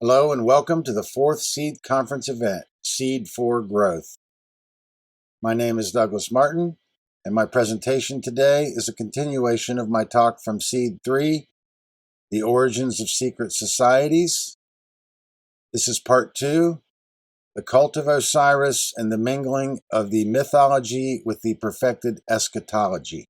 Hello and welcome to the 4th Seed Conference event, Seed for Growth. My name is Douglas Martin, and my presentation today is a continuation of my talk from Seed 3, The Origins of Secret Societies. This is Part 2, The Cult of Osiris and the Mingling of the Mythology with the Perfected Eschatology.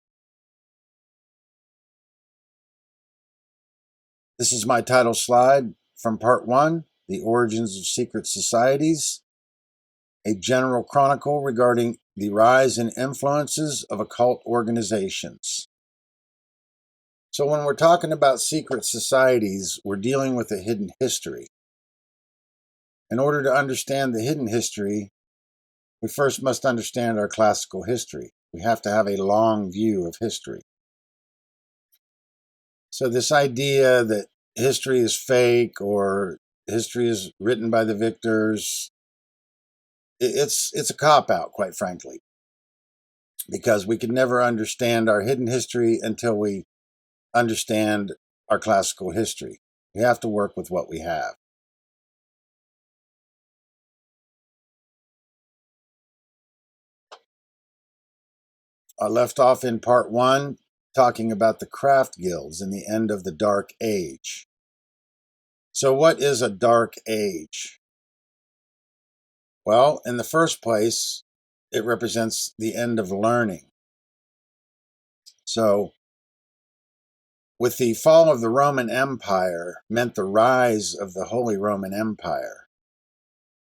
This is my title slide from Part 1, The Origins of Secret Societies, a general chronicle regarding the rise and influences of occult organizations. So when we're talking about secret societies, we're dealing with a hidden history. In order to understand the hidden history, we first must understand our classical history. We have to have a long view of history. So this idea that history is fake or history is written by the victors, it's a cop-out, quite frankly, because we can never understand our hidden history until we understand our classical history. We have to work with what we have. I left off in Part 1 talking about the craft guilds and the end of the Dark Age. So what is a Dark Age? Well, in the first place, it represents the end of learning. So with the fall of the Roman Empire meant the rise of the Holy Roman Empire.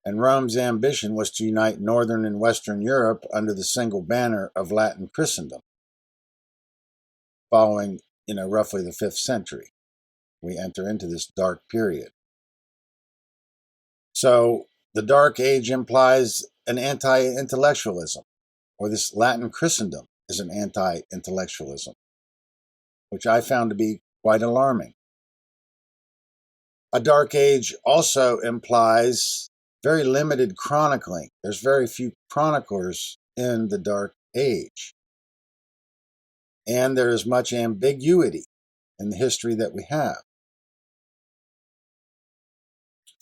And Rome's ambition was to unite Northern and Western Europe under the single banner of Latin Christendom. Following, roughly the 5th century, we enter into this dark period. So the Dark Age implies an anti-intellectualism, or this Latin Christendom is an anti-intellectualism, which I found to be quite alarming. A Dark Age also implies very limited chronicling. There's very few chroniclers in the Dark Age. And there is much ambiguity in the history that we have.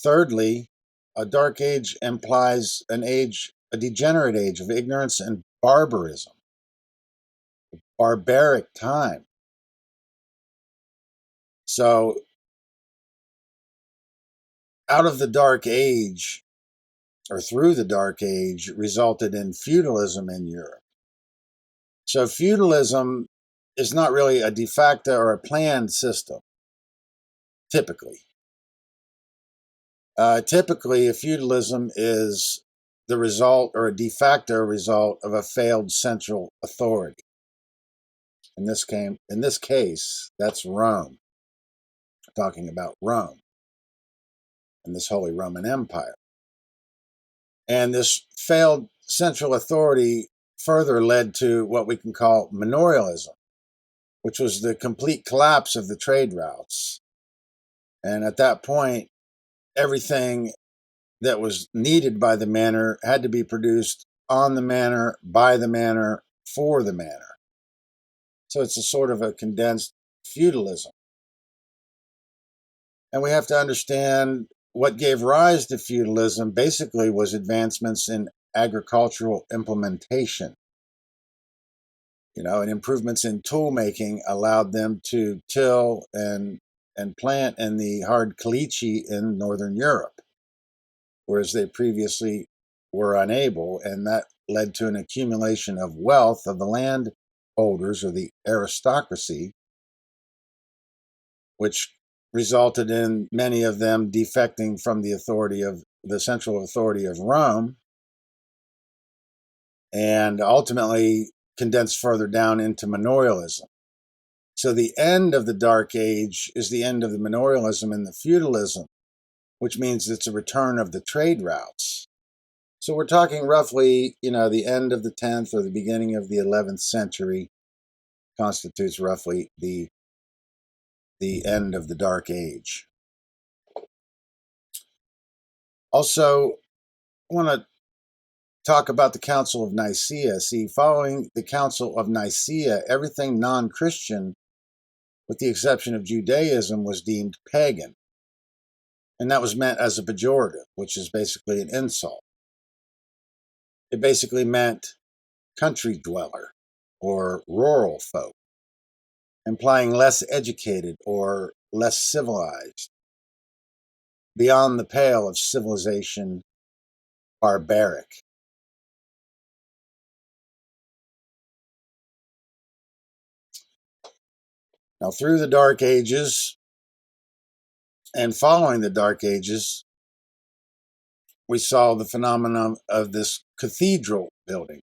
Thirdly, a Dark Age implies a degenerate age of ignorance and barbarism, a barbaric time. So, out of the Dark Age, or through the Dark Age, resulted in feudalism in Europe. So feudalism is not really a de facto or a planned system, typically. Typically, a feudalism is the result or a de facto result of a failed central authority. In this case, that's Rome. We're talking about Rome and this Holy Roman Empire. And this failed central authority further led to what we can call manorialism, which was the complete collapse of the trade routes. And at that point, everything that was needed by the manor had to be produced on the manor, by the manor, for the manor. So it's a sort of a condensed feudalism. And we have to understand what gave rise to feudalism basically was advancements in agricultural implementation. And improvements in tool making allowed them to till and plant in the hard caliche in Northern Europe, whereas they previously were unable, and that led to an accumulation of wealth of the landholders or the aristocracy, which resulted in many of them defecting from the central authority of Rome, and ultimately condensed further down into manorialism. So the end of the Dark Age is the end of the manorialism and the feudalism, which means it's a return of the trade routes. So we're talking roughly, the end of the 10th or the beginning of the 11th century constitutes roughly the end of the Dark Age. Also, I want to talk about the Council of Nicaea. See, following the Council of Nicaea, everything non-Christian, with the exception of Judaism, was deemed pagan. And that was meant as a pejorative, which is basically an insult. It basically meant country dweller or rural folk, implying less educated or less civilized, beyond the pale of civilization, barbaric. Now, through the Dark Ages and following the Dark Ages, we saw the phenomenon of this cathedral building.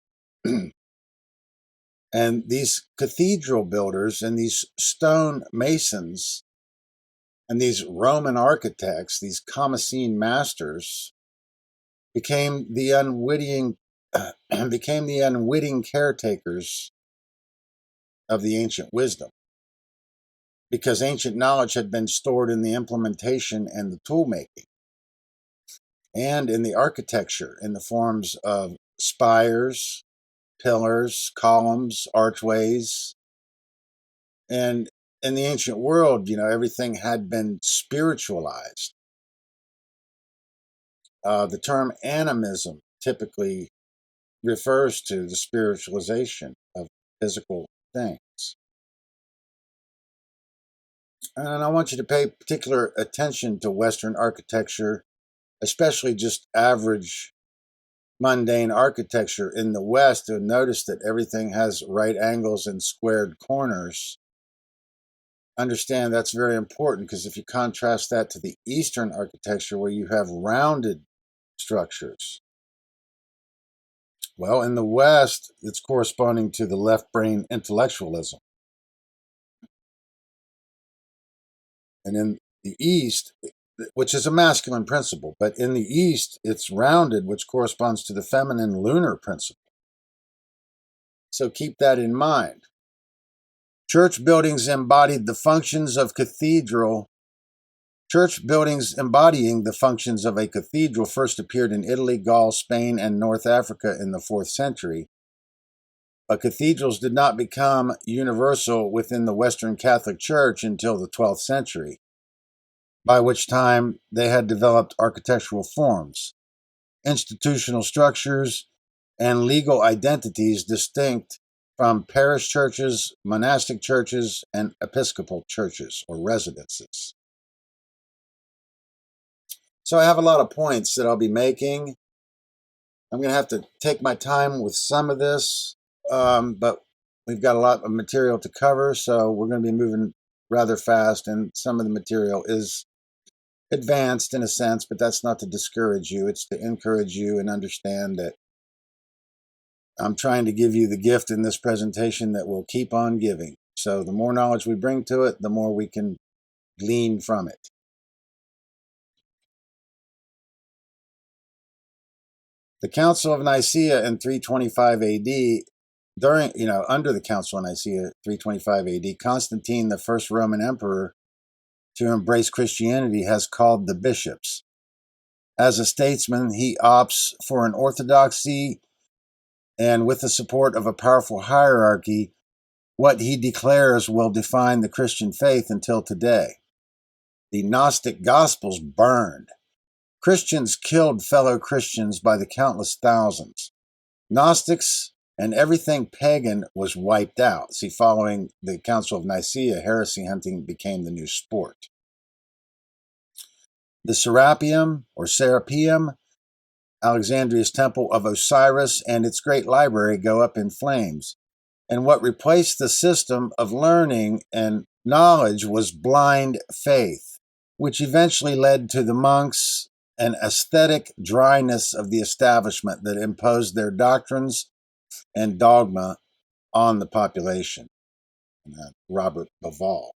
And these cathedral builders and these stone masons and these Roman architects, these Comacene masters, became the unwitting caretakers of the ancient wisdom, because ancient knowledge had been stored in the implementation and the tool making, and in the architecture in the forms of spires, pillars, columns, archways. And in the ancient world, everything had been spiritualized. The term animism typically refers to the spiritualization of physical things. And I want you to pay particular attention to Western architecture, especially just average mundane architecture in the West, and notice that everything has right angles and squared corners. Understand that's very important, because if you contrast that to the Eastern architecture where you have rounded structures, well, in the West, it's corresponding to the left brain intellectualism. And in the East, which is a masculine principle, but in the East, it's rounded, which corresponds to the feminine lunar principle. So keep that in mind. Church buildings embodied the functions of cathedral. Church buildings embodying the functions of a cathedral first appeared in Italy, Gaul, Spain, and North Africa in the 4th century. But cathedrals did not become universal within the Western Catholic Church until the 12th century, by which time they had developed architectural forms, institutional structures, and legal identities distinct from parish churches, monastic churches, and episcopal churches or residences. So I have a lot of points that I'll be making. I'm going to have to take my time with some of this, but we've got a lot of material to cover, so we're going to be moving rather fast, and some of the material is advanced in a sense, but that's not to discourage you. It's to encourage you and understand that I'm trying to give you the gift in this presentation that will keep on giving. So the more knowledge we bring to it, the more we can glean from it. The Council of Nicaea in 325 AD, under the Council of Nicaea 325 AD, Constantine, the first Roman emperor to embrace Christianity, has called the bishops. As a statesman, he opts for an orthodoxy, and with the support of a powerful hierarchy, what he declares will define the Christian faith until today. The Gnostic Gospels burned. Christians killed fellow Christians by the countless thousands. Gnostics and everything pagan was wiped out. See, following the Council of Nicaea, heresy hunting became the new sport. The Serapeum, Alexandria's Temple of Osiris, and its great library go up in flames. And what replaced the system of learning and knowledge was blind faith, which eventually led to the monks and aesthetic dryness of the establishment that imposed their doctrines and dogma on the population. Robert Bauval.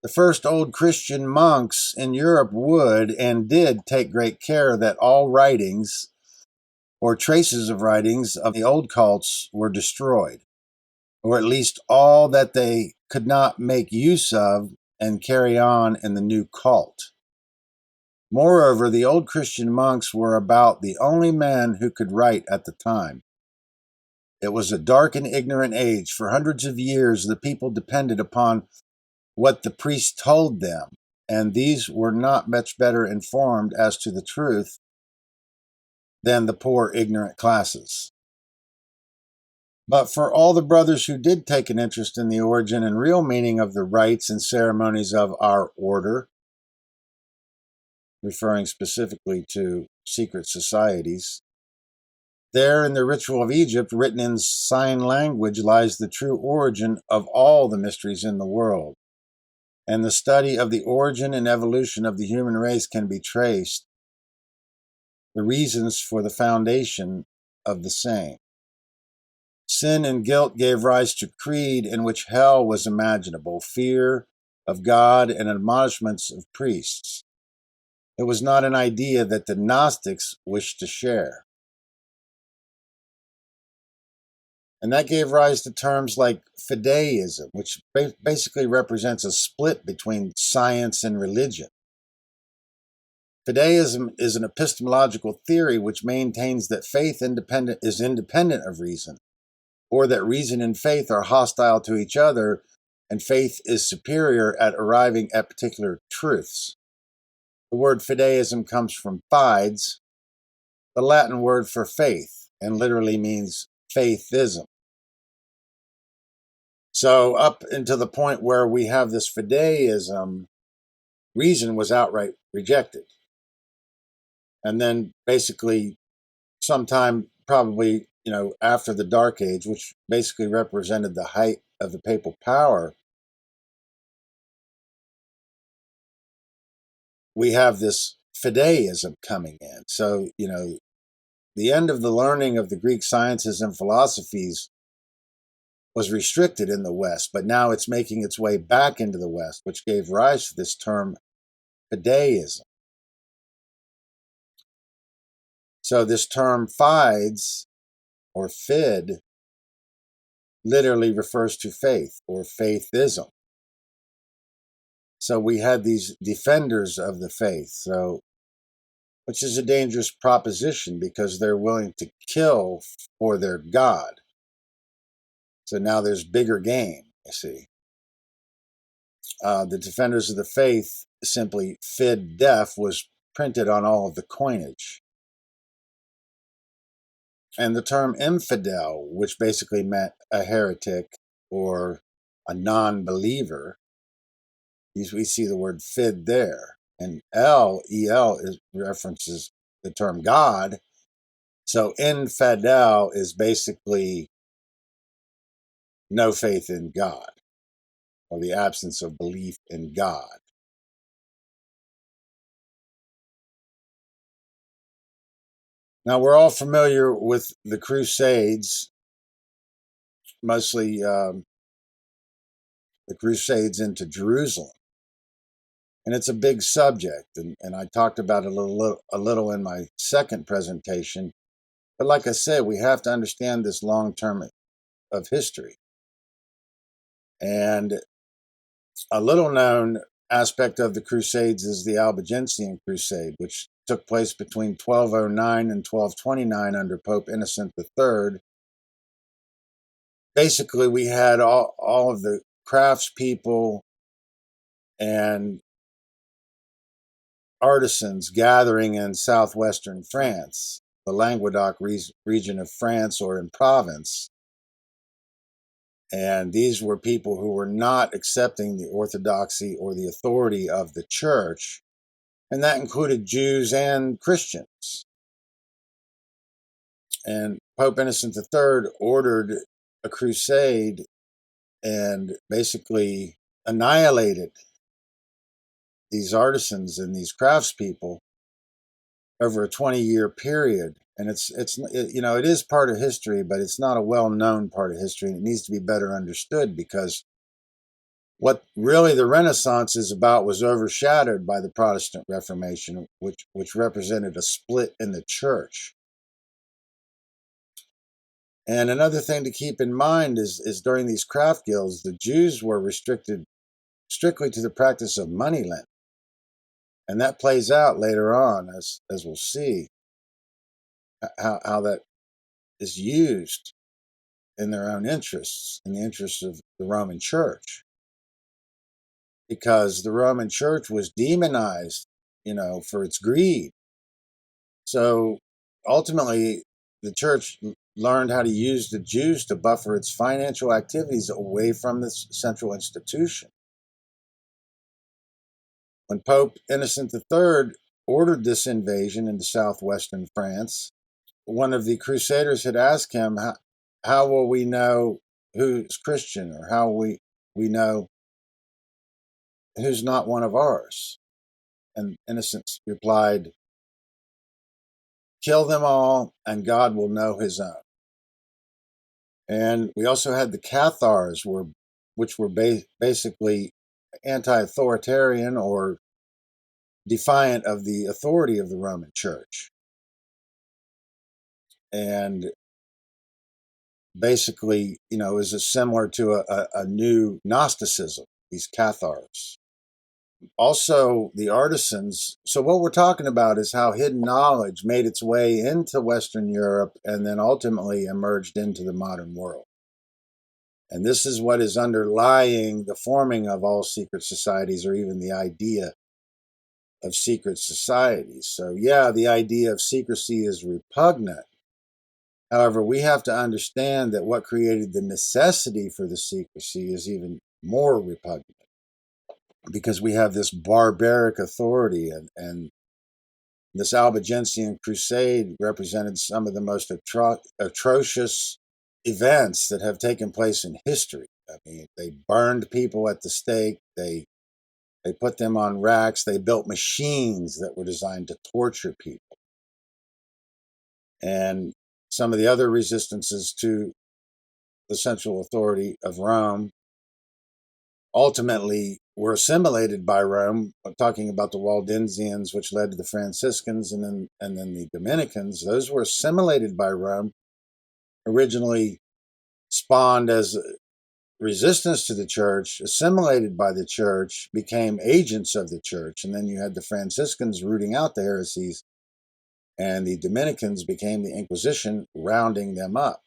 The first old Christian monks in Europe would and did take great care that all writings or traces of writings of the old cults were destroyed, or at least all that they could not make use of and carry on in the new cult. Moreover, the old Christian monks were about the only men who could write at the time. It was a dark and ignorant age. For hundreds of years, the people depended upon what the priests told them and these were not much better informed as to the truth than the poor, ignorant classes. But for all the brothers who did take an interest in the origin and real meaning of the rites and ceremonies of our order, referring specifically to secret societies, there in the ritual of Egypt, written in sign language, lies the true origin of all the mysteries in the world. And the study of the origin and evolution of the human race can be traced, the reasons for the foundation of the same. Sin and guilt gave rise to creed in which hell was imaginable, fear of God and admonishments of priests. It was not an idea that the Gnostics wished to share. And that gave rise to terms like Fideism, which basically represents a split between science and religion. Fideism is an epistemological theory which maintains that faith is independent of reason, or that reason and faith are hostile to each other, and faith is superior at arriving at particular truths. The word fideism comes from fides, the Latin word for faith, and literally means faithism. So up until the point where we have this fideism, reason was outright rejected. And then basically sometime probably, after the Dark Age, which basically represented the height of the papal power, we have this fideism coming in. So, the end of the learning of the Greek sciences and philosophies was restricted in the West, but now it's making its way back into the West, which gave rise to this term fideism. So this term fides or fid literally refers to faith or faithism. So we had these defenders of the faith, which is a dangerous proposition because they're willing to kill for their God. So now there's bigger game, you see. The defenders of the faith, simply fid def, was printed on all of the coinage. And the term infidel, which basically meant a heretic or a non-believer, we see the word fid there. And El references the term God. So infidel is basically no faith in God, or the absence of belief in God. Now, we're all familiar with the Crusades, mostly the Crusades into Jerusalem. And it's a big subject, and I talked about it a little in my second presentation. But like I said, we have to understand this long term of history. And a little known aspect of the Crusades is the Albigensian Crusade, which took place between 1209 and 1229 under Pope Innocent III. Basically, we had all of the craftspeople and artisans gathering in southwestern France, the Languedoc region of France, or in Provence. And these were people who were not accepting the orthodoxy or the authority of the church, and that included Jews and Christians. And Pope Innocent III ordered a crusade and basically annihilated these artisans and these craftspeople over a 20-year period. And it is part of history, but it's not a well-known part of history, and it needs to be better understood, because what really the Renaissance is about was overshadowed by the Protestant Reformation, which represented a split in the church. And another thing to keep in mind is during these craft guilds, the Jews were restricted strictly to the practice of money lending. And that plays out later on, as we'll see, how that is used in their own interests, in the interests of the Roman Church. because the Roman Church was demonized, for its greed. So ultimately, the church learned how to use the Jews to buffer its financial activities away from this central institution. When Pope Innocent III ordered this invasion into southwestern France, one of the Crusaders had asked him, how will we know who's Christian, or how we know who's not one of ours? And Innocent replied, kill them all and God will know his own. And we also had the Cathars, which were basically anti-authoritarian or defiant of the authority of the Roman Church. And basically, is similar to a new Gnosticism, these Cathars. Also, the artisans. So what we're talking about is how hidden knowledge made its way into Western Europe and then ultimately emerged into the modern world. And this is what is underlying the forming of all secret societies, or even the idea of secret societies. So yeah, the idea of secrecy is repugnant. However, we have to understand that what created the necessity for the secrecy is even more repugnant, because we have this barbaric authority, and this Albigensian crusade represented some of the most atrocious events that have taken place in history. I mean, they burned people at the stake, they put them on racks, they built machines that were designed to torture people. And some of the other resistances to the central authority of Rome ultimately were assimilated by Rome. I'm talking about the Waldensians, which led to the Franciscans, and then the Dominicans. Those were assimilated by Rome, originally spawned as resistance to the church, assimilated by the church, became agents of the church. And then you had the Franciscans rooting out the heresies, and the Dominicans became the Inquisition, rounding them up.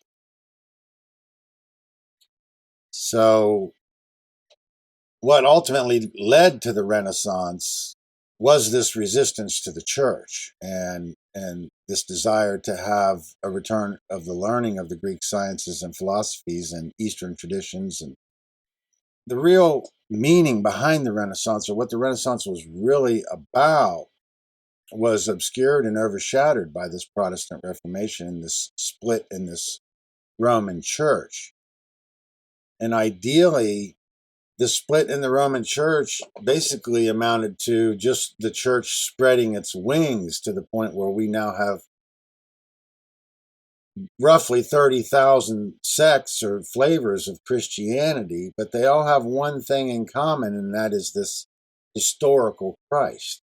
So what ultimately led to the Renaissance was this resistance to the church, and this desire to have a return of the learning of the Greek sciences and philosophies and Eastern traditions. And the real meaning behind the Renaissance, or what the Renaissance was really about, was obscured and overshadowed by this Protestant Reformation and this split in this Roman Church. And ideally, the split in the Roman Church basically amounted to just the church spreading its wings to the point where we now have roughly 30,000 sects or flavors of Christianity, but they all have one thing in common, and that is this historical Christ.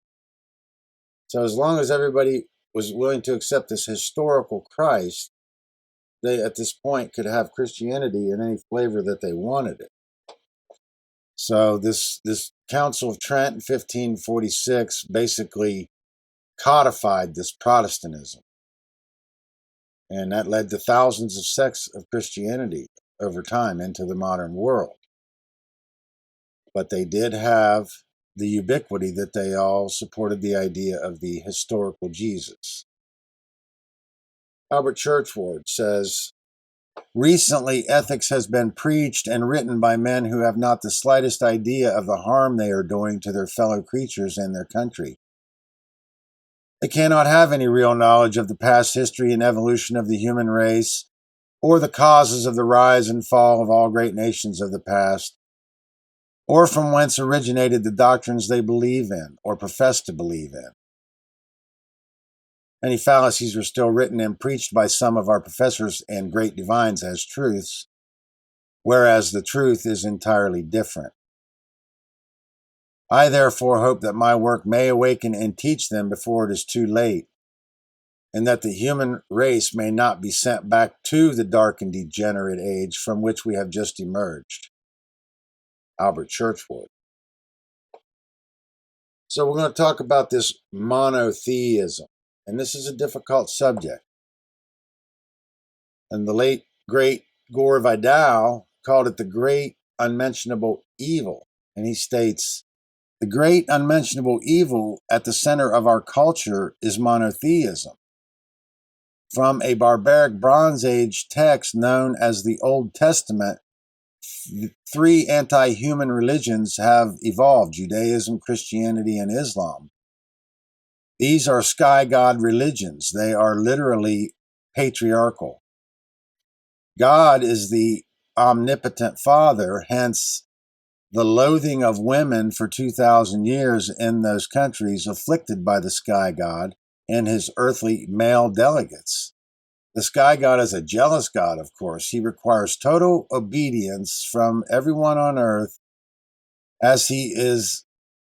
So as long as everybody was willing to accept this historical Christ, they at this point could have Christianity in any flavor that they wanted it. So this Council of Trent in 1546 basically codified this Protestantism. And that led to thousands of sects of Christianity over time into the modern world. But they did have the ubiquity that they all supported the idea of the historical Jesus. Albert Churchward says, recently, ethics has been preached and written by men who have not the slightest idea of the harm they are doing to their fellow creatures and their country. They cannot have any real knowledge of the past history and evolution of the human race, or the causes of the rise and fall of all great nations of the past, or from whence originated the doctrines they believe in or profess to believe in. Many fallacies were still written and preached by some of our professors and great divines as truths, whereas the truth is entirely different. I therefore hope that my work may awaken and teach them before it is too late, and that the human race may not be sent back to the dark and degenerate age from which we have just emerged. Albert Churchward. So we're going to talk about this monotheism, and this is a difficult subject. And the late, great Gore Vidal called it the great unmentionable evil. And he states, The great unmentionable evil at the center of our culture is monotheism. From a barbaric Bronze Age text known as the Old Testament, three anti-human religions have evolved: Judaism, Christianity, and Islam. These are sky god religions. They are literally patriarchal. God is the omnipotent Father, hence the loathing of women for 2,000 years in those countries afflicted by the sky god and his earthly male delegates. The sky god is a jealous god, of course. He requires total obedience from everyone on earth, as he is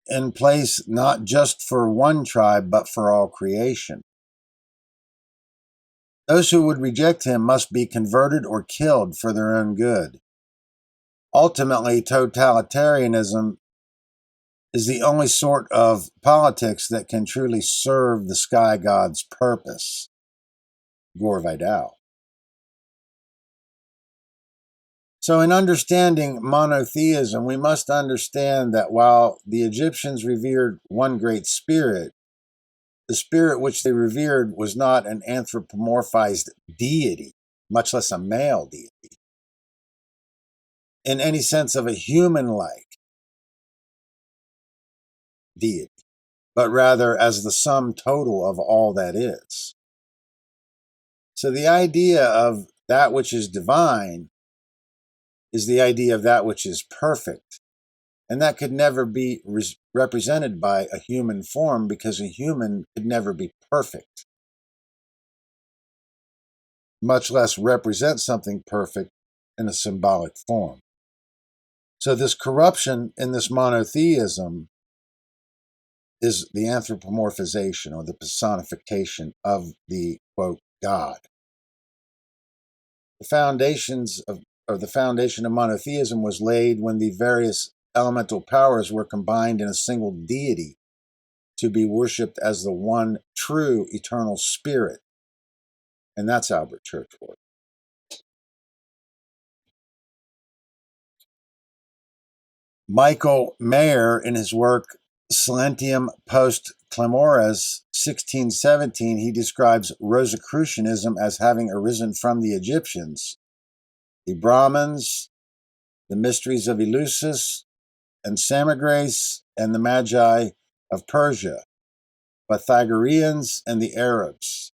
in place not just for one tribe, but for all creation. Those who would reject him must be converted or killed for their own good. Ultimately, totalitarianism is the only sort of politics that can truly serve the sky god's purpose. Gore Vidal. So in understanding monotheism, we must understand that while the Egyptians revered one great spirit, the spirit which they revered was not an anthropomorphized deity, much less a male deity, in any sense of a human-like deity, but rather as the sum total of all that is. So the idea of that which is divine is the idea of that which is perfect. And that could never be represented by a human form, because a human could never be perfect, much less represent something perfect in a symbolic form. So this corruption in this monotheism is the anthropomorphization or the personification of the, quote, God. The foundation of monotheism was laid when the various elemental powers were combined in a single deity to be worshipped as the one true eternal spirit. And that's Albert Churchward. Michael Mayer, in his work Silentium Post Clamores, 1617, he describes Rosicrucianism as having arisen from the Egyptians, the Brahmins, the mysteries of Eleusis and Samograce, and the Magi of Persia, Pythagoreans, and the Arabs.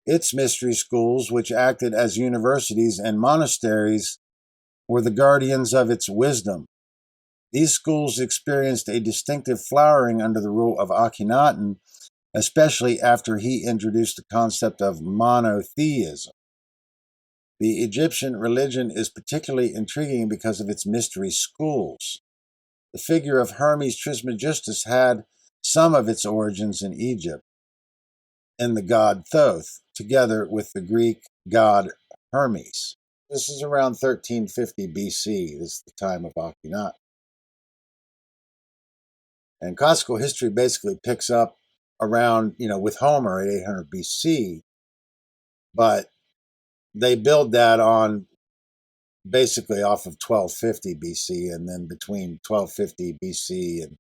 Its mystery schools, which acted as universities and monasteries, were the guardians of its wisdom. These schools experienced a distinctive flowering under the rule of Akhenaten, especially after he introduced the concept of monotheism. The Egyptian religion is particularly intriguing because of its mystery schools. The figure of Hermes Trismegistus had some of its origins in Egypt, in the god Thoth, together with the Greek god Hermes. This is around 1350 BC. This is the time of Akhenaten. And classical history basically picks up around, with Homer at 800 BC, but they build that on basically off of 1250 BC, and then between 1250 BC and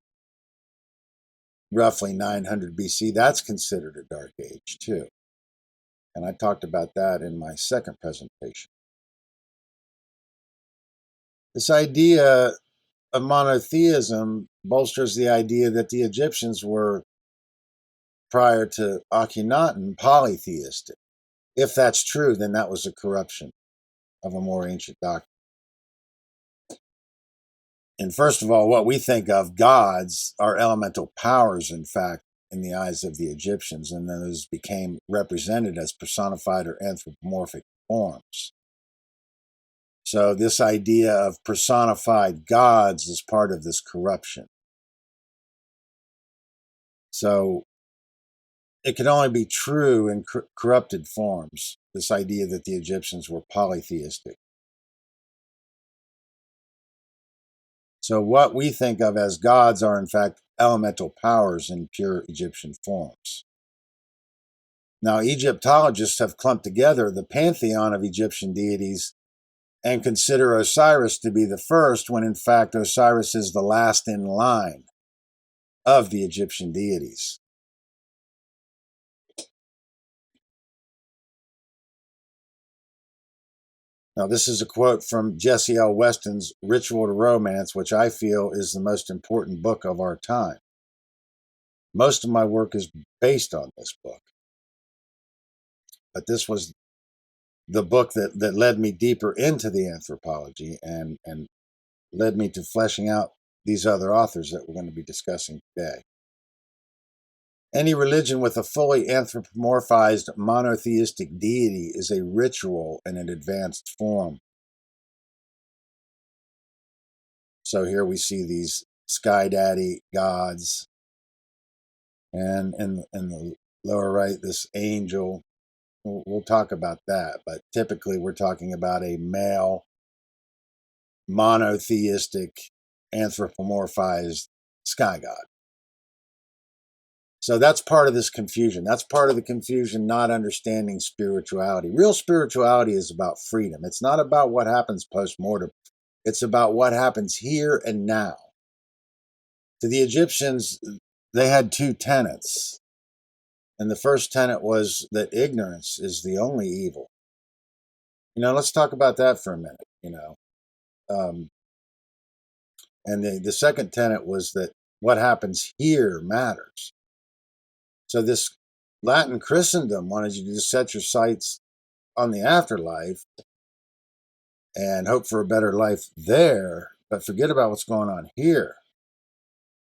roughly 900 BC, that's considered a dark age too. And I talked about that in my second presentation. This idea of monotheism bolsters the idea that the Egyptians were, prior to Akhenaten, polytheistic. If that's true, then that was a corruption of a more ancient doctrine. And first of all, what we think of gods are elemental powers, in fact, in the eyes of the Egyptians, and those became represented as personified or anthropomorphic forms. So this idea of personified gods is part of this corruption. So it can only be true in corrupted forms, this idea that the Egyptians were polytheistic. So what we think of as gods are in fact elemental powers in pure Egyptian forms. Now, Egyptologists have clumped together the pantheon of Egyptian deities and consider Osiris to be the first, when in fact Osiris is the last in line. of the Egyptian deities. Now, this is a quote from Jesse L. Weston's Ritual to Romance, which I feel is the most important book of our time. Most of my work is based on this book. But this was the book that led me deeper into the anthropology and led me to fleshing out these other authors that we're going to be discussing today. Any religion with a fully anthropomorphized monotheistic deity is a ritual in an advanced form. So here we see these sky daddy gods, and in the lower right, this angel. We'll talk about that, but typically we're talking about a male monotheistic anthropomorphized sky god. So that's part of this confusion. That's part of the confusion, not understanding spirituality. Real spirituality is about freedom. It's not about what happens post-mortem. It's about what happens here and now. To the Egyptians, they had two tenets. And the first tenet was that ignorance is the only evil. Let's talk about that for a minute, And the second tenet was that what happens here matters. So this Latin Christendom wanted you to just set your sights on the afterlife and hope for a better life there, but forget about what's going on here.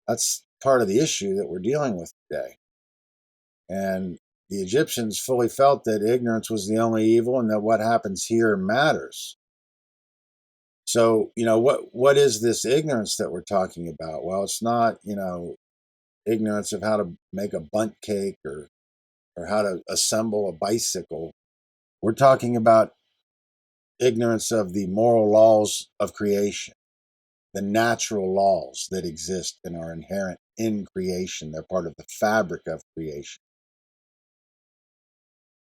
That's part of the issue that we're dealing with today. And the Egyptians fully felt that ignorance was the only evil and that what happens here matters. So, what is this ignorance that we're talking about? Well, it's not, ignorance of how to make a bundt cake or how to assemble a bicycle. We're talking about ignorance of the moral laws of creation, the natural laws that exist and are inherent in creation. They're part of the fabric of creation.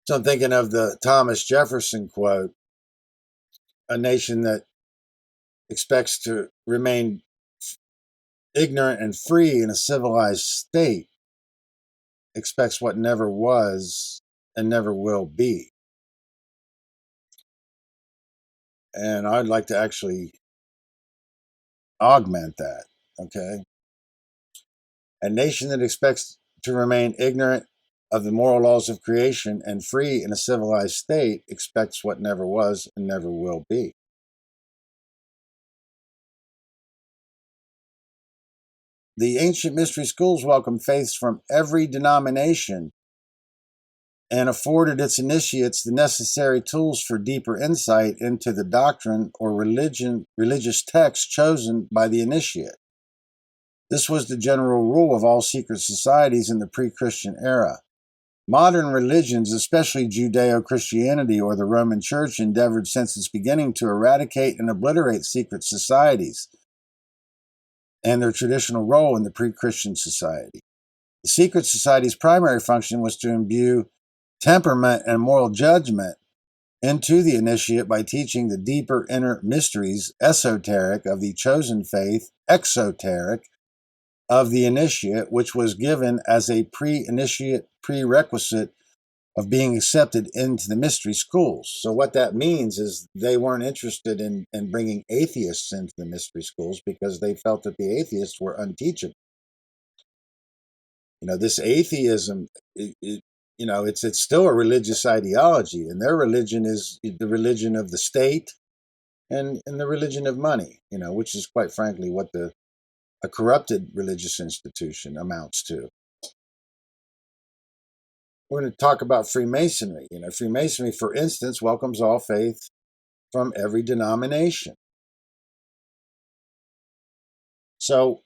So I'm thinking of the Thomas Jefferson quote, a nation that expects to remain ignorant and free in a civilized state expects what never was and never will be. And I'd like to actually augment that, okay? A nation that expects to remain ignorant of the moral laws of creation and free in a civilized state expects what never was and never will be. The ancient mystery schools welcomed faiths from every denomination and afforded its initiates the necessary tools for deeper insight into the doctrine or religious text chosen by the initiate. This was the general rule of all secret societies in the pre-Christian era. Modern religions, especially Judeo-Christianity or the Roman Church, endeavored since its beginning to eradicate and obliterate secret societies and their traditional role in the pre-Christian society. The secret society's primary function was to imbue temperament and moral judgment into the initiate by teaching the deeper inner mysteries, esoteric, of the chosen faith, exoteric, of the initiate, which was given as a pre-initiate prerequisite of being accepted into the mystery schools. So what that means is they weren't interested in bringing atheists into the mystery schools because they felt that the atheists were unteachable. This atheism, it's still a religious ideology, and their religion is the religion of the state and the religion of money, which is quite frankly what a corrupted religious institution amounts to. We're going to talk about Freemasonry. Freemasonry, for instance, welcomes all faith from every denomination. So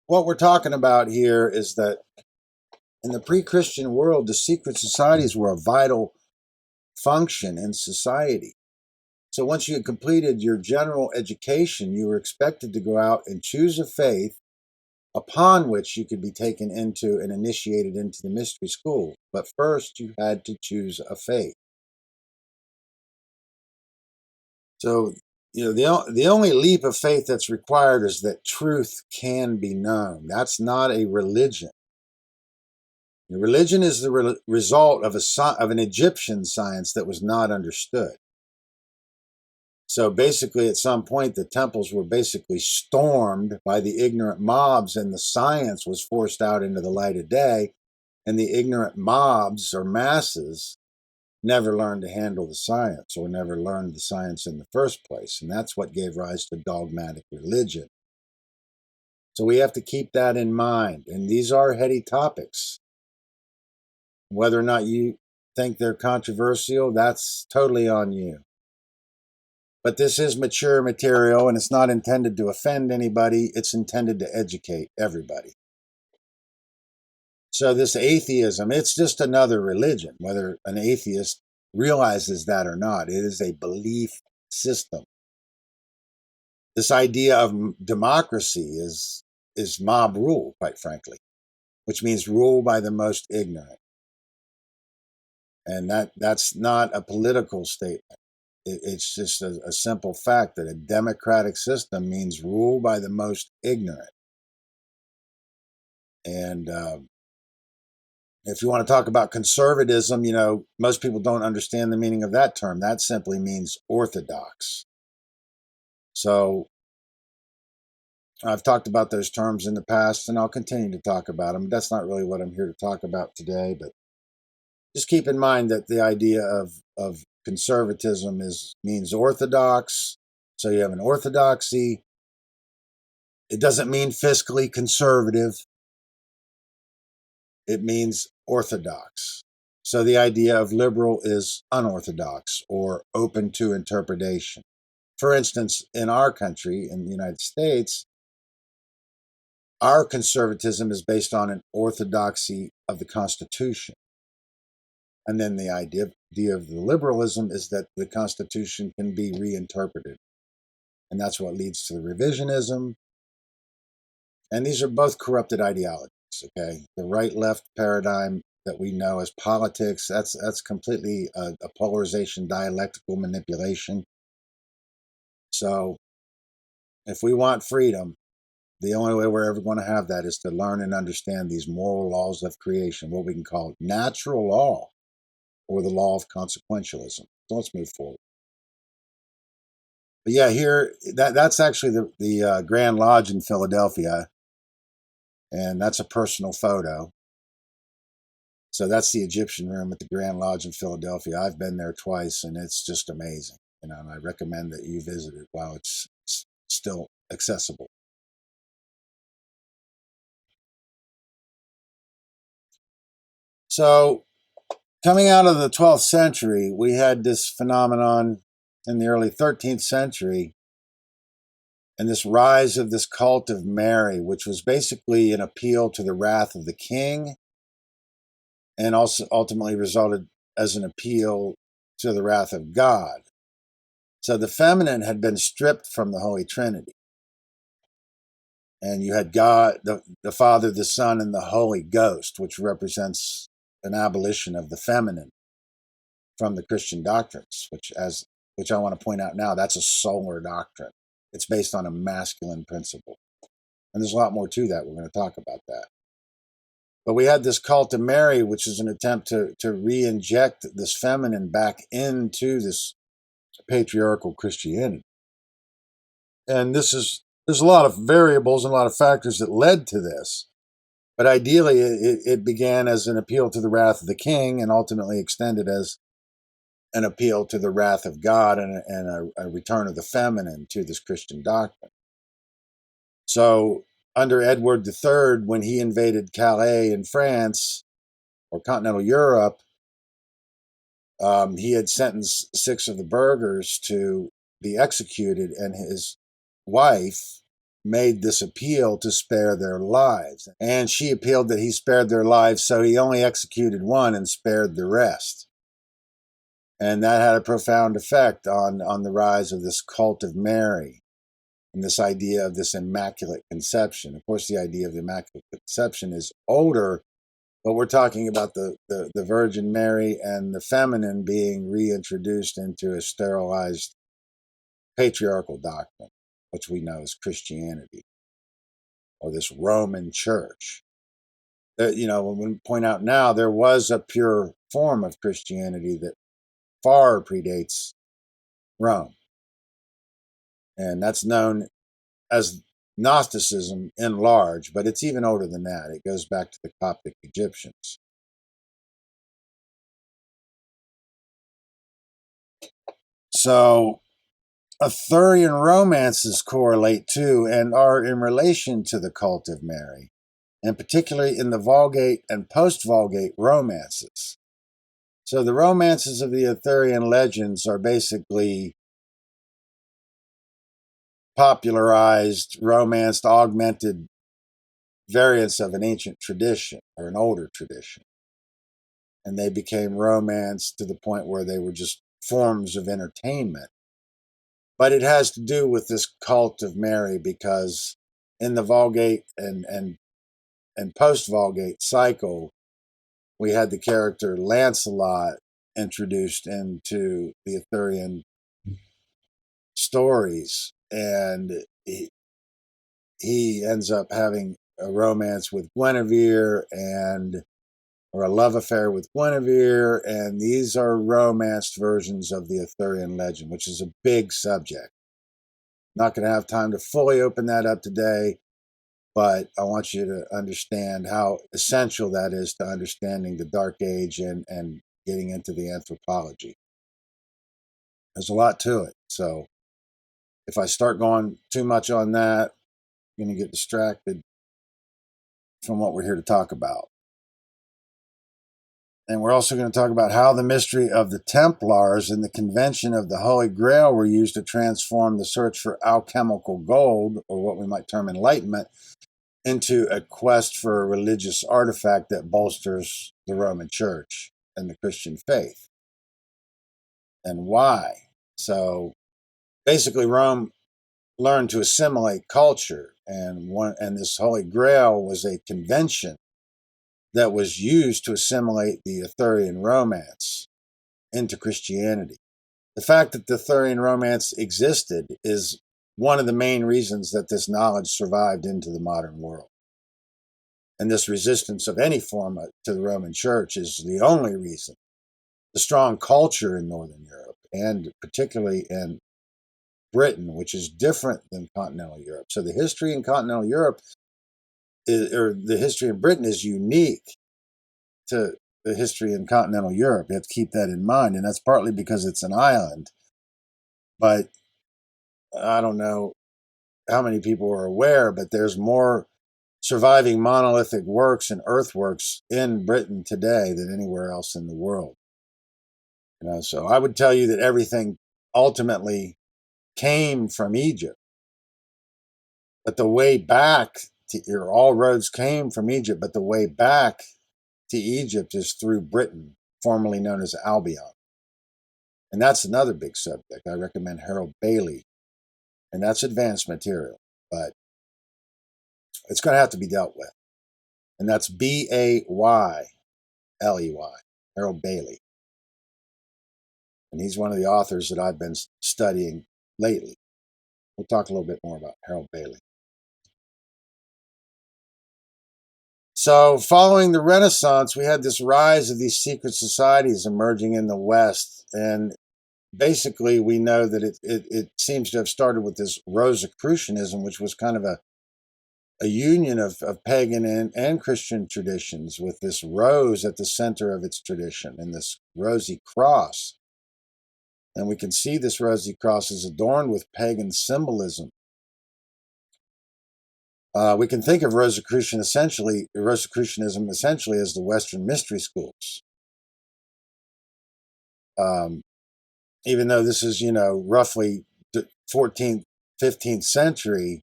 what we're talking about here is that in the pre-Christian world, the secret societies were a vital function in society. So once you had completed your general education, you were expected to go out and choose a faith upon which you could be taken into and initiated into the mystery school. But first, you had to choose a faith. So the only leap of faith that's required is that truth can be known. That's not a religion. The religion is the result of an Egyptian science that was not understood. So basically, at some point, the temples were basically stormed by the ignorant mobs, and the science was forced out into the light of day. And the ignorant mobs or masses never learned to handle the science, or never learned the science in the first place. And that's what gave rise to dogmatic religion. So we have to keep that in mind. And these are heady topics. Whether or not you think they're controversial, that's totally on you. But this is mature material, and it's not intended to offend anybody. It's intended to educate everybody. So this atheism, it's just another religion, whether an atheist realizes that or not. It is a belief system. This idea of democracy is mob rule, quite frankly, which means rule by the most ignorant. And that's not a political statement. It's just a simple fact that a democratic system means rule by the most ignorant. And if you want to talk about conservatism, most people don't understand the meaning of that term. That simply means orthodox. So I've talked about those terms in the past, and I'll continue to talk about them. That's not really what I'm here to talk about today, but just keep in mind that the idea of conservatism means orthodox. So you have an orthodoxy. It doesn't mean fiscally conservative. It means orthodox. So the idea of liberal is unorthodox or open to interpretation. For instance, in our country, in the United States, our conservatism is based on an orthodoxy of the Constitution. And then the idea of the liberalism is that the Constitution can be reinterpreted. And that's what leads to the revisionism. And these are both corrupted ideologies, okay? The right-left paradigm that we know as politics, that's completely a polarization, dialectical manipulation. So if we want freedom, the only way we're ever going to have that is to learn and understand these moral laws of creation, what we can call natural law, or the law of consequentialism. So let's move forward. But yeah, here, that's actually the Grand Lodge in Philadelphia, and that's a personal photo. So that's the Egyptian room at the Grand Lodge in Philadelphia. I've been there twice, and it's just amazing. And I recommend that you visit it while it's still accessible. So coming out of the 12th century, we had this phenomenon in the early 13th century, and this rise of this cult of Mary, which was basically an appeal to the wrath of the king, and also ultimately resulted as an appeal to the wrath of God. So the feminine had been stripped from the Holy Trinity. And you had God, the Father, the Son, and the Holy Ghost, which represents an abolition of the feminine from the Christian doctrines, which I want to point out now, that's a solar doctrine. It's based on a masculine principle. And there's a lot more to that. We're going to talk about that. But we had this cult of Mary, which is an attempt to re-inject this feminine back into this patriarchal Christianity. And there's a lot of variables and a lot of factors that led to this. But ideally, it began as an appeal to the wrath of the king and ultimately extended as an appeal to the wrath of God and a return of the feminine to this Christian doctrine. So under Edward III, when he invaded Calais in France, or continental Europe, he had sentenced 6 of the burghers to be executed, and his wife made this appeal to spare their lives. And she appealed that he spared their lives, so he only executed 1 and spared the rest. And that had a profound effect on the rise of this cult of Mary and this idea of this immaculate conception. Of course, the idea of the immaculate conception is older, but we're talking about the Virgin Mary and the feminine being reintroduced into a sterilized patriarchal doctrine, which we know as Christianity, or this Roman church. When we point out now, there was a pure form of Christianity that far predates Rome. And that's known as Gnosticism in large, but it's even older than that. It goes back to the Coptic Egyptians. So Arthurian romances correlate to and are in relation to the cult of Mary, and particularly in the Vulgate and post-Vulgate romances. So the romances of the Arthurian legends are basically popularized, romanced, augmented variants of an ancient tradition or an older tradition. And they became romanced to the point where they were just forms of entertainment. But it has to do with this cult of Mary, because in the Vulgate and post-Vulgate cycle, we had the character Lancelot introduced into the Arthurian stories, and he ends up having a romance with Guinevere, or a love affair with Guinevere, and these are romanced versions of the Arthurian legend, which is a big subject. Not going to have time to fully open that up today, but I want you to understand how essential that is to understanding the Dark Age and getting into the anthropology. There's a lot to it, so if I start going too much on that, I'm going to get distracted from what we're here to talk about. And we're also going to talk about how the mystery of the Templars and the convention of the Holy Grail were used to transform the search for alchemical gold, or what we might term enlightenment, into a quest for a religious artifact that bolsters the Roman Church and the Christian faith. And why? So basically, Rome learned to assimilate culture, and this Holy Grail was a convention that was used to assimilate the Arthurian romance into Christianity. The fact that the Arthurian romance existed is one of the main reasons that this knowledge survived into the modern world. And this resistance of any form to the Roman Church is the only reason. The strong culture in Northern Europe, and particularly in Britain, which is different than continental Europe. So the history in continental Europe, or the history in Britain, is unique to the history in continental Europe. You have to keep that in mind, and that's partly because it's an island. But I don't know how many people are aware, but there's more surviving monolithic works and earthworks in Britain today than anywhere else in the world. So I would tell you that everything ultimately came from Egypt, but the way back all roads came from Egypt, but the way back to Egypt is through Britain, formerly known as Albion. And that's another big subject. I recommend Harold Bailey, and that's advanced material, but it's going to have to be dealt with. And that's Bayley, Harold Bailey. And he's one of the authors that I've been studying lately. We'll talk a little bit more about Harold Bailey. So following the Renaissance, we had this rise of these secret societies emerging in the West. And basically, we know that it seems to have started with this Rosicrucianism, which was kind of a union of pagan and Christian traditions, with this rose at the center of its tradition and this rosy cross. And we can see this rosy cross is adorned with pagan symbolism. We can think of Rosicrucianism essentially as the Western mystery schools. Even though this is, roughly the 14th, 15th century,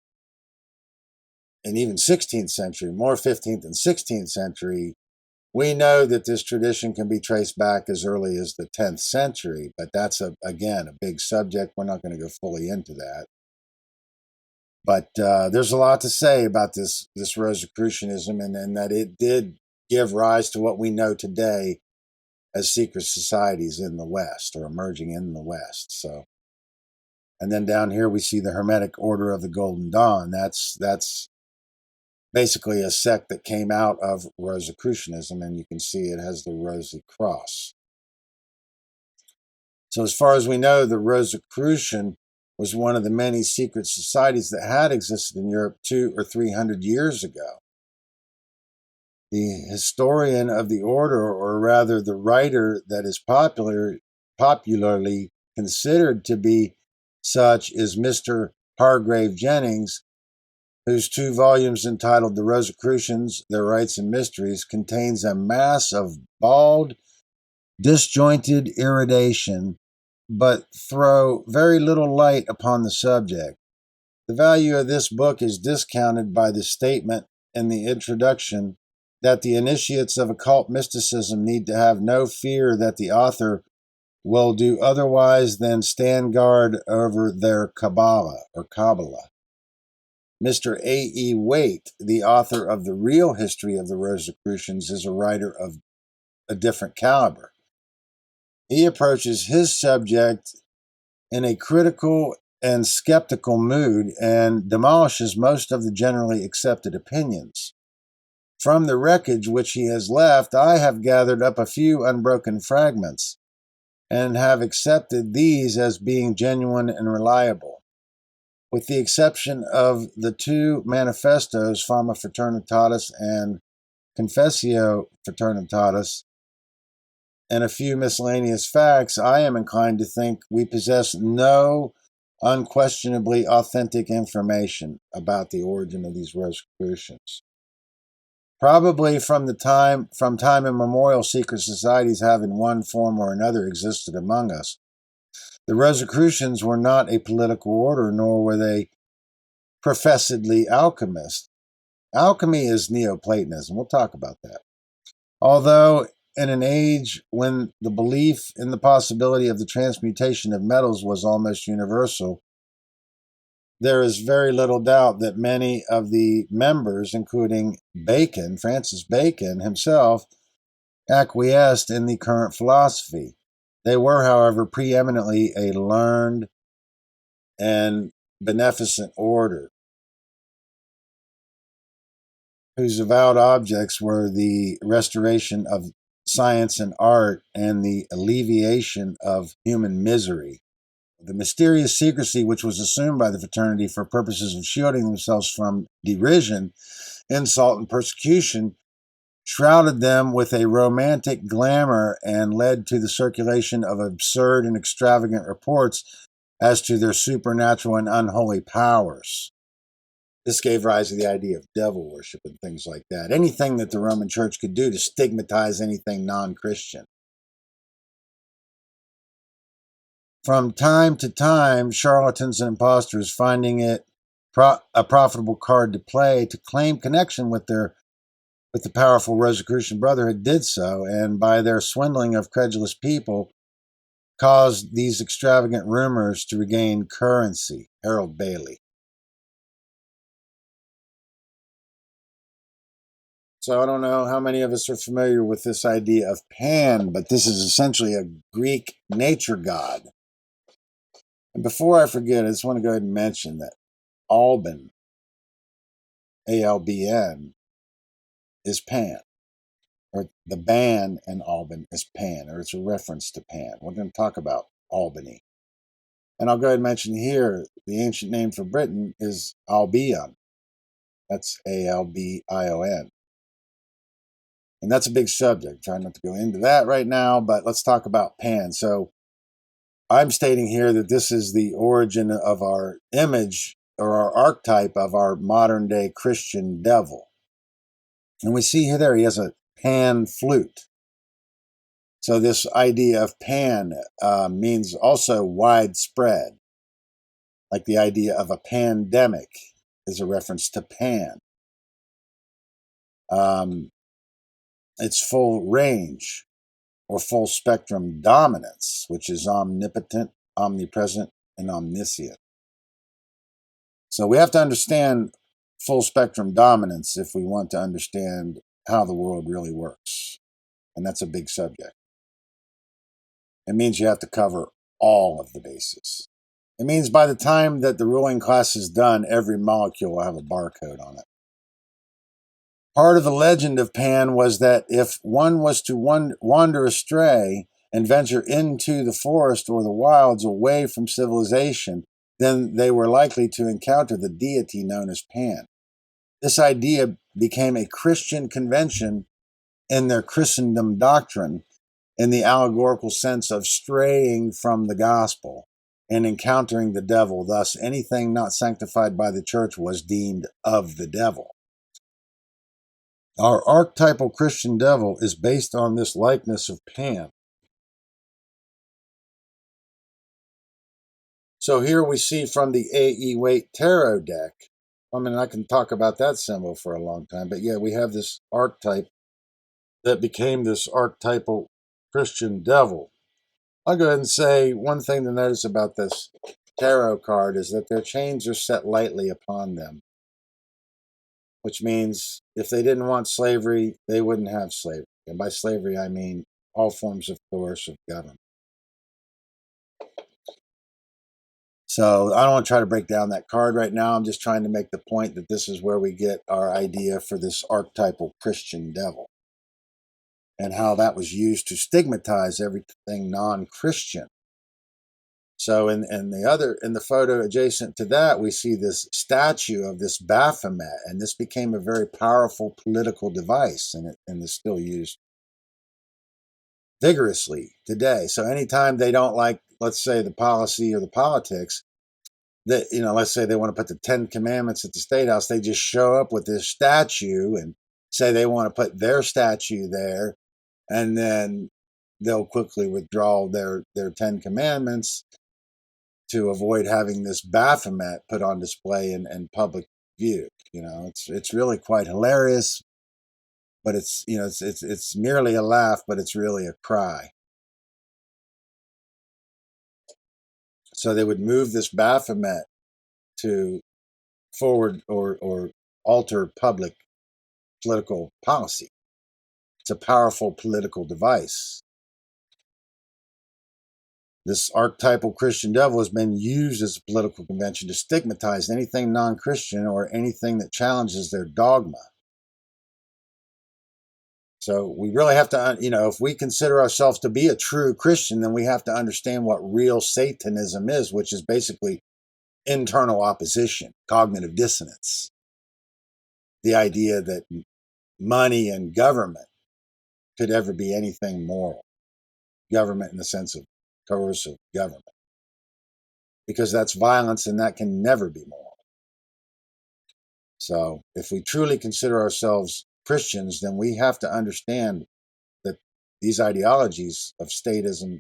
and even 16th century, more 15th and 16th century, we know that this tradition can be traced back as early as the 10th century, but that's, again, a big subject. We're not going to go fully into that. But there's a lot to say about this Rosicrucianism, and that it did give rise to what we know today as secret societies in the West, or emerging in the West. So And then down here we see the Hermetic Order of the Golden Dawn. That's basically a sect that came out of Rosicrucianism, and you can see it has the Rosy Cross. So as far as we know, the Rosicrucian was one of the many secret societies that had existed in Europe 200 or 300 years ago. The historian of the order, or rather the writer that is popularly considered to be such, is Mr. Hargrave Jennings, whose 2 volumes entitled The Rosicrucians, Their Rites and Mysteries contains a mass of bald, disjointed erudition, but throw very little light upon the subject. The value of this book is discounted by the statement in the introduction that the initiates of occult mysticism need to have no fear that the author will do otherwise than stand guard over their Kabbalah. Mr. A.E. Waite, the author of The Real History of the Rosicrucians, is a writer of a different caliber. He approaches his subject in a critical and skeptical mood and demolishes most of the generally accepted opinions. From the wreckage which he has left, I have gathered up a few unbroken fragments and have accepted these as being genuine and reliable. With the exception of the 2 manifestos, Fama Fraternitatis and Confessio Fraternitatis, and a few miscellaneous facts, I am inclined to think we possess no unquestionably authentic information about the origin of these Rosicrucians. Probably from time immemorial, secret societies have in one form or another existed among us. The Rosicrucians were not a political order, nor were they professedly alchemists. Alchemy is Neoplatonism. We'll talk about that. Although in an age when the belief in the possibility of the transmutation of metals was almost universal, there is very little doubt that many of the members, including Bacon, Francis Bacon himself, acquiesced in the current philosophy. They were, however, preeminently a learned and beneficent order, whose avowed objects were the restoration of science and art and the alleviation of human misery. The mysterious secrecy which was assumed by the fraternity for purposes of shielding themselves from derision, insult, and persecution shrouded them with a romantic glamour and led to the circulation of absurd and extravagant reports as to their supernatural and unholy powers. This gave rise to the idea of devil worship and things like that. Anything that the Roman Church could do to stigmatize anything non-Christian. From time to time, charlatans and impostors, finding it a profitable card to play to claim connection with the powerful Rosicrucian Brotherhood, did so, and by their swindling of credulous people, caused these extravagant rumors to regain currency. Harold Bailey. So I don't know how many of us are familiar with this idea of Pan, but this is essentially a Greek nature god. And before I forget, I just want to go ahead and mention that Alban, A-L-B-N, is Pan. Or the ban in Alban is Pan, or it's a reference to Pan. We're going to talk about Albany. And I'll go ahead and mention here, the ancient name for Britain is Albion. That's A-L-B-I-O-N. And that's a big subject. I'm trying not to go into that right now, but let's talk about Pan. So I'm stating here that this is the origin of our image or our archetype of our modern day Christian devil. And we see here there he has a pan flute. So this idea of pan means also widespread. Like the idea of a pandemic is a reference to Pan. It's full range or full spectrum dominance, which is omnipotent, omnipresent, and omniscient. So we have to understand full spectrum dominance if we want to understand how the world really works. And that's a big subject. It means you have to cover all of the bases. It means by the time that the ruling class is done, every molecule will have a barcode on it. Part of the legend of Pan was that if one was to wander astray and venture into the forest or the wilds away from civilization, then they were likely to encounter the deity known as Pan. This idea became a Christian convention in their Christendom doctrine, in the allegorical sense of straying from the gospel and encountering the devil. Thus, anything not sanctified by the church was deemed of the devil. Our archetypal Christian devil is based on this likeness of Pan. So here we see from the A.E. Waite Tarot deck. I mean, I can talk about that symbol for a long time, but yeah, we have this archetype that became this archetypal Christian devil. I'll go ahead and say one thing to notice about this tarot card is that their chains are set lightly upon them, which means if they didn't want slavery, they wouldn't have slavery. And by slavery, I mean all forms of coercive government. So I don't want to try to break down that card right now. I'm just trying to make the point that this is where we get our idea for this archetypal Christian devil and how that was used to stigmatize everything non-Christian. So in the photo adjacent to that, we see this statue of this Baphomet, and this became a very powerful political device, and is still used vigorously today. So anytime they don't like, let's say, the policy or the politics, that, let's say they want to put the 10 Commandments at the State House, they just show up with this statue and say they want to put their statue there, and then they'll quickly withdraw their 10 Commandments to avoid having this Baphomet put on display in public view. It's really quite hilarious, but it's merely a laugh, but it's really a cry. So they would move this Baphomet to forward or alter public political policy. It's a powerful political device. This archetypal Christian devil has been used as a political convention to stigmatize anything non-Christian or anything that challenges their dogma. So we really have to, if we consider ourselves to be a true Christian, then we have to understand what real Satanism is, which is basically internal opposition, cognitive dissonance. The idea that money and government could ever be anything moral. Government in the sense of coercive government. Because that's violence and that can never be moral. So if we truly consider ourselves Christians, then we have to understand that these ideologies of statism,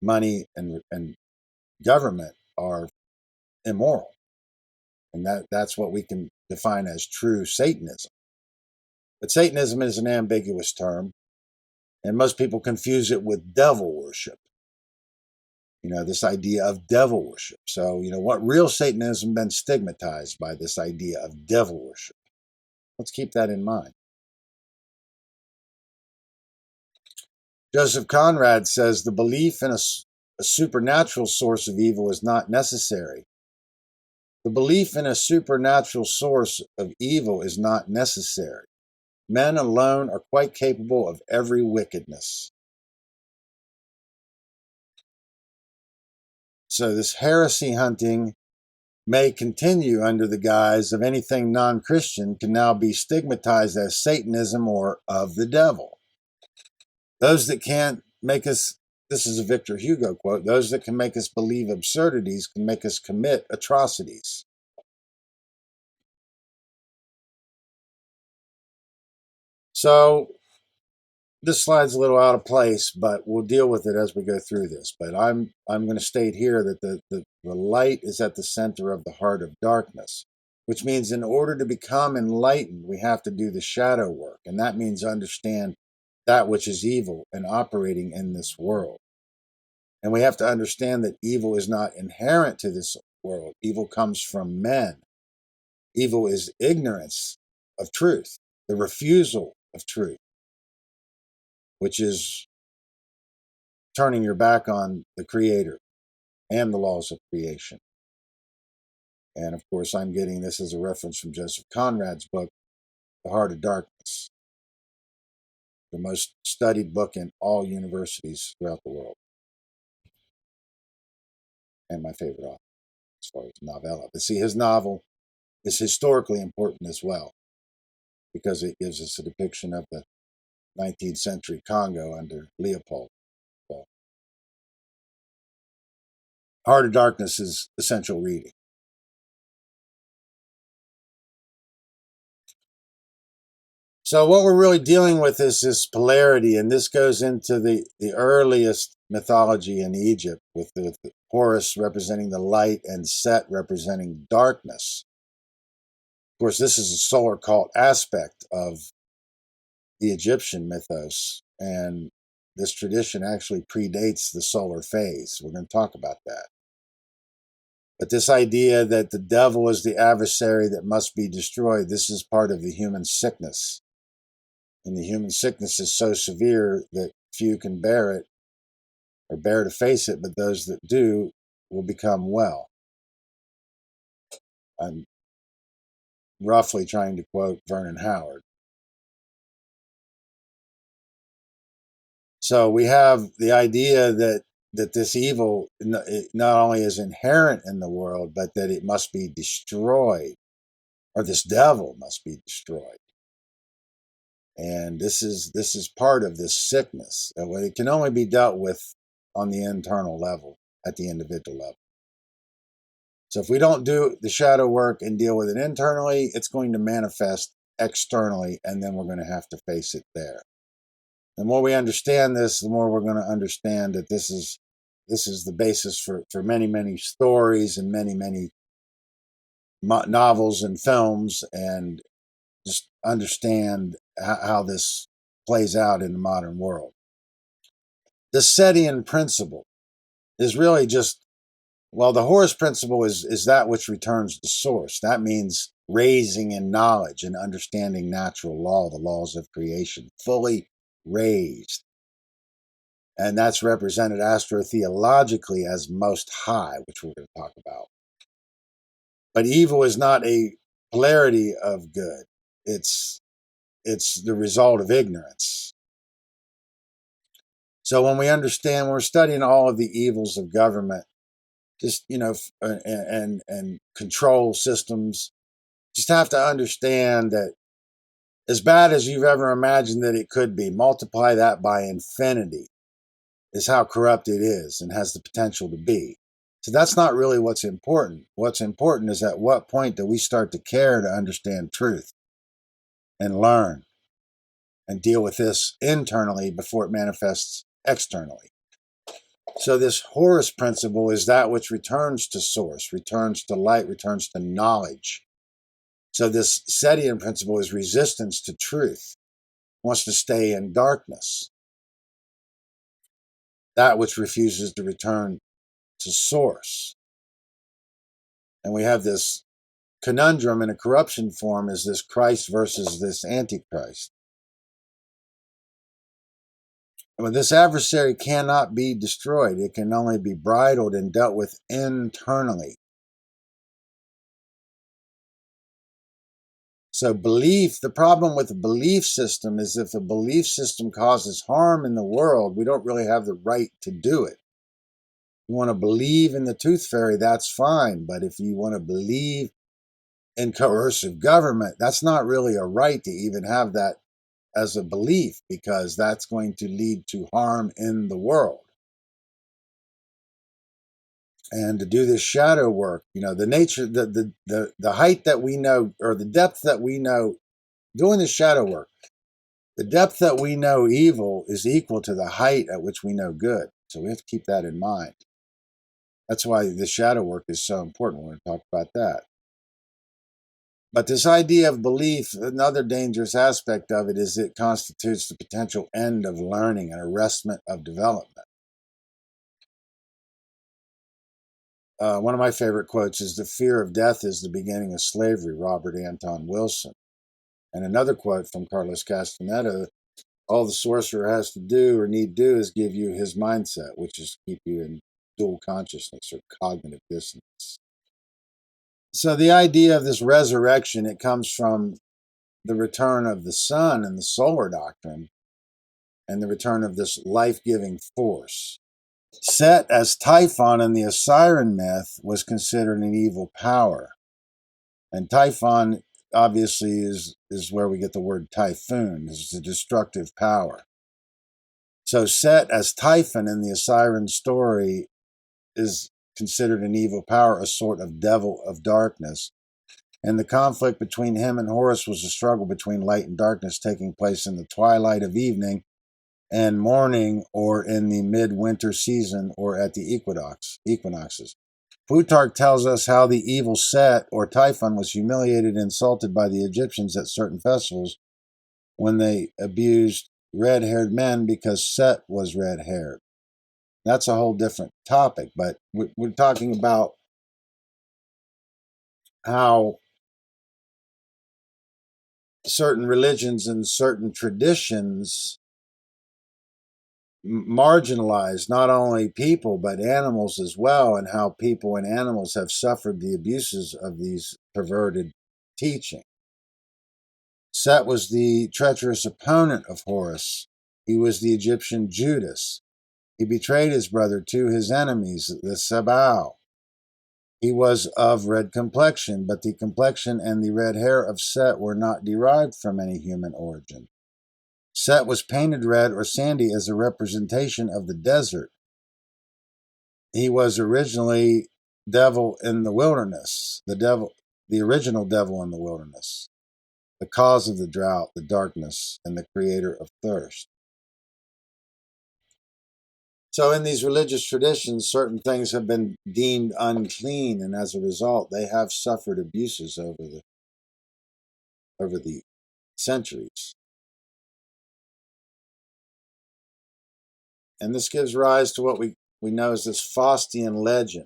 money, and government are immoral. And that's what we can define as true Satanism. But Satanism is an ambiguous term, and most people confuse it with devil worship. This idea of devil worship. So, what real Satanism been stigmatized by this idea of devil worship? Let's keep that in mind. Joseph Conrad says the belief in a supernatural source of evil is not necessary. The belief in a supernatural source of evil is not necessary. Men alone are quite capable of every wickedness. So this heresy hunting may continue under the guise of anything non-Christian can now be stigmatized as Satanism or of the devil. Those that can't make us, this is a Victor Hugo quote, those that can make us believe absurdities can make us commit atrocities. So this slide's a little out of place, but we'll deal with it as we go through this. But I'm going to state here that the light is at the center of the heart of darkness, which means in order to become enlightened, we have to do the shadow work. And that means understand that which is evil and operating in this world. And we have to understand that evil is not inherent to this world. Evil comes from men. Evil is ignorance of truth, the refusal of truth, which is turning your back on the Creator and the laws of creation. And of course, I'm getting this as a reference from Joseph Conrad's book, The Heart of Darkness, the most studied book in all universities throughout the world, and my favorite author as far as novella. But see, his novel is historically important as well, because it gives us a depiction of the 19th century Congo under Leopold. So, Heart of Darkness is essential reading. So what we're really dealing with is this polarity, and this goes into the earliest mythology in Egypt, with Horus representing the light and Set representing darkness. Of course, this is a solar cult aspect of the Egyptian mythos, and this tradition actually predates the solar phase. We're going to talk about that. But this idea that the devil is the adversary that must be destroyed, this is part of the human sickness. And the human sickness is so severe that few can bear it or bear to face it, but those that do will become well. I'm roughly trying to quote Vernon Howard. So we have the idea that this evil not only is inherent in the world, but that it must be destroyed, or this devil must be destroyed. And this is part of this sickness. It can only be dealt with on the internal level, at the individual level. So if we don't do the shadow work and deal with it internally, it's going to manifest externally, and then we're going to have to face it there. The more we understand this, the more we're going to understand that this is the basis for many, many stories and many, many novels and films, and just understand how this plays out in the modern world. The Setian principle is really just, well, the Horus principle is that which returns to source. That means raising in knowledge and understanding natural law, the laws of creation, fully raised. And that's represented astrotheologically as most high, which we're going to talk about. But evil is not a polarity of good. It's the result of ignorance. So when we understand, when we're studying all of the evils of government, just, and control systems, just have to understand that as bad as you've ever imagined that it could be, multiply that by infinity, is how corrupt it is and has the potential to be. So that's not really what's important. What's important is at what point do we start to care to understand truth and learn and deal with this internally before it manifests externally. So this Horus principle is that which returns to source, returns to light, returns to knowledge. So this Setian principle is resistance to truth, wants to stay in darkness. That which refuses to return to source. And we have this conundrum in a corruption form, is this Christ versus this Antichrist. Well, this adversary cannot be destroyed. It can only be bridled and dealt with internally. So belief, the problem with the belief system is if a belief system causes harm in the world, we don't really have the right to do it. You want to believe in the tooth fairy, that's fine. But if you want to believe in coercive government, that's not really a right to even have that as a belief, because that's going to lead to harm in the world. And to do this shadow work, the nature, the height that we know, or the depth that we know, doing the shadow work, the depth that we know evil is equal to the height at which we know good. So we have to keep that in mind. That's why the shadow work is so important. We're going to talk about that. But this idea of belief, another dangerous aspect of it is it constitutes the potential end of learning and arrestment of development. One of my favorite quotes is, "The fear of death is the beginning of slavery," Robert Anton Wilson. And another quote from Carlos Castaneda, "All the sorcerer has to do or need do is give you his mindset, which is to keep you in dual consciousness or cognitive dissonance. So the idea of this resurrection, it comes from the return of the sun and the solar doctrine and the return of this life-giving force. Set as Typhon in the Osirian myth was considered an evil power. And Typhon obviously is where we get the word typhoon. It's a destructive power. So Set as Typhon in the Osirian story is considered an evil power, a sort of devil of darkness. And the conflict between him and Horus was a struggle between light and darkness taking place in the twilight of evening and morning, or in the midwinter season, or at the equinoxes. Plutarch tells us how the evil Set, or Typhon, was humiliated and insulted by the Egyptians at certain festivals when they abused red-haired men because Set was red-haired. That's a whole different topic, but we're talking about how certain religions and certain traditions marginalize not only people but animals as well, and how people and animals have suffered the abuses of these perverted teaching. Set was the treacherous opponent of Horus. He was the Egyptian Judas. He betrayed his brother to his enemies, the Sabal. He was of red complexion, but the complexion and the red hair of Set were not derived from any human origin. Set was painted red or sandy as a representation of the desert. He was originally devil in the wilderness, the original devil in the wilderness, the cause of the drought, the darkness, and the creator of thirst. So in these religious traditions, certain things have been deemed unclean, and as a result, they have suffered abuses over the centuries. And this gives rise to what we know as this Faustian legend.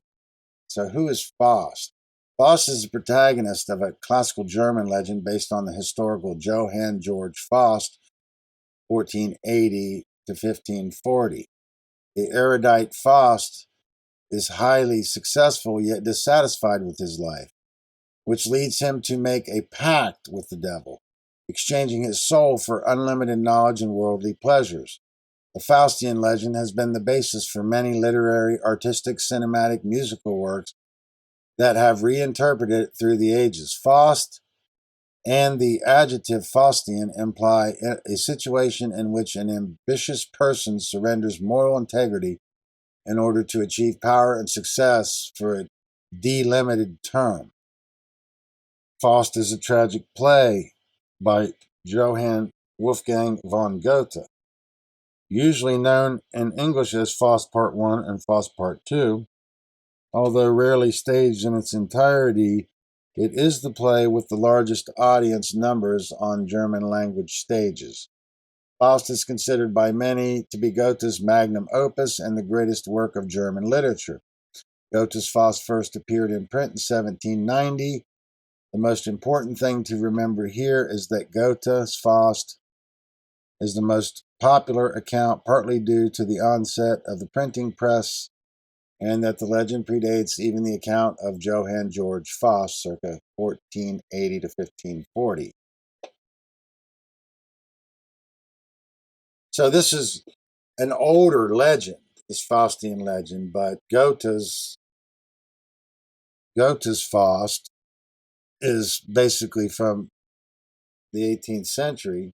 So who is Faust? Faust is the protagonist of a classical German legend based on the historical Johann Georg Faust, 1480 to 1540. The erudite Faust is highly successful yet dissatisfied with his life, which leads him to make a pact with the devil, exchanging his soul for unlimited knowledge and worldly pleasures. The Faustian legend has been the basis for many literary, artistic, cinematic, musical works that have reinterpreted it through the ages. Faust and the adjective Faustian imply a situation in which an ambitious person surrenders moral integrity in order to achieve power and success for a delimited term. Faust is a tragic play by Johann Wolfgang von Goethe, usually known in English as Faust Part 1 and Faust Part 2. Although rarely staged in its entirety, it is the play with the largest audience numbers on German-language stages. Faust is considered by many to be Goethe's magnum opus and the greatest work of German literature. Goethe's Faust first appeared in print in 1790. The most important thing to remember here is that Goethe's Faust is the most popular account, partly due to the onset of the printing press, and that the legend predates even the account of Johann Georg Faust, circa 1480 to 1540. So this is an older legend, this Faustian legend, but Goethe's Faust is basically from the 18th century,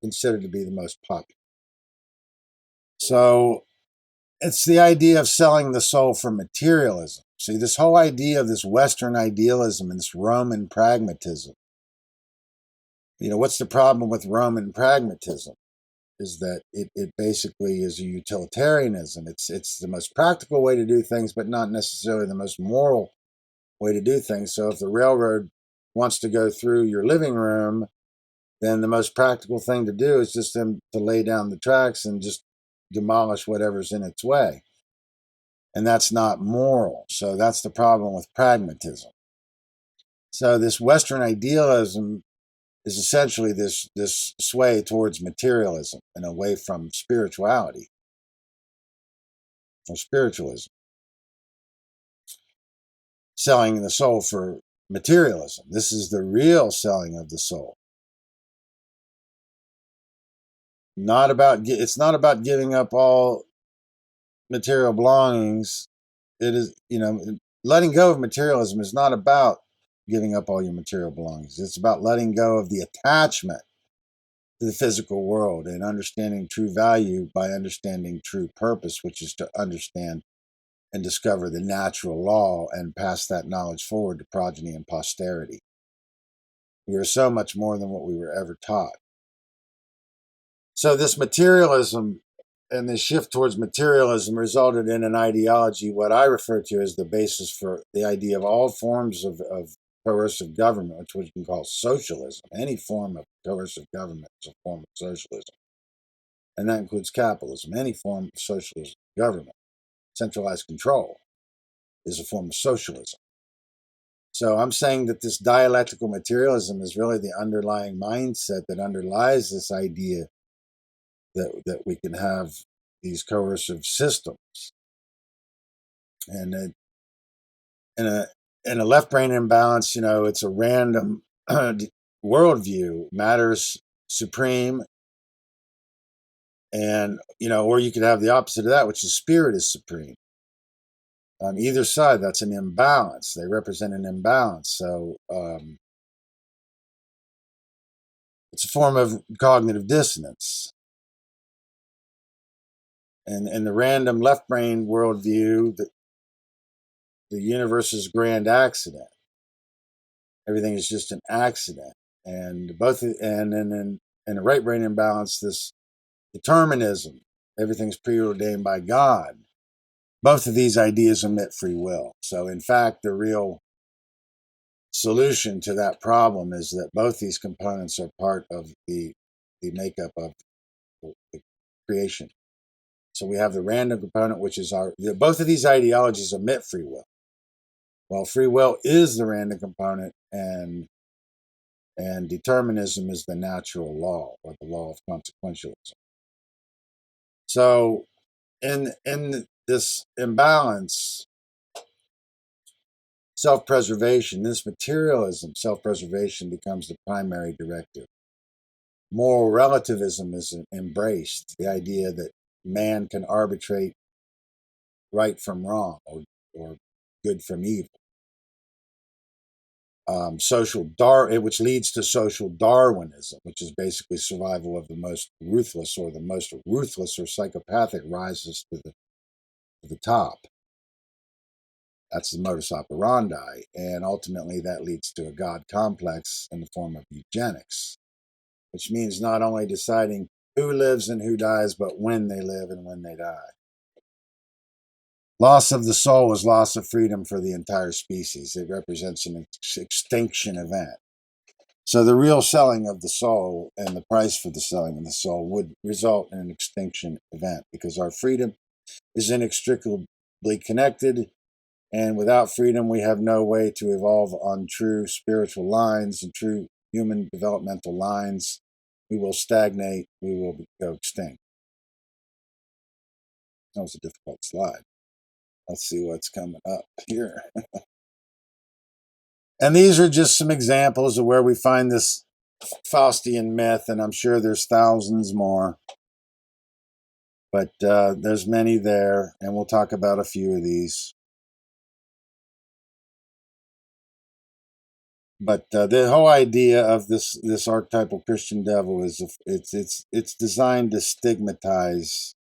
considered to be the most popular. So it's the idea of selling the soul for materialism. See, this whole idea of this Western idealism and this Roman pragmatism. What's the problem with Roman pragmatism? Is that it basically is a utilitarianism. It's the most practical way to do things, but not necessarily the most moral way to do things. So if the railroad wants to go through your living room, then the most practical thing to do is just them to lay down the tracks and just demolish whatever's in its way. And that's not moral. So that's the problem with pragmatism. So this Western idealism is essentially this sway towards materialism and away from spirituality. or spiritualism, selling the soul for materialism. This is the real selling of the soul. It's not about giving up all material belongings. It is, letting go of materialism is not about giving up all your material belongings. It's about letting go of the attachment to the physical world and understanding true value by understanding true purpose, which is to understand and discover the natural law and pass that knowledge forward to progeny and posterity. We are so much more than what we were ever taught. So this materialism and this shift towards materialism resulted in an ideology, what I refer to as the basis for the idea of all forms of coercive government, which we can call socialism. Any form of coercive government is a form of socialism. And that includes capitalism. Any form of socialist government, centralized control, is a form of socialism. So I'm saying that this dialectical materialism is really the underlying mindset that underlies this idea that we can have these coercive systems. And in a left brain imbalance, it's a random worldview, matters supreme, and or you could have the opposite of that, which is spirit is supreme. On either side, that's an imbalance. They represent an imbalance. So it's a form of cognitive dissonance. And in the random left brain worldview, the universe is a grand accident. Everything is just an accident. And in a right brain imbalance, this determinism, everything's preordained by God. Both of these ideas omit free will. So in fact, the real solution to that problem is that both these components are part of the makeup of the creation. So we have the random component, which is both of these ideologies omit free will. Well, free will is the random component, and determinism is the natural law, or the law of consequentialism. So in this imbalance, self-preservation, this materialism, self-preservation becomes the primary directive. Moral relativism is embraced, the idea that man can arbitrate right from wrong, or good from evil. Which leads to social Darwinism, which is basically survival of the most ruthless, or the most ruthless or psychopathic rises to the top. That's the modus operandi, and ultimately that leads to a God complex in the form of eugenics, which means not only deciding who lives and who dies, but when they live and when they die. Loss of the soul is loss of freedom for the entire species. It represents an extinction event. So the real selling of the soul and the price for the selling of the soul would result in an extinction event, because our freedom is inextricably connected, and without freedom we have no way to evolve on true spiritual lines and true human developmental lines. We will stagnate, we will go extinct. That was a difficult slide. Let's see what's coming up here. And these are just some examples of where we find this Faustian myth, and I'm sure there's thousands more. But there's many there, and we'll talk about a few of these. But the whole idea of this archetypal Christian devil is it's designed to stigmatize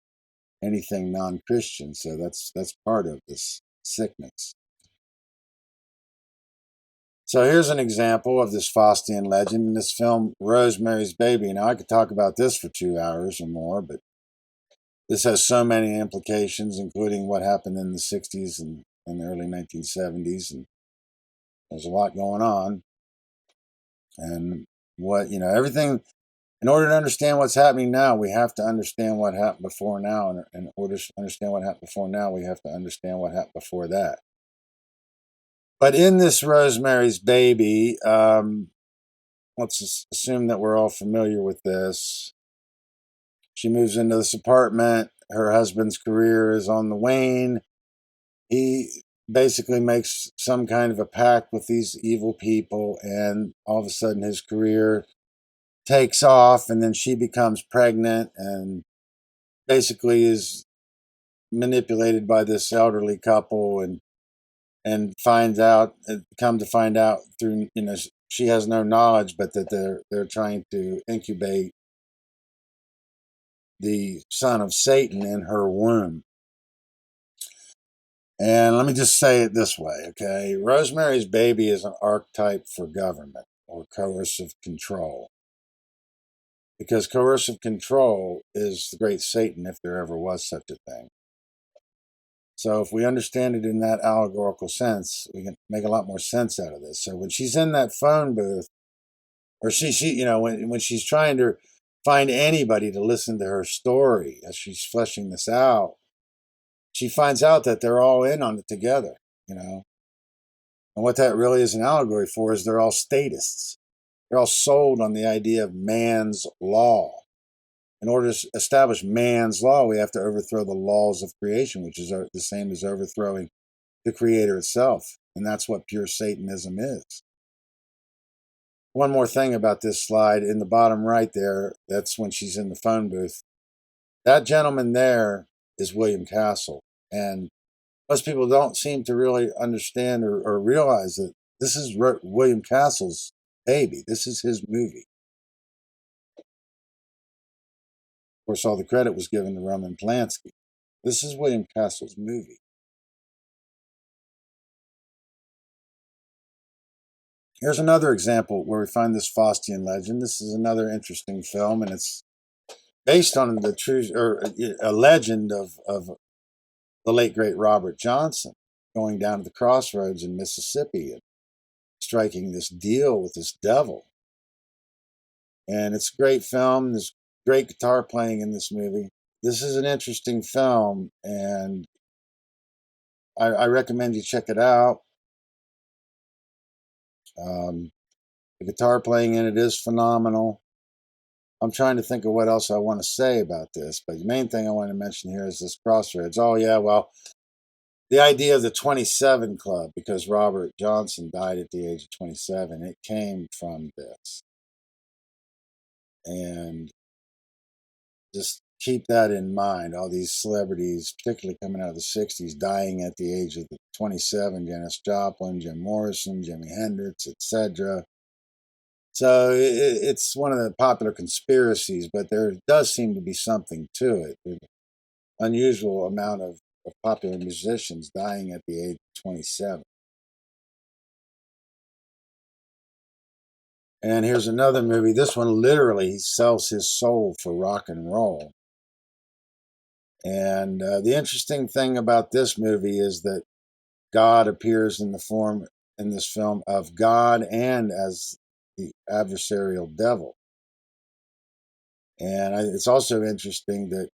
anything non-Christian. So that's part of this sickness. So here's an example of this Faustian legend in this film, Rosemary's Baby. Now, I could talk about this for 2 hours or more, but this has so many implications, including what happened in the 60s and the early 1970s. And there's a lot going on. And everything, in order to understand what's happening now, we have to understand what happened before now. And in order to understand what happened before now, we have to understand what happened before that. But in this Rosemary's Baby, let's assume that we're all familiar with this. She moves into this apartment, her husband's career is on the wane. He basically makes some kind of a pact with these evil people, and all of a sudden his career takes off, and then she becomes pregnant and basically is manipulated by this elderly couple, and finds out, come to find out through, she has no knowledge, but that they're trying to incubate the son of Satan in her womb. And let me just say it this way, okay? Rosemary's Baby is an archetype for government or coercive control. Because coercive control is the great Satan, if there ever was such a thing. So if we understand it in that allegorical sense, we can make a lot more sense out of this. So when she's in that phone booth, or when she's trying to find anybody to listen to her story as she's fleshing this out, she finds out that they're all in on it together, And what that really is an allegory for is they're all statists. They're all sold on the idea of man's law. In order to establish man's law, we have to overthrow the laws of creation, which is the same as overthrowing the creator itself. And that's what pure Satanism is. One more thing about this slide, in the bottom right there, that's when she's in the phone booth. That gentleman there is William Castle. And most people don't seem to really understand or realize that this is William Castle's baby. This is his movie. Of course, all the credit was given to Roman Polanski. This is William Castle's movie. Here's another example where we find this Faustian legend. This is another interesting film, and it's based on the true, or a legend of the late great Robert Johnson going down to the crossroads in Mississippi and striking this deal with this devil. And it's a great film. There's great guitar playing in this movie. This is an interesting film, and I recommend you check it out. The guitar playing in it is phenomenal. I'm trying to think of what else I want to say about this, but the main thing I want to mention here is this crossroads. Oh, yeah, well, the idea of the 27 Club, because Robert Johnson died at the age of 27, it came from this. And just keep that in mind. All these celebrities, particularly coming out of the 60s, dying at the age of 27, Janis Joplin, Jim Morrison, Jimi Hendrix, etc. So it's one of the popular conspiracies, but there does seem to be something to it. There's an unusual amount of popular musicians dying at the age of 27. And here's another movie. This one literally, he sells his soul for rock and roll. And the interesting thing about this movie is that God appears in the form in this film of God and as the adversarial devil. And it's also interesting that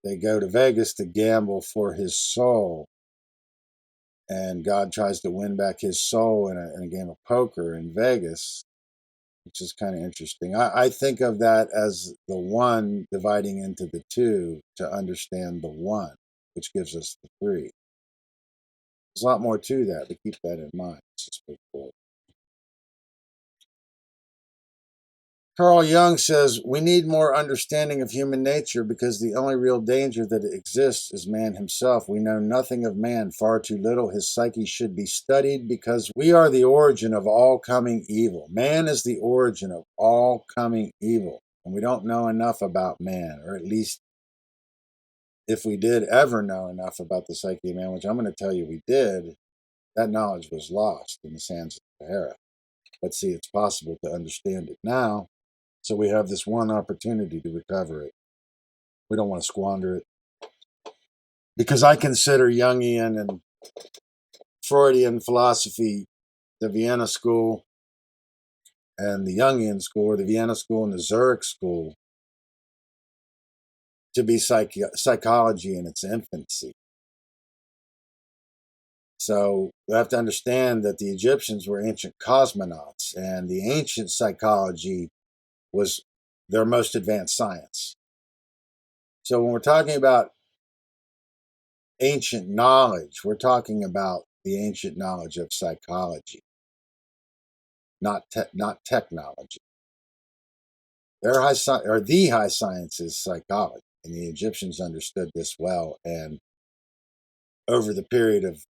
they go to Vegas to gamble for his soul. And God tries to win back his soul in a game of poker in Vegas, which is kind of interesting. I think of that as the one dividing into the two to understand the one, which gives us the three. There's a lot more to that, but keep that in mind. It's just straightforward. Carl Jung says, we need more understanding of human nature because the only real danger that exists is man himself. We know nothing of man, far too little. His psyche should be studied because we are the origin of all coming evil. Man is the origin of all coming evil. And we don't know enough about man, or at least if we did ever know enough about the psyche of man, which I'm going to tell you we did, that knowledge was lost in the sands of the Sahara. But see, it's possible to understand it now. So we have this one opportunity to recover it. We don't want to squander it. Because I consider Jungian and Freudian philosophy, the Vienna school and the Jungian school, or the Vienna school and the Zurich school, to be psychology in its infancy. So we have to understand that the Egyptians were ancient cosmonauts, and the ancient psychology was their most advanced science. So when we're talking about ancient knowledge, we're talking about the ancient knowledge of psychology, not technology. The high science is psychology, and the Egyptians understood this well, and over the period of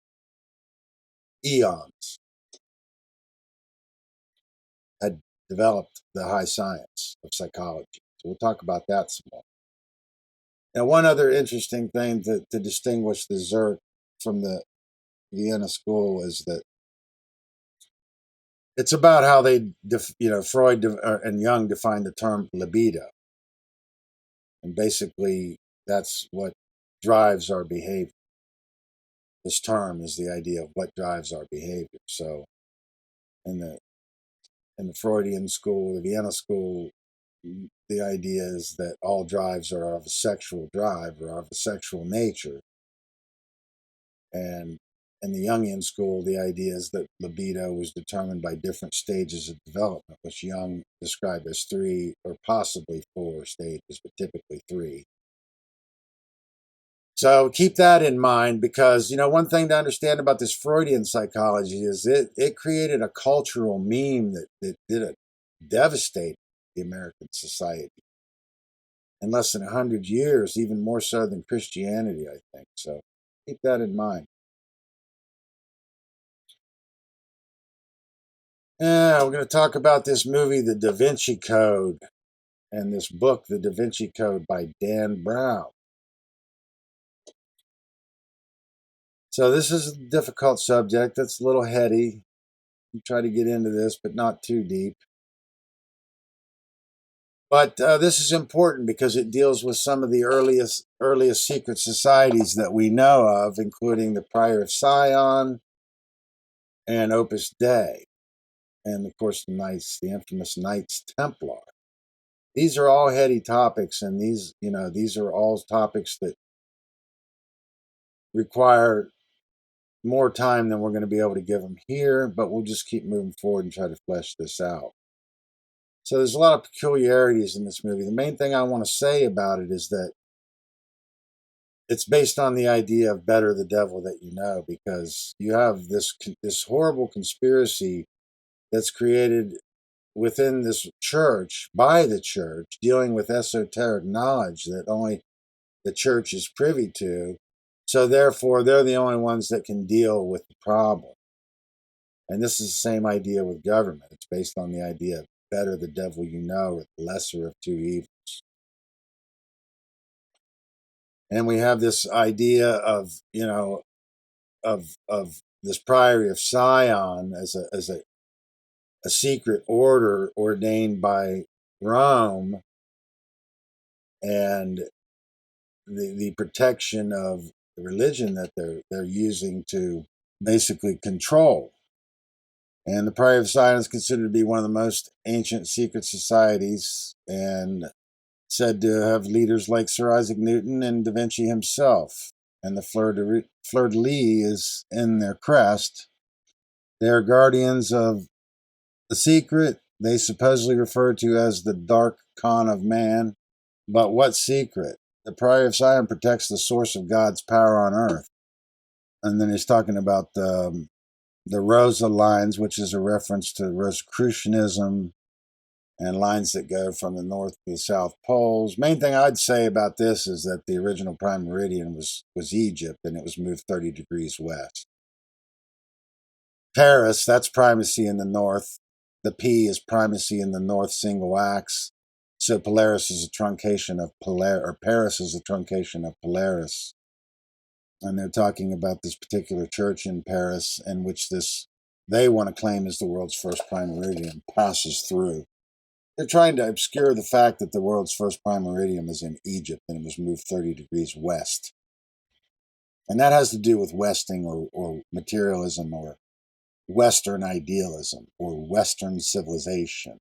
eons had developed the high science of psychology. So we'll talk about that some more. Now, one other interesting thing to distinguish the Zerg from the Vienna school is that it's about how they, Freud and Jung defined the term libido. And basically, that's what drives our behavior. This term is the idea of what drives our behavior. So in the Freudian school, the Vienna school, the idea is that all drives are of a sexual drive or of a sexual nature. And in the Jungian school, the idea is that libido was determined by different stages of development, which Jung described as 3 or possibly 4 stages, but typically 3. So keep that in mind, because, one thing to understand about this Freudian psychology is it created a cultural meme that did devastate the American society in less than 100 years, even more so than Christianity, I think. So keep that in mind. Yeah, we're going to talk about this movie, The Da Vinci Code, and this book, The Da Vinci Code by Dan Brown. So this is a difficult subject. It's a little heady. We try to get into this, but not too deep. But this is important because it deals with some of the earliest secret societies that we know of, including the Prior of Sion and Opus Dei, and of course the infamous Knights Templar. These are all heady topics, and these are all topics that require more time than we're going to be able to give them here, but we'll just keep moving forward and try to flesh this out. So there's a lot of peculiarities in this movie. The main thing I want to say about it is that it's based on the idea of better the devil that you know, because you have this horrible conspiracy that's created within this church, by the church, dealing with esoteric knowledge that only the church is privy to. So therefore, they're the only ones that can deal with the problem. And this is the same idea with government. It's based on the idea of better the devil you know, or the lesser of 2 evils. And we have this idea of, of this Priory of Sion as a secret order ordained by Rome, and the protection of the religion that they're using to basically control. And the Priory of Sion is considered to be one of the most ancient secret societies, and said to have leaders like Sir Isaac Newton and Da Vinci himself. And the fleur-de-lis is in their crest. They are guardians of the secret they supposedly refer to as the dark con of man. But what secret? The Priory of Sion protects the source of God's power on earth. And then he's talking about the Rosa lines, which is a reference to Rosicrucianism, and lines that go from the North to the South Poles. Main thing I'd say about this is that the original prime meridian was Egypt, and it was moved 30 degrees west. Paris, that's primacy in the north. The P is primacy in the north single axe. So Polaris is a truncation of Paris is a truncation of Polaris. And they're talking about this particular church in Paris, in which they want to claim is the world's first prime meridian, passes through. They're trying to obscure the fact that the world's first prime meridian was in Egypt and it was moved 30 degrees west. And that has to do with Westing or materialism or Western idealism or Western civilization.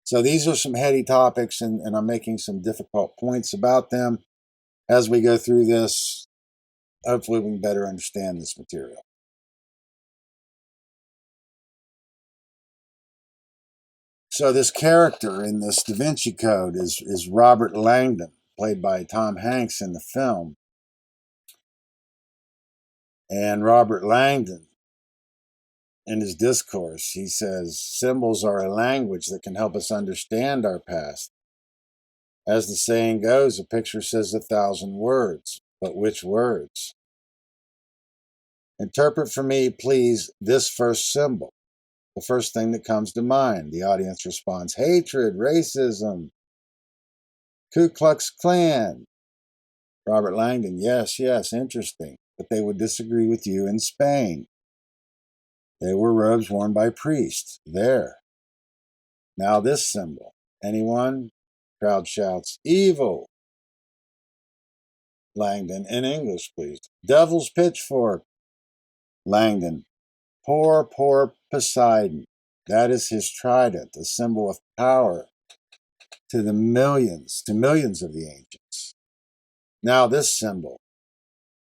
So these are some heady topics, and I'm making some difficult points about them. As we go through this, hopefully we can better understand this material. So this character in this Da Vinci Code is Robert Langdon, played by Tom Hanks in the film. And Robert Langdon, in his discourse, he says, symbols are a language that can help us understand our past. As the saying goes, a picture says 1,000 words, but which words? Interpret for me, please, this first symbol. The first thing that comes to mind. The audience responds, hatred, racism, Ku Klux Klan. Robert Langdon, yes, interesting. But they would disagree with you in Spain. They were robes worn by priests. There. Now this symbol. Anyone? Crowd shouts, evil. Langdon, in English, please. Devil's pitchfork. Langdon, poor Poseidon. That is his trident, a symbol of power to millions of the ancients. Now this symbol,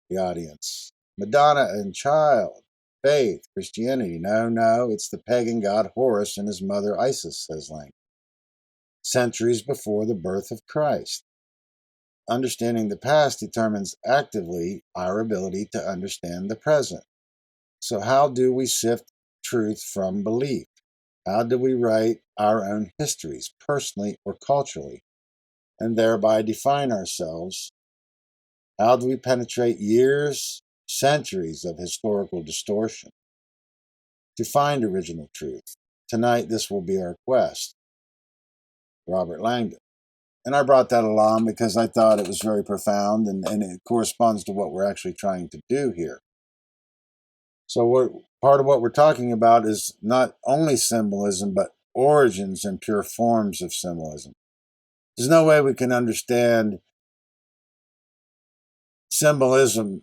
the audience. Madonna and child, faith, Christianity. No, it's the pagan god Horus and his mother Isis, says Langdon. Centuries before the birth of Christ. Understanding the past determines actively our ability to understand the present. So how do we sift truth from belief? How do we write our own histories, personally or culturally, and thereby define ourselves? How do we penetrate years, centuries of historical distortion to find original truth? Tonight, this will be our quest. Robert Langdon. And I brought that along because I thought it was very profound and it corresponds to what we're actually trying to do here. So part of what we're talking about is not only symbolism, but origins and pure forms of symbolism. There's no way we can understand symbolism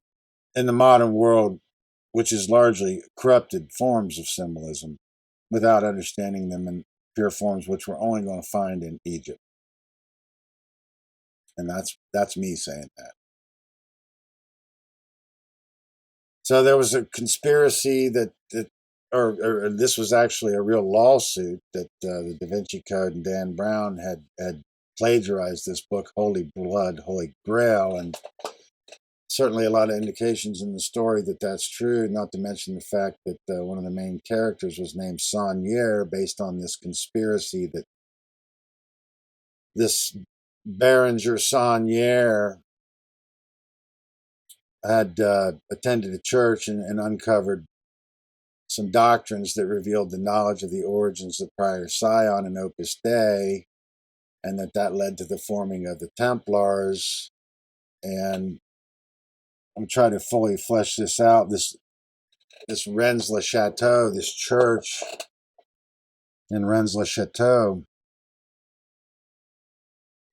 in the modern world, which is largely corrupted forms of symbolism, without understanding them in pure forms, which we're only going to find in Egypt. And that's me saying that. So there was a conspiracy or this was actually a real lawsuit that the Da Vinci Code and Dan Brown had plagiarized this book, Holy Blood, Holy Grail, and certainly a lot of indications in the story that that's true, not to mention the fact that one of the main characters was named Saunier, based on this conspiracy that this Berenger Saunier had attended a church and uncovered some doctrines that revealed the knowledge of the origins of Prior Sion and Opus Dei, and that led to the forming of the Templars. And I'm trying to fully flesh this out. This Rennes-le-Chateau, this church in Rennes-le-Chateau.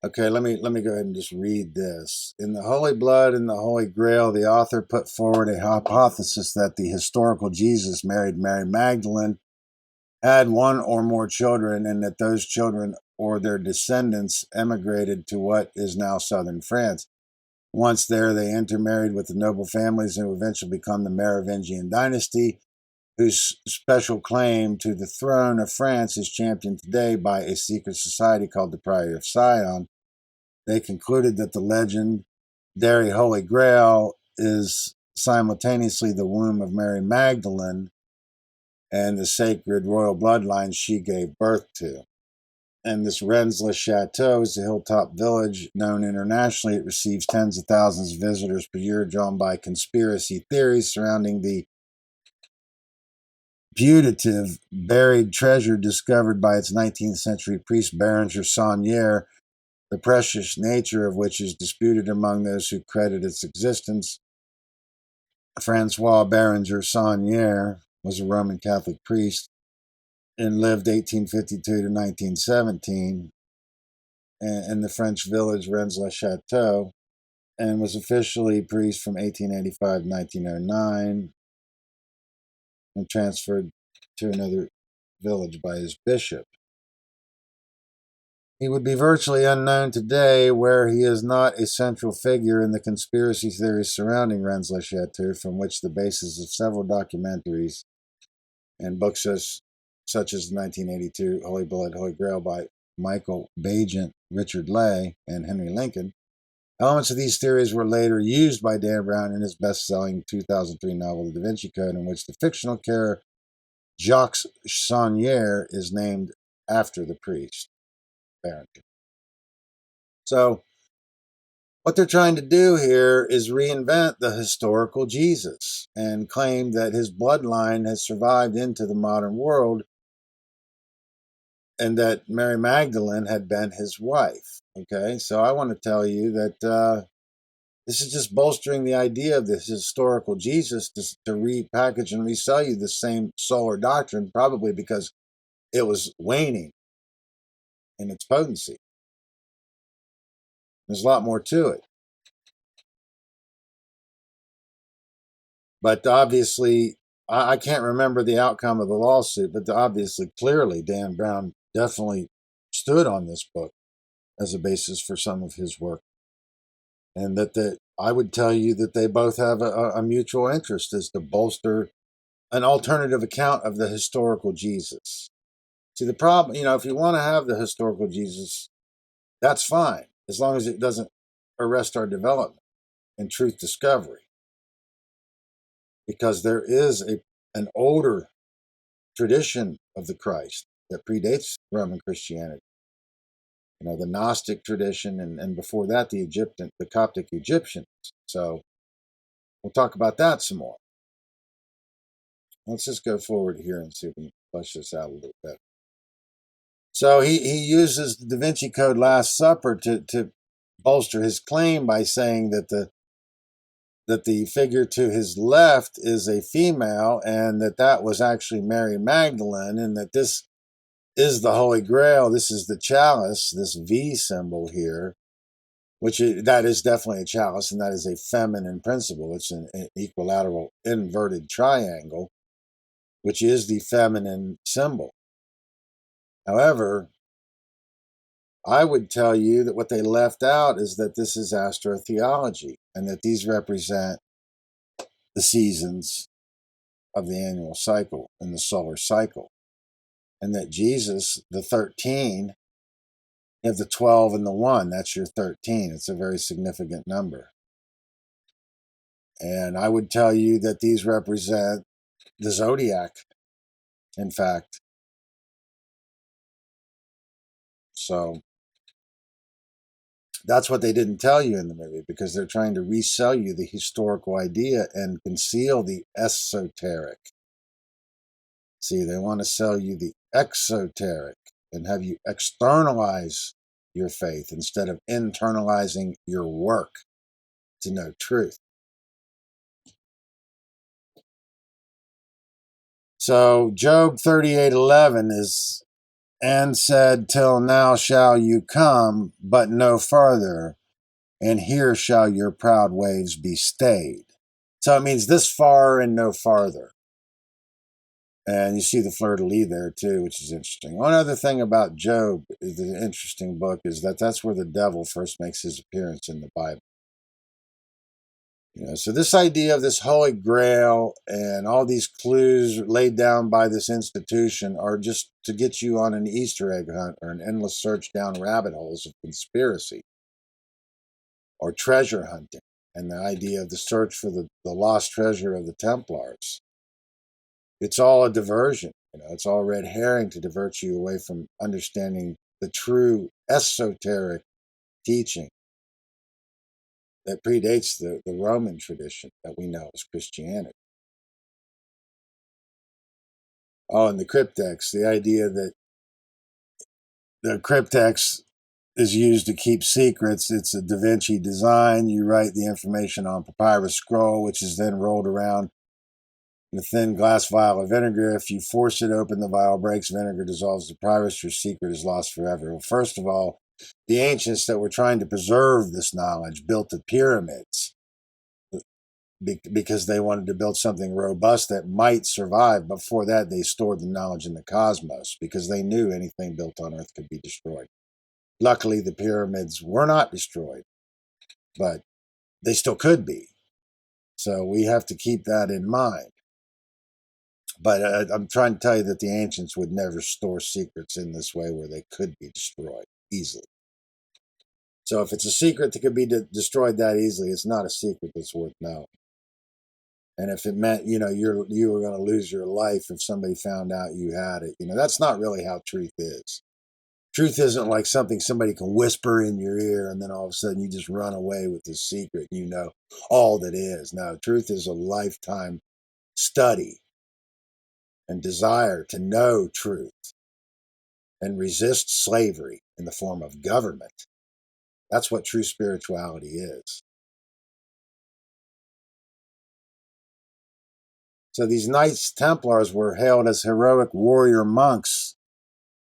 Okay, let me go ahead and just read this. In the Holy Blood and the Holy Grail, the author put forward a hypothesis that the historical Jesus married Mary Magdalene, had one or more children, and that those children or their descendants emigrated to what is now southern France. Once there, they intermarried with the noble families and would eventually become the Merovingian dynasty, whose special claim to the throne of France is championed today by a secret society called the Priory of Sion. They concluded that the legendary Holy Grail is simultaneously the womb of Mary Magdalene and the sacred royal bloodline she gave birth to. And this Rennes-le-Chateau is a hilltop village known internationally. It receives tens of thousands of visitors per year, drawn by conspiracy theories surrounding the putative buried treasure discovered by its 19th century priest Berenger Saunier, the precious nature of which is disputed among those who credit its existence. Francois Berenger Saunier was a Roman Catholic priest and lived 1852 to 1917 in the French village Rennes-le-Chateau, and was officially priest from 1885 to 1909 and transferred to another village by his bishop. He would be virtually unknown today, where he is not a central figure in the conspiracy theories surrounding Rennes-le-Chateau, from which the basis of several documentaries and books such as the 1982 Holy Blood, Holy Grail by Michael Bagent, Richard Lay, and Henry Lincoln, Elements of these theories were later used by Dan Brown in his best-selling 2003 novel, The Da Vinci Code, in which the fictional character Jacques Saunier is named after the priest, Barrington. So, what they're trying to do here is reinvent the historical Jesus and claim that his bloodline has survived into the modern world and that Mary Magdalene had been his wife. Okay, so I want to tell you that this is just bolstering the idea of this historical Jesus to repackage and resell you the same solar doctrine, probably because it was waning in its potency. There's a lot more to it. But obviously, I can't remember the outcome of the lawsuit, but obviously, clearly, Dan Brown definitely stood on this book as a basis for some of his work. And that I would tell you that they both have a mutual interest is to bolster an alternative account of the historical Jesus. See, the problem, if you want to have the historical Jesus, that's fine, as long as it doesn't arrest our development and truth discovery. Because there is an older tradition of the Christ that predates Roman Christianity. The Gnostic tradition, and before that, the Coptic Egyptians. So we'll talk about that some more. Let's just go forward here and see if we can flesh this out a little bit. So he uses the Da Vinci Code Last Supper to bolster his claim by saying that the figure to his left is a female, and that was actually Mary Magdalene, and that this is the Holy Grail. This is the chalice, this V symbol here, that is definitely a chalice, and that is a feminine principle. It's an equilateral inverted triangle, which is the feminine symbol. However, I would tell you that what they left out is that this is astrotheology, and that these represent the seasons of the annual cycle and the solar cycle. And that Jesus, the 13, you have the 12 and the 1, that's your 13. It's a very significant number. And I would tell you that these represent the zodiac, in fact. So that's what they didn't tell you in the movie, because they're trying to resell you the historical idea and conceal the esoteric. See, they want to sell you the exoteric and have you externalize your faith instead of internalizing your work to know truth. So Job 38:11 is, and said, till now shall you come, but no farther, and here shall your proud waves be stayed. So it means this far and no farther. And you see the fleur-de-lis there too, which is interesting. One other thing about Job, the interesting book, is that's where the devil first makes his appearance in the Bible. So this idea of this Holy Grail and all these clues laid down by this institution are just to get you on an Easter egg hunt or an endless search down rabbit holes of conspiracy or treasure hunting, and the idea of the search for the lost treasure of the Templars. It's all a diversion. It's all red herring to divert you away from understanding the true esoteric teaching that predates the Roman tradition that we know as Christianity. Oh, and the cryptex, the idea that the cryptex is used to keep secrets. It's a Da Vinci design. You write the information on papyrus scroll, which is then rolled around in a thin glass vial of vinegar. If you force it open, the vial breaks, vinegar dissolves the papyrus, your secret is lost forever. Well, first of all, the ancients that were trying to preserve this knowledge built the pyramids because they wanted to build something robust that might survive. Before that, they stored the knowledge in the cosmos because they knew anything built on Earth could be destroyed. Luckily, the pyramids were not destroyed, but they still could be. So we have to keep that in mind. But I'm trying to tell you that the ancients would never store secrets in this way where they could be destroyed easily. So if it's a secret that could be destroyed that easily, it's not a secret that's worth knowing. And if it meant, you were going to lose your life if somebody found out you had it, that's not really how truth is. Truth isn't like something somebody can whisper in your ear and then all of a sudden you just run away with this secret, all that is. No, truth is a lifetime study and desire to know truth and resist slavery in the form of government. That's what true spirituality is. So these Knights Templars were hailed as heroic warrior monks.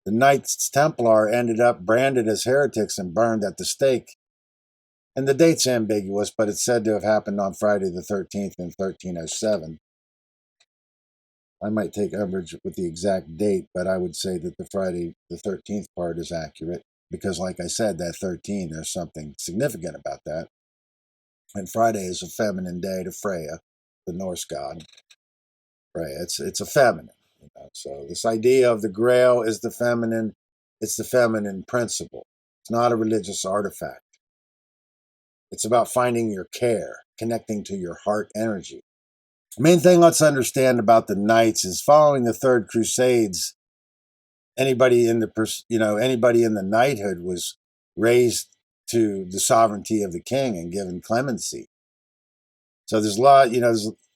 The Knights Templar ended up branded as heretics and burned at the stake. And the date's ambiguous, but it's said to have happened on Friday the 13th in 1307. I might take umbrage with the exact date, but I would say that the Friday the 13th part is accurate because, like I said, that 13, there's something significant about that. And Friday is a feminine day to Freya, the Norse god. Freya, it's a feminine. So this idea of the Grail is the feminine. It's the feminine principle. It's not a religious artifact. It's about finding your care, connecting to your heart energy. The main thing let's understand about the Knights is following the Third Crusades, anybody in the knighthood was raised to the sovereignty of the king and given clemency. So there's a lot,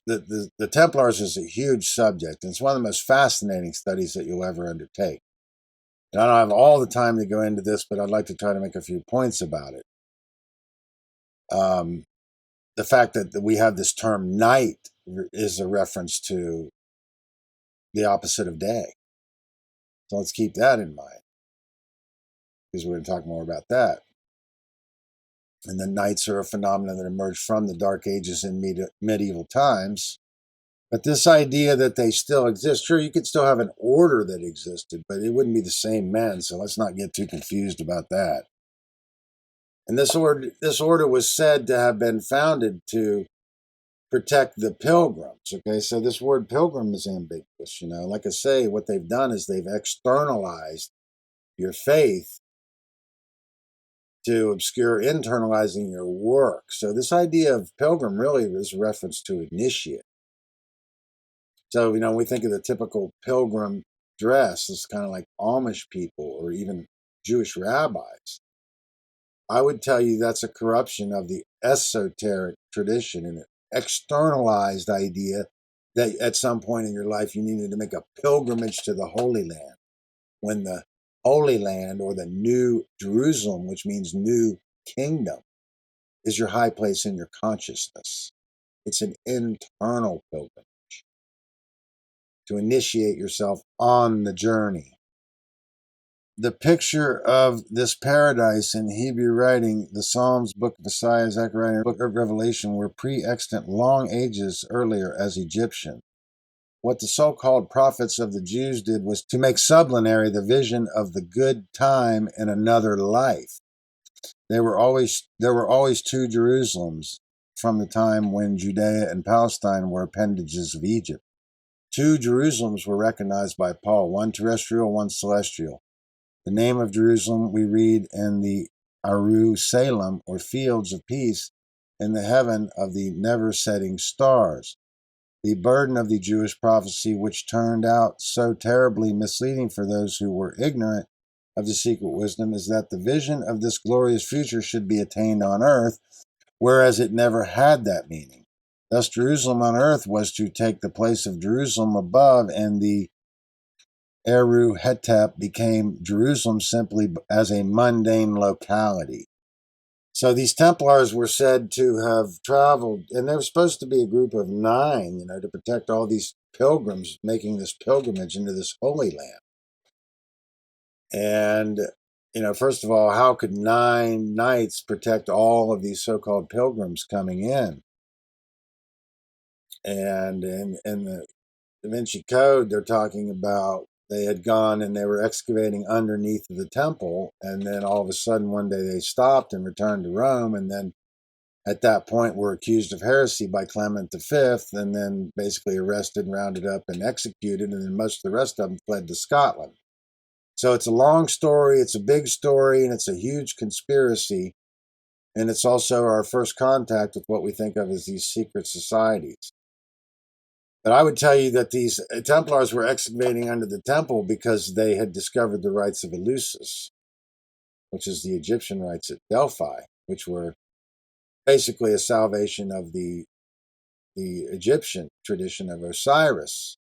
the Templars is a huge subject, and it's one of the most fascinating studies that you'll ever undertake. And I don't have all the time to go into this, but I'd like to try to make a few points about it. The fact that we have this term night is a reference to the opposite of day. So let's keep that in mind, because we're going to talk more about that. And the knights are a phenomenon that emerged from the Dark Ages in medieval times. But this idea that they still exist, sure, you could still have an order that existed, but it wouldn't be the same men, so let's not get too confused about that. And this order was said to have been founded to protect the pilgrims, okay? So this word pilgrim is ambiguous, Like I say, what they've done is they've externalized your faith to obscure internalizing your work. So this idea of pilgrim really is a reference to initiate. So, we think of the typical pilgrim dress as kind of like Amish people or even Jewish rabbis. I would tell you that's a corruption of the esoteric tradition and an externalized idea that at some point in your life you needed to make a pilgrimage to the Holy Land, when the Holy Land, or the New Jerusalem, which means new kingdom, is your high place in your consciousness. It's an internal pilgrimage to initiate yourself on the journey. The picture of this paradise in Hebrew writing, the Psalms, Book of Isaiah, Zechariah, and Book of Revelation, were pre-extant long ages earlier as Egyptian. What the so-called prophets of the Jews did was to make sublunary the vision of the good time in another life. There were always two Jerusalems from the time when Judea and Palestine were appendages of Egypt. Two Jerusalems were recognized by Paul, one terrestrial, one celestial. The name of Jerusalem we read in the Aru Salem, or fields of peace, in the heaven of the never-setting stars. The burden of the Jewish prophecy, which turned out so terribly misleading for those who were ignorant of the secret wisdom, is that the vision of this glorious future should be attained on earth, whereas it never had that meaning. Thus, Jerusalem on earth was to take the place of Jerusalem above, and the Eru Hetep became Jerusalem simply as a mundane locality. So these Templars were said to have traveled, and they were supposed to be a group of 9, to protect all these pilgrims making this pilgrimage into this Holy Land. And, first of all, how could 9 knights protect all of these so-called pilgrims coming in? And in the Da Vinci Code, they're talking about they had gone and they were excavating underneath the temple, and then all of a sudden one day they stopped and returned to Rome, and then at that point were accused of heresy by Clement V, and then basically arrested, rounded up, and executed, and then most of the rest of them fled to Scotland. So it's a long story, it's a big story, and it's a huge conspiracy. And it's also our first contact with what we think of as these secret societies. But I would tell you that these Templars were excavating under the temple because they had discovered the rites of Eleusis, which is the Egyptian rites at Delphi, which were basically a salvation of the Egyptian tradition of Osiris,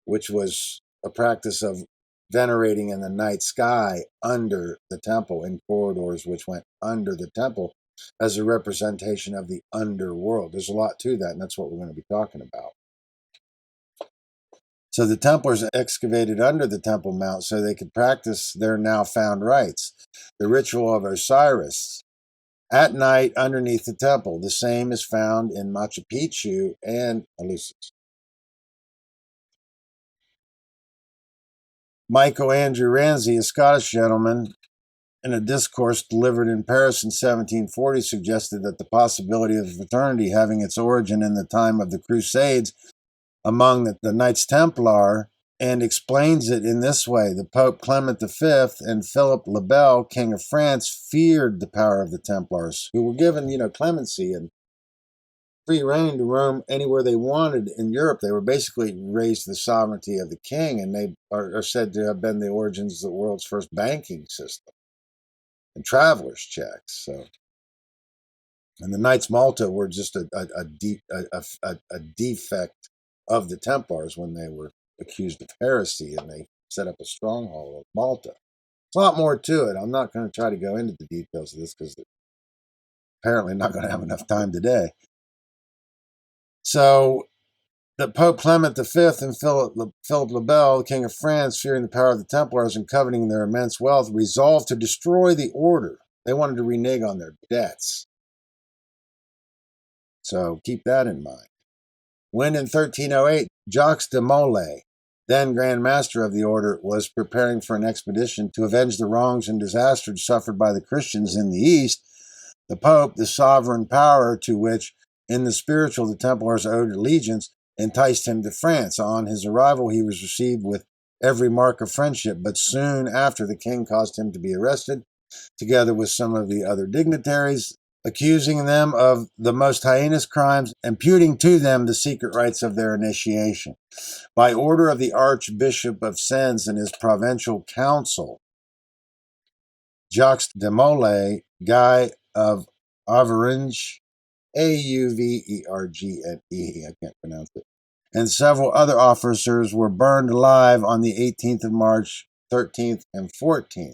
which was a practice of venerating in the night sky under the temple in corridors which went under the temple as a representation of the underworld. There's a lot to that, and that's what we're going to be talking about. So the Templars excavated under the Temple Mount so they could practice their now found rites. The ritual of Osiris at night underneath the temple. The same is found in Machu Picchu and Eleusis. Michael Andrew Ramsay, a Scottish gentleman, in a discourse delivered in Paris in 1740, suggested that the possibility of a fraternity having its origin in the time of the Crusades among the Knights Templar, and explains it in this way. The Pope Clement V and Philip le Bel, King of France, feared the power of the Templars, who were given, clemency and free reign to roam anywhere they wanted in Europe. They were basically raised to the sovereignty of the king, and they are said to have been the origins of the world's first banking system and traveler's checks. So, and the Knights Malta were just a defect of the Templars when they were accused of heresy, and they set up a stronghold of Malta. There's a lot more to it. I'm not going to try to go into the details of this because apparently not going to have enough time today. So the Pope Clement V and Philip le Bel, King of France, fearing the power of the Templars and coveting their immense wealth, resolved to destroy the order. They wanted to renege on their debts. So keep that in mind. When in 1308, Jacques de Molay, then Grand Master of the order, was preparing for an expedition to avenge the wrongs and disasters suffered by the Christians in the East, the Pope, the sovereign power to which, in the spiritual, the Templars owed allegiance, enticed him to France. On his arrival, he was received with every mark of friendship, but soon after, the king caused him to be arrested, together with some of the other dignitaries, accusing them of the most heinous crimes, imputing to them the secret rites of their initiation. By order of the Archbishop of Sens and his provincial council, Jacques de Molay, Guy of Auvergne, Auvergne, I can't pronounce it, and several other officers were burned alive on the 18th of March, 13th, and 14th.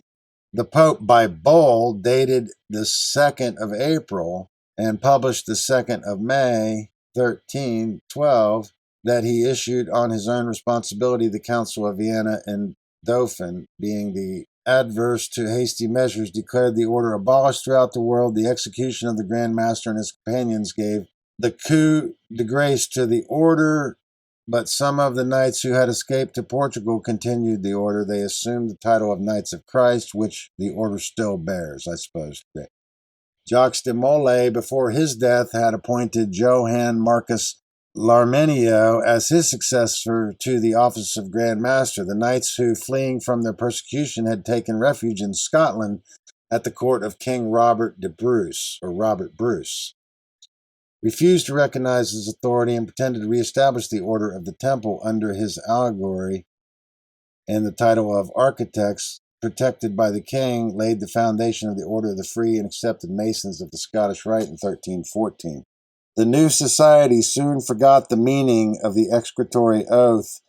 The Pope, by bull, dated the 2nd of April and published the 2nd of May, 1312, that he issued on his own responsibility the Council of Vienna and Dauphin, being the adverse to hasty measures, declared the order abolished throughout the world. The execution of the Grand Master and his companions gave the coup de grace to the order, but some of the knights who had escaped to Portugal continued the order. They assumed the title of Knights of Christ, which the order still bears, I suppose, today. Jacques de Molay, before his death, had appointed Johann Marcus Larmenio as his successor to the office of Grand Master. The knights who, fleeing from their persecution, had taken refuge in Scotland at the court of King Robert Bruce, refused to recognize his authority and pretended to reestablish the order of the temple under his allegory, and the title of architects, protected by the king, laid the foundation of the order of the free and accepted Masons of the Scottish Rite in 1314. The new society soon forgot the meaning of the executory oath,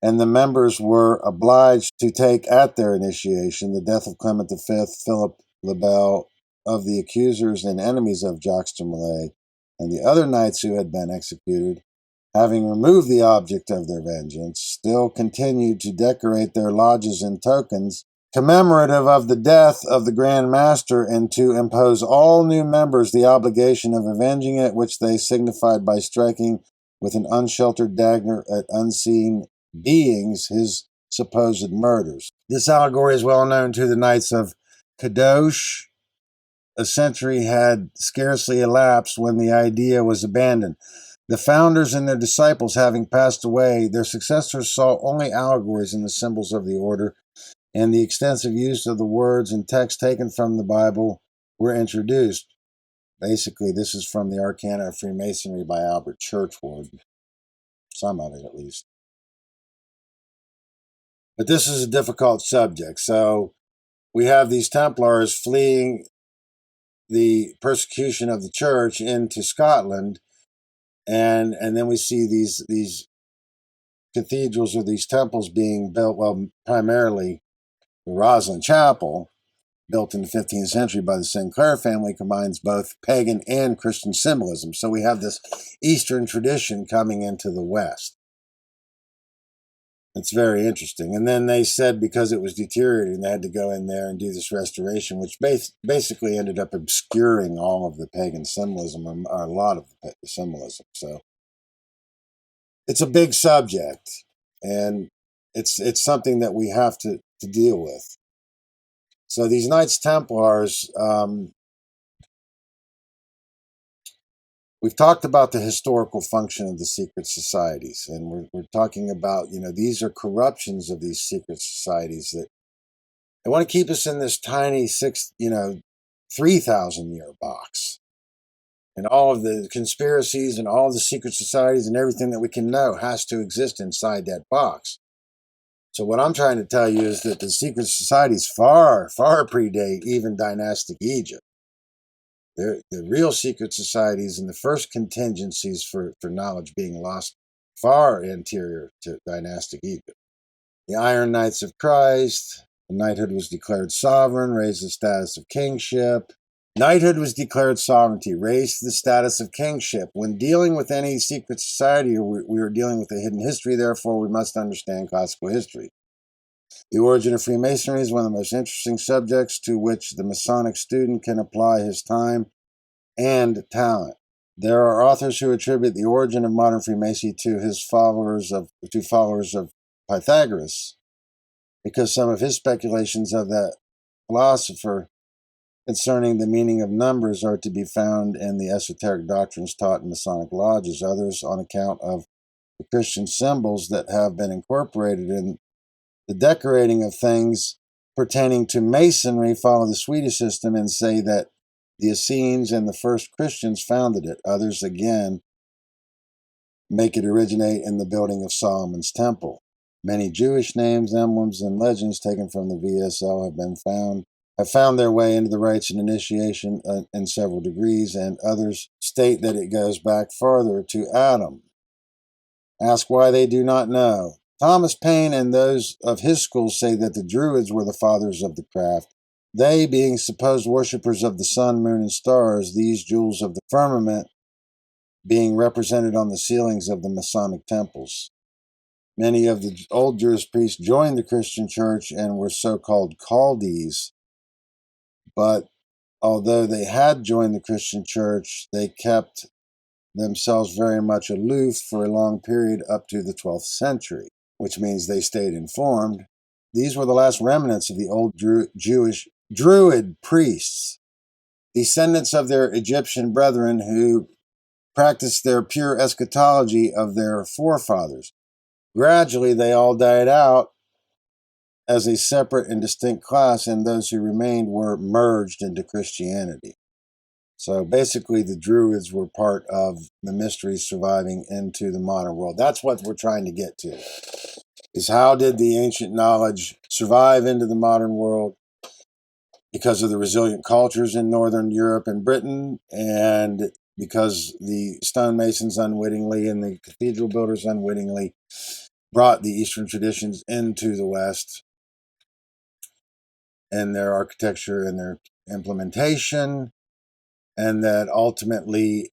and the members were obliged to take at their initiation the death of Clement V, Philip le Bel, of the accusers and enemies of Jacques de Molay, and the other knights who had been executed, having removed the object of their vengeance, still continued to decorate their lodges and tokens commemorative of the death of the Grand Master, and to impose all new members the obligation of avenging it, which they signified by striking with an unsheltered dagger at unseen beings his supposed murders. This allegory is well known to the Knights of Kadosh. A century had scarcely elapsed when the idea was abandoned. The founders and their disciples having passed away, their successors saw only allegories in the symbols of the order, and the extensive use of the words and text taken from the Bible were introduced. Basically, this is from the Arcana of Freemasonry by Albert Churchward. Some of it, at least. But this is a difficult subject. So we have these Templars fleeing the persecution of the church into Scotland, and then we see these cathedrals or these temples being built. Well, primarily the Roslin Chapel, built in the 15th century by the Sinclair family, combines both pagan and Christian symbolism. So we have this Eastern tradition coming into the West. It's very interesting. And then they said because it was deteriorating, they had to go in there and do this restoration, which basically ended up obscuring all of the pagan symbolism, or a lot of the symbolism. So it's a big subject, and it's something that we have to deal with. So these Knights Templars, we've talked about the historical function of the secret societies, and we're talking about, these are corruptions of these secret societies that they want to keep us in this tiny 3,000-year box. And all of the conspiracies and all of the secret societies and everything that we can know has to exist inside that box. So what I'm trying to tell you is that the secret societies far, far predate even dynastic Egypt. The real secret societies and the first contingencies for knowledge being lost far anterior to dynastic Egypt. The Iron Knights of Christ, the knighthood was declared sovereign, raised the status of kingship. Knighthood was declared sovereignty, raised the status of kingship. When dealing with any secret society, we are dealing with a hidden history, therefore we must understand classical history. The origin of Freemasonry is one of the most interesting subjects to which the Masonic student can apply his time and talent. There are authors who attribute the origin of modern Freemasonry to followers of Pythagoras, because some of his speculations of that philosopher concerning the meaning of numbers are to be found in the esoteric doctrines taught in Masonic lodges. Others, on account of the Christian symbols that have been incorporated in the decorating of things pertaining to Masonry, follow the Swedish system and say that the Essenes and the first Christians founded it. Others, again, make it originate in the building of Solomon's temple. Many Jewish names, emblems, and legends taken from the VSL have found their way into the rites and initiation in several degrees, and others state that it goes back farther to Adam. Ask why they do not know. Thomas Paine and those of his school say that the Druids were the fathers of the craft. They, being supposed worshippers of the sun, moon, and stars, these jewels of the firmament being represented on the ceilings of the Masonic temples. Many of the old Jewish priests joined the Christian church and were so-called Chaldees, but although they had joined the Christian church, they kept themselves very much aloof for a long period up to the 12th century, which means they stayed informed. These were the last remnants of the old Jewish Druid priests, descendants of their Egyptian brethren who practiced their pure eschatology of their forefathers. Gradually, they all died out as a separate and distinct class, and those who remained were merged into Christianity. So basically, the Druids were part of the mysteries surviving into the modern world. That's what we're trying to get to, is how did the ancient knowledge survive into the modern world because of the resilient cultures in Northern Europe and Britain, and because the stonemasons unwittingly and the cathedral builders unwittingly brought the Eastern traditions into the West and their architecture and their implementation, and that ultimately,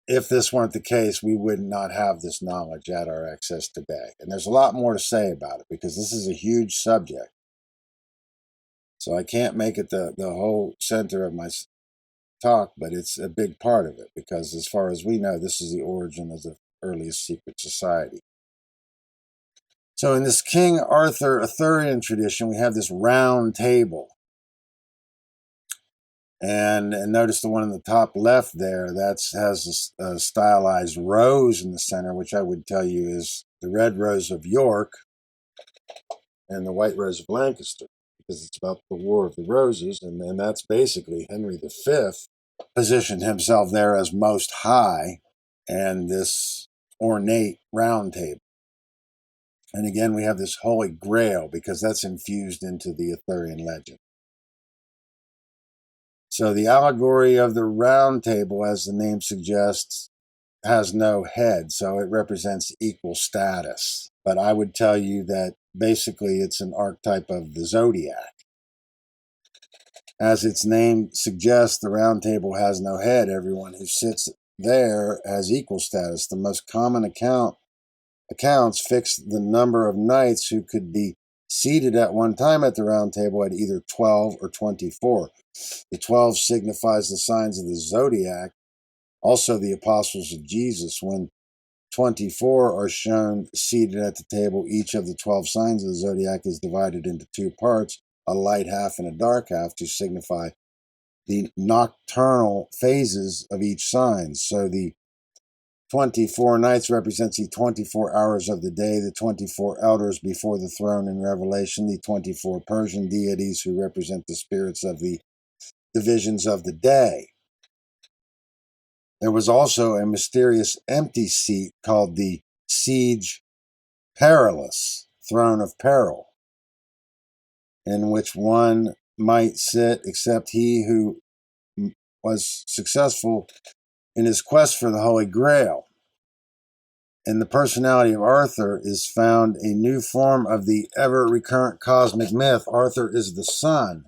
if this weren't the case, we would not have this knowledge at our access today. And there's a lot more to say about it because this is a huge subject. So I can't make it the whole center of my talk, but it's a big part of it because as far as we know, this is the origin of the earliest secret society. So in this King Arthurian tradition, we have this round table. And notice the one in the top left there, that has a stylized rose in the center, which I would tell you is the red rose of York and the white rose of Lancaster, because it's about the War of the Roses, and that's basically Henry V positioned himself there as most high and this ornate round table. And again, we have this Holy Grail because that's infused into the Arthurian legend. So the allegory of the round table, as the name suggests, has no head, so it represents equal status. But I would tell you that basically it's an archetype of the zodiac. As its name suggests, the round table has no head. Everyone who sits there has equal status. The most common accounts fix the number of knights who could be seated at one time at the round table at either 12 or 24. The 12 signifies the signs of the zodiac, also the apostles of Jesus. When 24 are shown seated at the table, each of the 12 signs of the zodiac is divided into two parts, a light half and a dark half, to signify the nocturnal phases of each sign. So the 24 nights represents the 24 hours of the day, the 24 elders before the throne in Revelation, the 24 Persian deities who represent the spirits of the divisions of the day. There was also a mysterious empty seat called the Siege Perilous, Throne of Peril, in which one might sit except he who was successful in his quest for the Holy Grail. In the personality of Arthur is found a new form of the ever-recurrent cosmic myth. Arthur is the sun.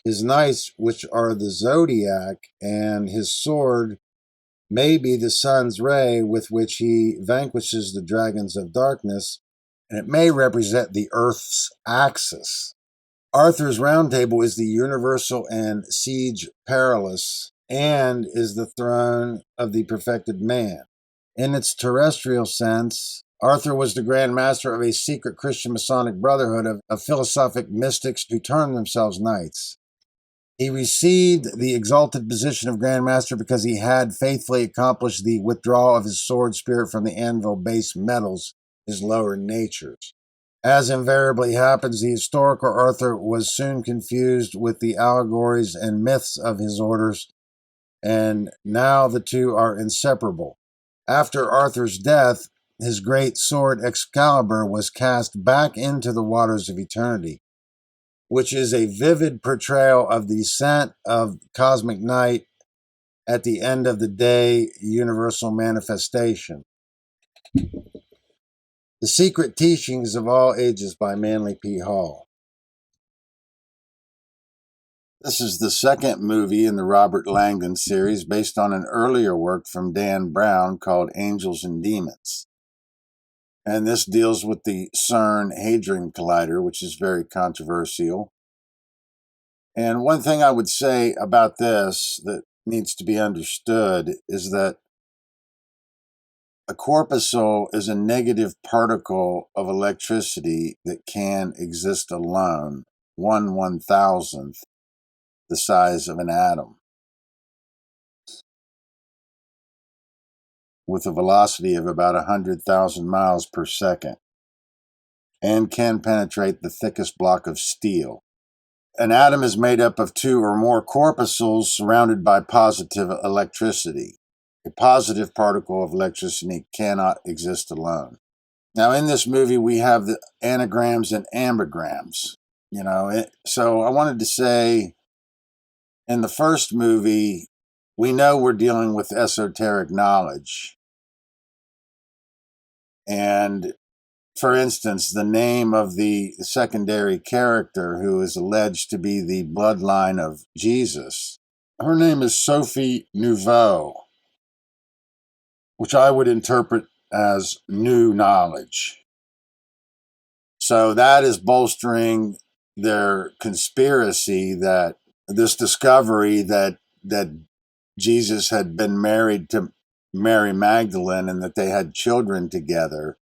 His knights, which are the zodiac, and his sword may be the sun's ray with which he vanquishes the dragons of darkness, and it may represent the earth's axis. Arthur's round table is the universal and siege perilous, and is the throne of the perfected man. In its terrestrial sense, Arthur was the Grand Master of a secret Christian Masonic brotherhood of philosophic mystics who termed themselves knights. He received the exalted position of Grand Master because he had faithfully accomplished the withdrawal of his sword spirit from the anvil base metals, his lower natures. As invariably happens, the historical Arthur was soon confused with the allegories and myths of his orders, and now the two are inseparable. After Arthur's death, his great sword Excalibur was cast back into the waters of eternity, which is a vivid portrayal of the ascent of cosmic night at the end of the day universal manifestation. The Secret Teachings of All Ages by Manly P. Hall. This is the second movie in the Robert Langdon series based on an earlier work from Dan Brown called Angels and Demons. And this deals with the CERN Hadron Collider, which is very controversial. And one thing I would say about this that needs to be understood is that a corpuscle is a negative particle of electricity that can exist alone, 1/1000th the size of an atom, with a velocity of about 100,000 miles per second, and can penetrate the thickest block of steel. An atom is made up of two or more corpuscles surrounded by positive electricity. A positive particle of electricity cannot exist alone. Now, in this movie, we have the anagrams and ambigrams. So I wanted to say, in the first movie, we know we're dealing with esoteric knowledge. And, for instance, the name of the secondary character who is alleged to be the bloodline of Jesus, her name is Sophie Nouveau, which I would interpret as new knowledge. So that is bolstering their conspiracy that this discovery that Jesus had been married to Mary Magdalene and that they had children together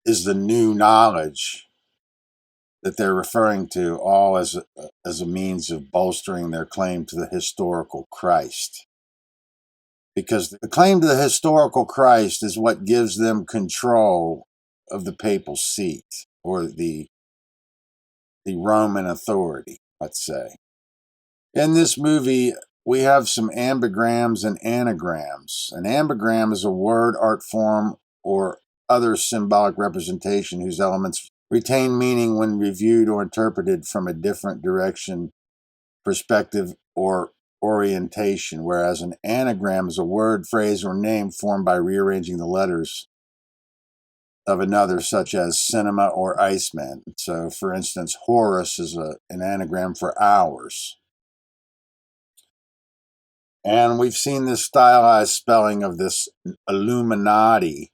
is the new knowledge that they're referring to, all as a means of bolstering their claim to the historical Christ. Because the claim to the historical Christ is what gives them control of the papal seat, or the Roman authority, let's say. In this movie, we have some ambigrams and anagrams. An ambigram is a word, art form, or other symbolic representation whose elements retain meaning when reviewed or interpreted from a different direction, perspective, or orientation, whereas an anagram is a word, phrase, or name formed by rearranging the letters of another, such as cinema or Iceman. So, for instance, Horus is an anagram for hours. And we've seen this stylized spelling of this Illuminati.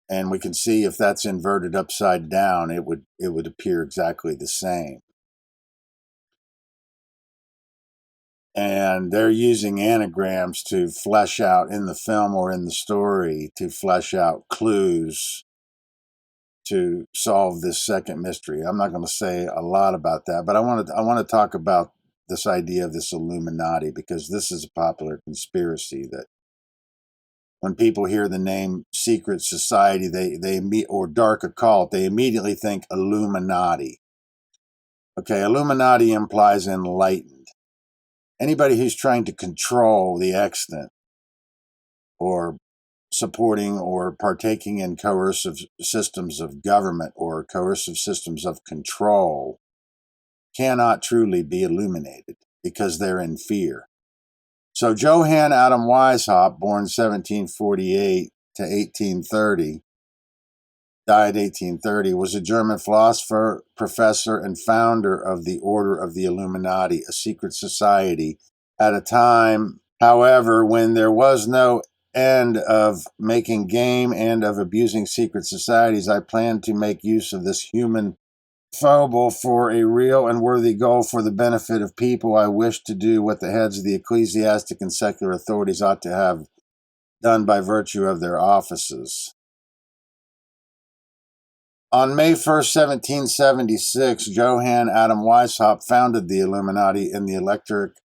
And we can see if that's inverted upside down, it would appear exactly the same. And they're using anagrams to flesh out in the film or in the story, to flesh out clues to solve this second mystery. I'm not going to say a lot about that, but I want to talk about this idea of this Illuminati, because this is a popular conspiracy that when people hear the name secret society, or dark occult, they immediately think Illuminati. Okay, Illuminati implies enlightened. Anybody who's trying to control the extant, or supporting or partaking in coercive systems of government or coercive systems of control, cannot truly be illuminated because they're in fear. So Johann Adam Weishaupt, born 1748 to 1830, died 1830, was a German philosopher, professor, and founder of the Order of the Illuminati, a secret society at a time, however, when there was no end of making game and of abusing secret societies. I plan to make use of this human fable for a real and worthy goal for the benefit of people. I wish to do what the heads of the ecclesiastic and secular authorities ought to have done by virtue of their offices. On May 1st, 1776, Johann Adam Weishaupt founded the Illuminati in the electorate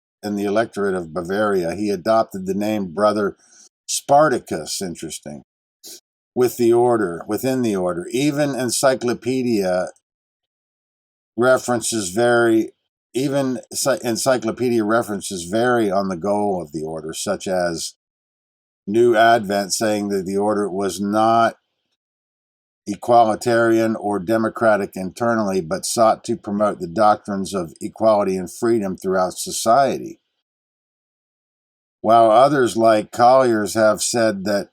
of Bavaria. He adopted the name Brother Spartacus, interesting, within the order. Even encyclopedia references vary on the goal of the order, such as New Advent saying that the order was not equalitarian or democratic internally, but sought to promote the doctrines of equality and freedom throughout society. While others, like Collier's, have said that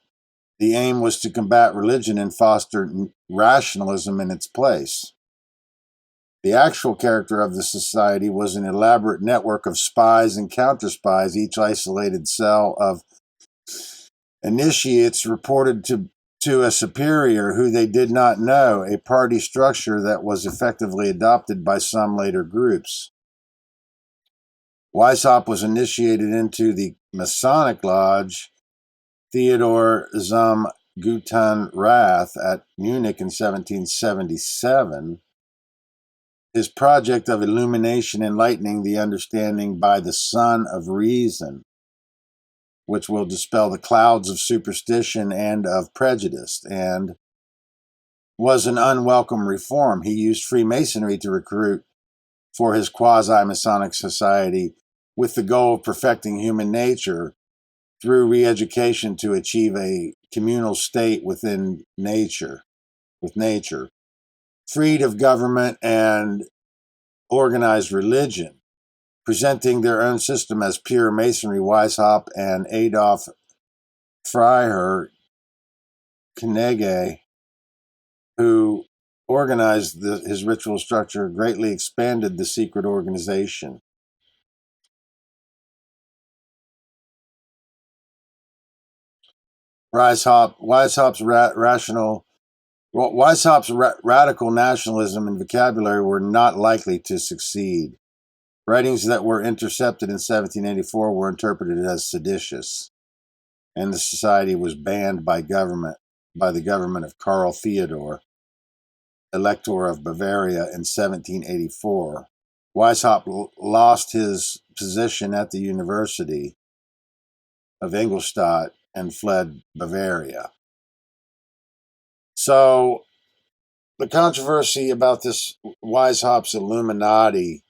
the aim was to combat religion and foster rationalism in its place. The actual character of the society was an elaborate network of spies and counter-spies, each isolated cell of initiates reported to a superior who they did not know, a party structure that was effectively adopted by some later groups. Weishaupt was initiated into the Masonic Lodge Theodor zum Guten Rat at Munich in 1777. His project of illumination, enlightening the understanding by the sun of reason, which will dispel the clouds of superstition and of prejudice, and was an unwelcome reform. He used Freemasonry to recruit for his quasi-Masonic society with the goal of perfecting human nature through re-education to achieve a communal state with nature, freed of government and organized religion, presenting their own system as pure masonry. Weishaupt and Adolf Freiherr Knege, who organized his ritual structure, greatly expanded the secret organization. Weishaupt's radical nationalism and vocabulary were not likely to succeed. Writings that were intercepted in 1784 were interpreted as seditious, and the society was banned by the government of Karl Theodor, Elector of Bavaria, in 1784. Weishaupt lost his position at the University of Ingolstadt and fled Bavaria. So the controversy about this Weishaupt's Illuminati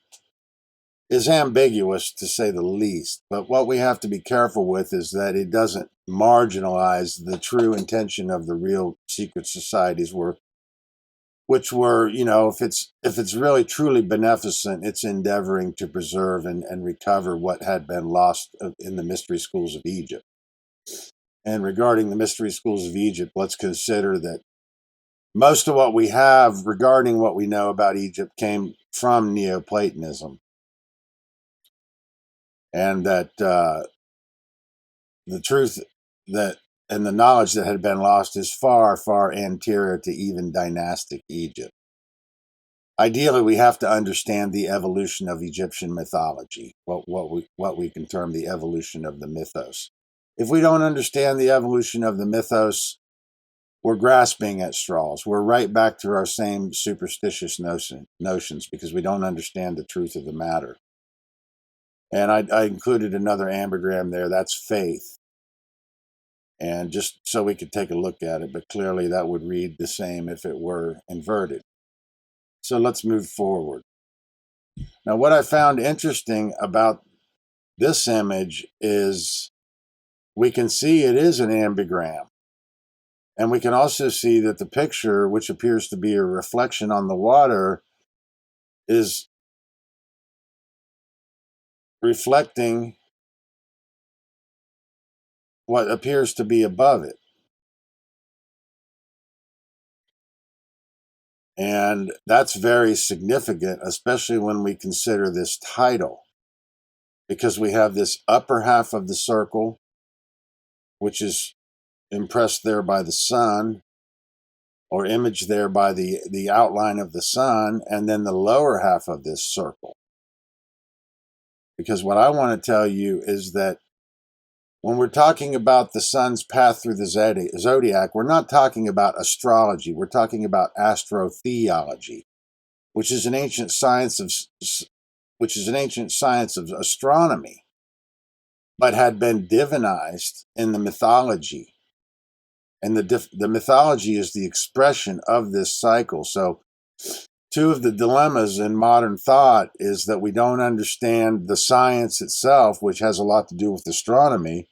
is ambiguous, to say the least. But what we have to be careful with is that it doesn't marginalize the true intention of the real secret societies, which were, if it's really truly beneficent, it's endeavoring to preserve and recover what had been lost in the mystery schools of Egypt. And regarding the mystery schools of Egypt, let's consider that most of what we have regarding what we know about Egypt came from Neoplatonism, and that the truth that and the knowledge that had been lost is far, far anterior to even dynastic Egypt. Ideally, we have to understand the evolution of Egyptian mythology, what we can term the evolution of the mythos. If we don't understand the evolution of the mythos, we're grasping at straws. We're right back to our same superstitious notions because we don't understand the truth of the matter. And I included another ambigram there. That's faith. And just so we could take a look at it, but clearly that would read the same if it were inverted. So let's move forward. Now, what I found interesting about this image is we can see it is an ambigram. And we can also see that the picture, which appears to be a reflection on the water, is reflecting what appears to be above it. And that's very significant, especially when we consider this title, because we have this upper half of the circle, which is impressed there by the sun, or imaged there by the outline of the sun, and then the lower half of this circle. Because what I want to tell you is that when we're talking about the sun's path through the zodiac, we're not talking about astrology. We're talking about astrotheology, which is an ancient science of astronomy, but had been divinized in the mythology. And the mythology is the expression of this cycle. So two of the dilemmas in modern thought is that we don't understand the science itself, which has a lot to do with astronomy,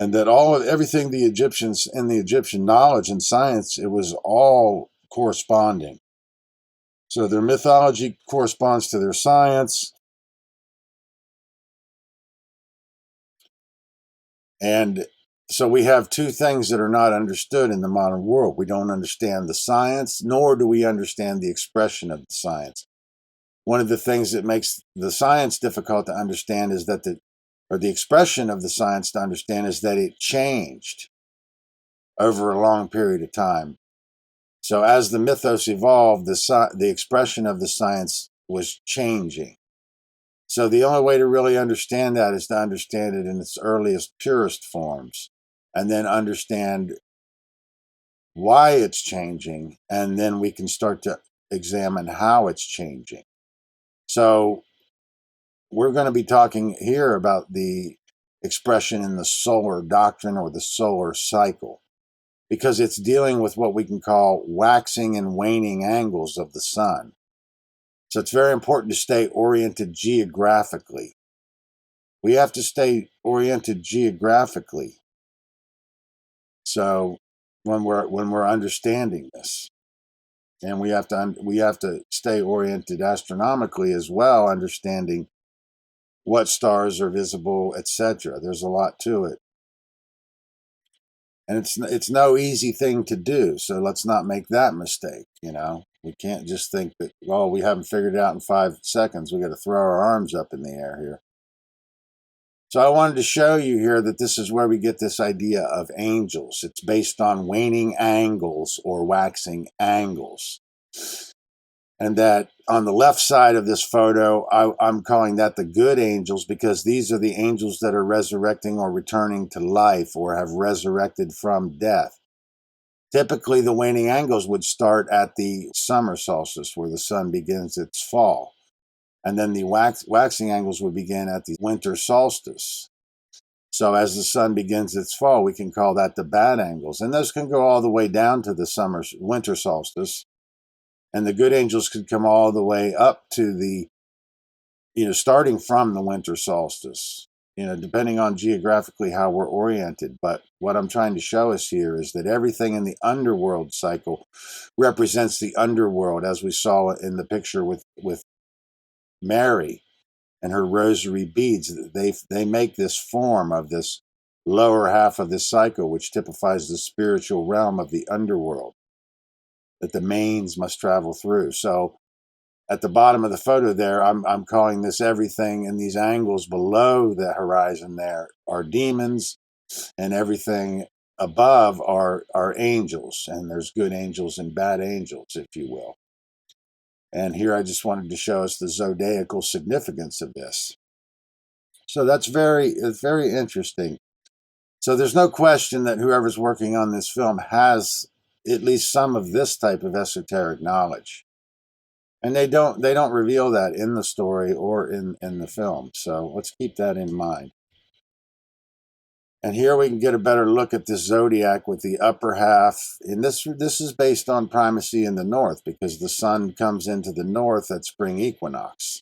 and that everything the Egyptians and the Egyptian knowledge and science, it was all corresponding. So their mythology corresponds to their science. And so we have two things that are not understood in the modern world. We don't understand the science, nor do we understand the expression of the science. One of the things that makes the science difficult to understand is that the expression of the science to understand is that it changed over a long period of time. So as the mythos evolved, the expression of the science was changing. So the only way to really understand that is to understand it in its earliest, purest forms, and then understand why it's changing, and then we can start to examine how it's changing. So we're going to be talking here about the expression in the solar doctrine or the solar cycle, because it's dealing with what we can call waxing and waning angles of the sun. So it's very important to stay oriented geographically. We have to stay oriented geographically. So when we're understanding this, and we have to stay oriented astronomically as well, understanding what stars are visible, etc. There's a lot to it. And it's no easy thing to do, so let's not make that mistake, We can't just think that, well, we haven't figured it out in 5 seconds. We got to throw our arms up in the air here. So I wanted to show you here that this is where we get this idea of angels. It's based on waning angles or waxing angles. And that on the left side of this photo, I'm calling that the good angels, because these are the angels that are resurrecting or returning to life or have resurrected from death. Typically, the waning angles would start at the summer solstice, where the sun begins its fall. And then the waxing angles would begin at the winter solstice. So as the sun begins its fall, we can call that the bad angles. And those can go all the way down to the winter solstice. And the good angels could come all the way up to the starting from the winter solstice, depending on geographically how we're oriented. But what I'm trying to show us here is that everything in the underworld cycle represents the underworld, as we saw in the picture with Mary and her rosary beads. They make this form of this lower half of this cycle, which typifies the spiritual realm of the underworld that the mains must travel through. So at the bottom of the photo there, I'm calling this everything in these angles below the horizon there are demons, and everything above are angels, and there's good angels and bad angels, if you will. And here I just wanted to show us the zodiacal significance of this. So it's very interesting. So there's no question that whoever's working on this film has at least some of this type of esoteric knowledge. And they don't reveal that in the story or in the film. So let's keep that in mind. And here we can get a better look at this zodiac with the upper half. And this is based on primacy in the north, because the sun comes into the north at spring equinox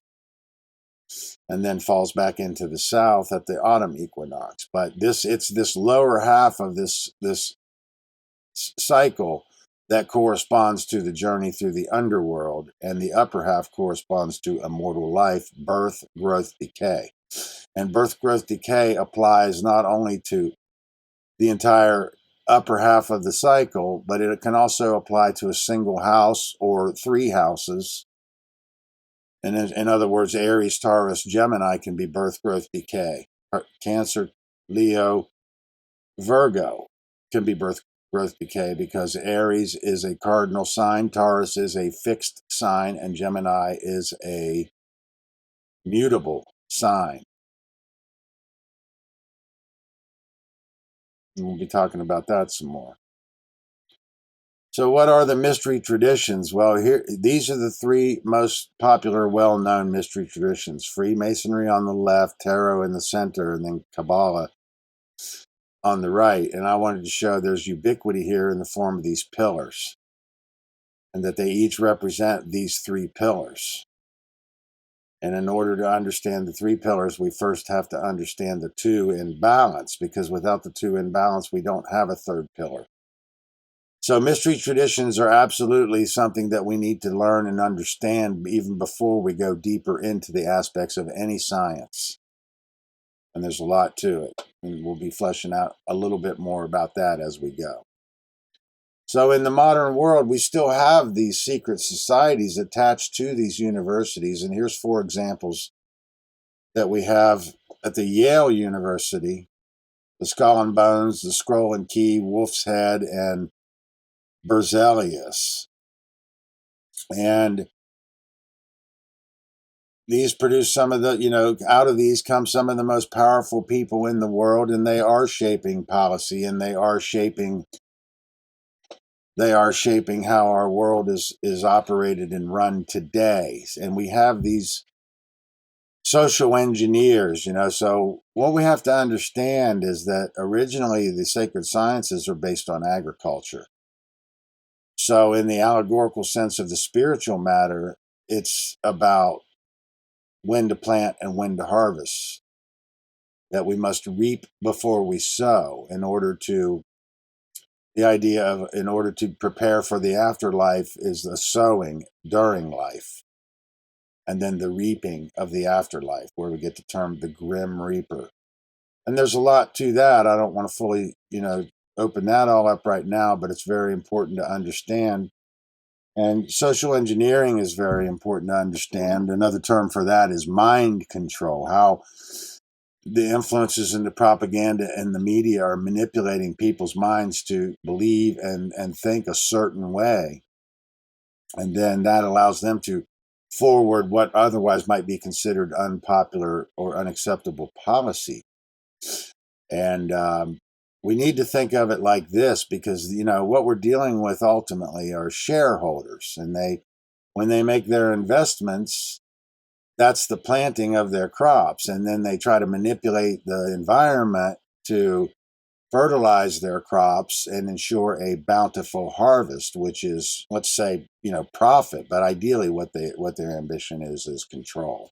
and then falls back into the south at the autumn equinox. But it's this lower half of this cycle that corresponds to the journey through the underworld, and the upper half corresponds to immortal life, birth, growth, decay. And birth, growth, decay applies not only to the entire upper half of the cycle, but it can also apply to a single house or three houses. And in other words, Aries, Taurus, Gemini can be birth, growth, decay. Cancer, Leo, Virgo can be birth, growth, decay, because Aries is a cardinal sign, Taurus is a fixed sign, and Gemini is a mutable sign. And we'll be talking about that some more. So what are the mystery traditions? Well, these are the three most popular, well-known mystery traditions. Freemasonry on the left, Tarot in the center, and then Kabbalah on the right. And I wanted to show there's ubiquity here in the form of these pillars, and that they each represent these three pillars. And in order to understand the three pillars, we first have to understand the two in balance, because without the two in balance, we don't have a third pillar. So mystery traditions are absolutely something that we need to learn and understand even before we go deeper into the aspects of any science. And there's a lot to it, and we'll be fleshing out a little bit more about that as we go. So in the modern world, we still have these secret societies attached to these universities. And here's 4 examples that we have at the Yale University: the Skull and Bones, the Scroll and Key, Wolf's Head, and Berzelius. And these produce some of the, out of these come some of the most powerful people in the world, and they are shaping policy, and they are shaping how our world is operated and run today. And we have these social engineers, so what we have to understand is that originally the sacred sciences are based on agriculture. So in the allegorical sense of the spiritual matter, it's about when to plant and when to harvest, that we must reap before we sow in order to prepare for the afterlife is the sowing during life, and then the reaping of the afterlife, where we get the term the grim reaper. And there's a lot to that. I don't want to fully, open that all up right now, but it's very important to understand. And social engineering is very important to understand. Another term for that is mind control, how the influences in the propaganda and the media are manipulating people's minds to believe and think a certain way. And then that allows them to forward what otherwise might be considered unpopular or unacceptable policy. And we need to think of it like this, because, what we're dealing with ultimately are shareholders. And when they make their investments, that's the planting of their crops. And then they try to manipulate the environment to fertilize their crops and ensure a bountiful harvest, which is, let's say, profit. But ideally what their ambition is control.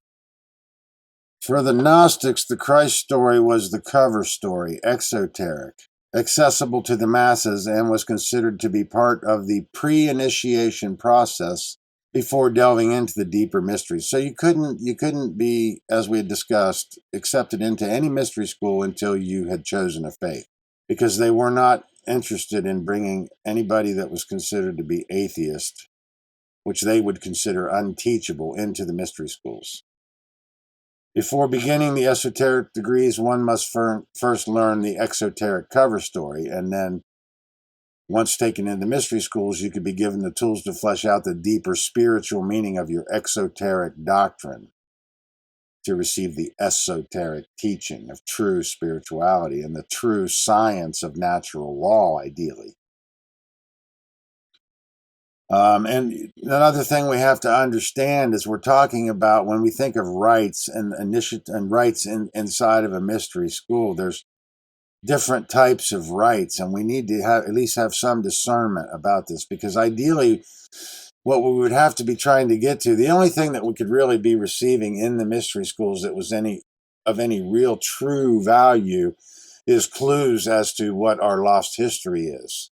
For the Gnostics, the Christ story was the cover story, exoteric, accessible to the masses, and was considered to be part of the pre-initiation process before delving into the deeper mysteries. So you couldn't be, as we had discussed, accepted into any mystery school until you had chosen a faith, because they were not interested in bringing anybody that was considered to be atheist, which they would consider unteachable, into the mystery schools. Before beginning the esoteric degrees, one must first learn the exoteric cover story, and then, once taken into mystery schools, you could be given the tools to flesh out the deeper spiritual meaning of your exoteric doctrine, to receive the esoteric teaching of true spirituality and the true science of natural law, ideally. And another thing we have to understand is we're talking about, when we think of rites and rites inside of a mystery school, there's different types of rites, and we need to at least have some discernment about this, because ideally what we would have to be trying to get to, the only thing that we could really be receiving in the mystery schools that was any real true value, is clues as to what our lost history is,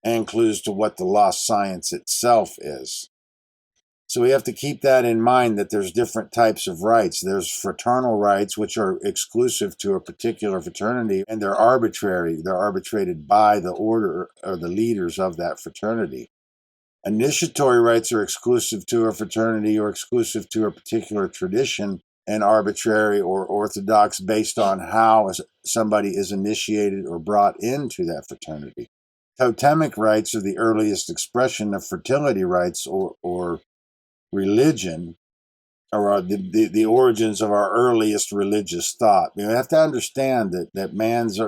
and clues to what the lost science itself is. So we have to keep that in mind, that there's different types of rites. There's fraternal rites, which are exclusive to a particular fraternity, and they're arbitrary. They're arbitrated by the order or the leaders of that fraternity. Initiatory rites are exclusive to a fraternity or exclusive to a particular tradition, and arbitrary or orthodox based on how somebody is initiated or brought into that fraternity. Totemic rites are the earliest expression of fertility rites or religion, or the origins of our earliest religious thought. We have to understand that man's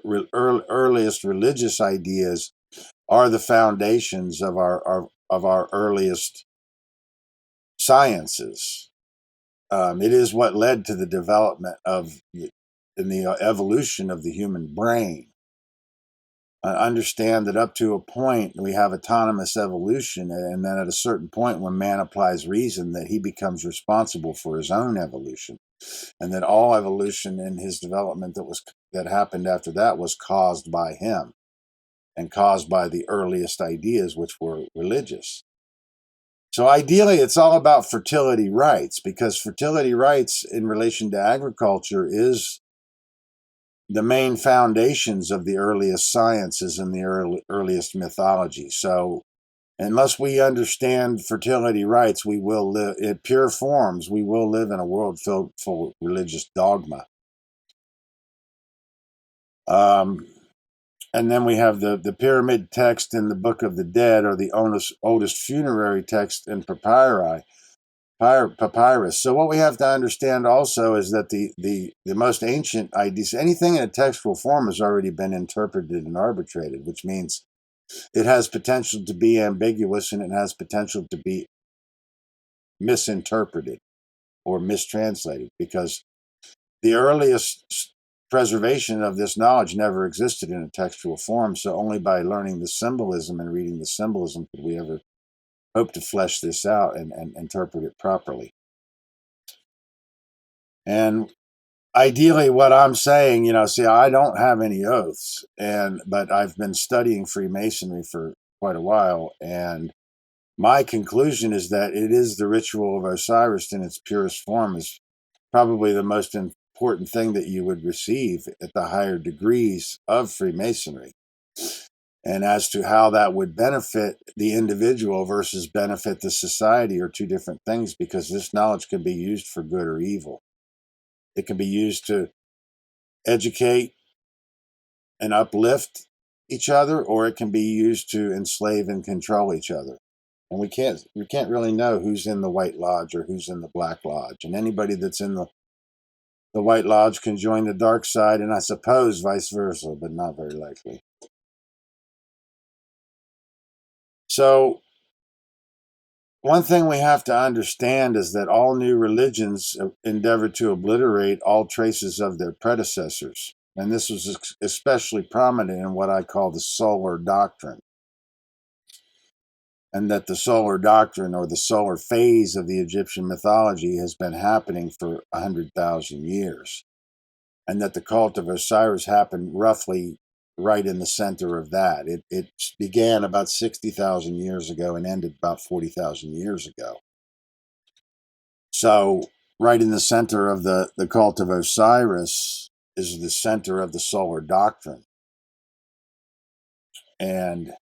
earliest religious ideas are the foundations of our earliest sciences. It is what led to the development in the evolution of the human brain. Understand that up to a point we have autonomous evolution, and then at a certain point when man applies reason, that he becomes responsible for his own evolution, and that all evolution in his development that happened after that was caused by him, and caused by the earliest ideas, which were religious. So ideally it's all about fertility rites, because fertility rites in relation to agriculture is the main foundations of the earliest sciences and the earliest mythology. So unless we understand fertility rites, we will live in pure forms. We will live in a world filled full of religious dogma. And then we have the pyramid text in the Book of the Dead, or the oldest funerary text in papyrus. So what we have to understand also is that the most ancient ideas, anything in a textual form, has already been interpreted and arbitrated, which means it has potential to be ambiguous, and it has potential to be misinterpreted or mistranslated, because the earliest preservation of this knowledge never existed in a textual form. So only by learning the symbolism and reading the symbolism could we ever hope to flesh this out and interpret it properly. And ideally, what I'm saying, see, I don't have any oaths, but I've been studying Freemasonry for quite a while, and my conclusion is that it is the ritual of Osiris in its purest form is probably the most important thing that you would receive at the higher degrees of Freemasonry. And as to how that would benefit the individual versus benefit the society are two different things, because this knowledge can be used for good or evil. It can be used to educate and uplift each other, or it can be used to enslave and control each other. And we can't really know who's in the White Lodge or who's in the Black Lodge. And anybody that's in the White Lodge can join the dark side, and I suppose vice versa, but not very likely. So one thing we have to understand is that all new religions endeavor to obliterate all traces of their predecessors. And this was especially prominent in what I call the solar doctrine. and that the solar doctrine or the solar phase of the Egyptian mythology has been happening for 100,000 years, and that the cult of Osiris happened roughly right in the center of that. It began about 60,000 years ago and ended about 40,000 years ago. So right in the center of the cult of Osiris is the center of the solar doctrine. And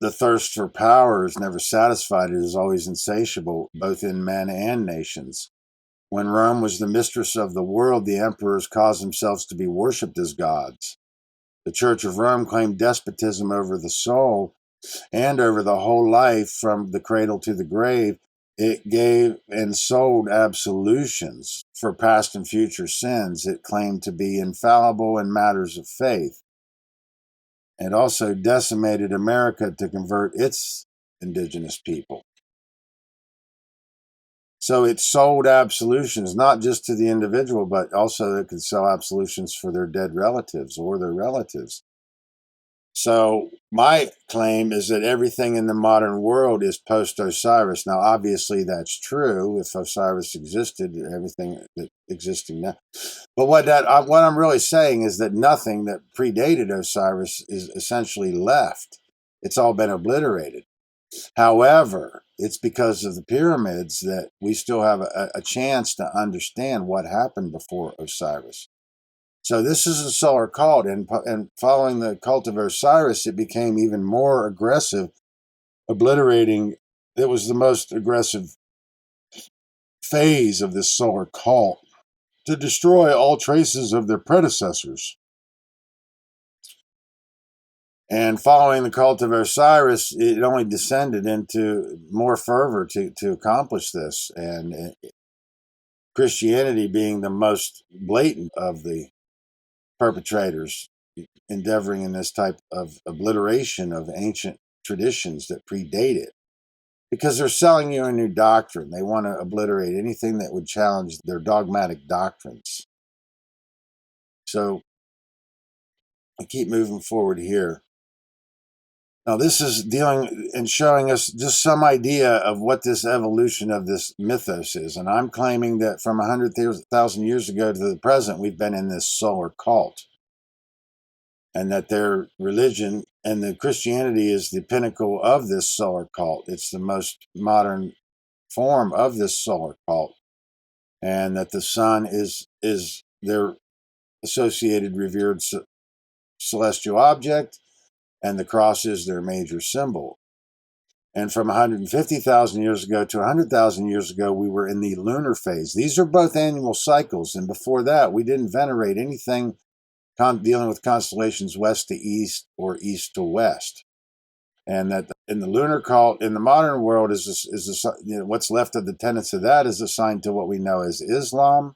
the thirst for power is never satisfied. It is always insatiable, both in men and nations. When Rome was the mistress of the world, the emperors caused themselves to be worshipped as gods. The Church of Rome claimed despotism over the soul and over the whole life from the cradle to the grave. It gave and sold absolutions for past and future sins. It claimed to be infallible in matters of faith. It also decimated America to convert its indigenous people. So it sold absolutions, not just to the individual, but also it could sell absolutions for their dead relatives or their relatives. So my claim is that everything in the modern world is post-Osiris. Now, obviously, that's true. If Osiris existed, everything that existing now. But what I'm really saying is that nothing that predated Osiris is essentially left. It's all been obliterated. However, it's because of the pyramids that we still have a chance to understand what happened before Osiris. So this is a solar cult, and following the cult of Osiris, it became even more aggressive, obliterating. It was the most aggressive phase of this solar cult to destroy all traces of their predecessors. And following the cult of Osiris, it only descended into more fervor to accomplish this, and Christianity being the most blatant of the perpetrators, endeavoring in this type of obliteration of ancient traditions that predate it, because they're selling you a new doctrine. They want to obliterate anything that would challenge their dogmatic doctrines. So I keep moving forward here. Now, this is dealing and showing us just some idea of what this evolution of this mythos is. And I'm claiming that from 100,000 years ago to the present, we've been in this solar cult. And that their religion and the Christianity is the pinnacle of this solar cult. It's the most modern form of this solar cult. And that the sun is their associated revered celestial object, and the cross is their major symbol. And from 150,000 years ago to 100,000 years ago, we were in the lunar phase. These are both annual cycles. And before that, we didn't venerate anything dealing with constellations west to east or east to west. And that in the lunar cult, in the modern world, what's left of the tenets of that is assigned to what we know as Islam.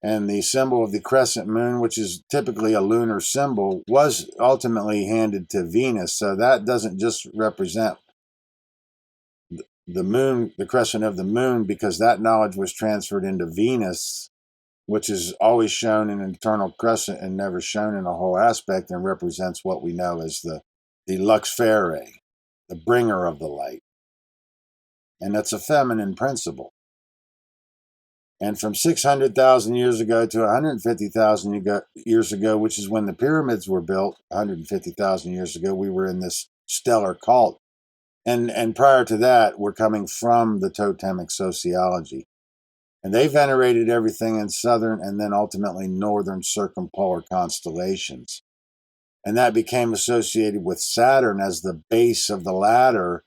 And the symbol of the crescent moon, which is typically a lunar symbol, was ultimately handed to Venus. So that doesn't just represent the moon, the crescent of the moon, because that knowledge was transferred into Venus, which is always shown in an eternal crescent and never shown in a whole aspect, and represents what we know as the lux fere, the bringer of the light. And that's a feminine principle. And from 600,000 years ago to 150,000 years ago, which is when the pyramids were built, 150,000 years ago, we were in this stellar cult. And prior to that, we're coming from the totemic sociology. And they venerated everything in southern and then ultimately northern circumpolar constellations. And that became associated with Saturn as the base of the ladder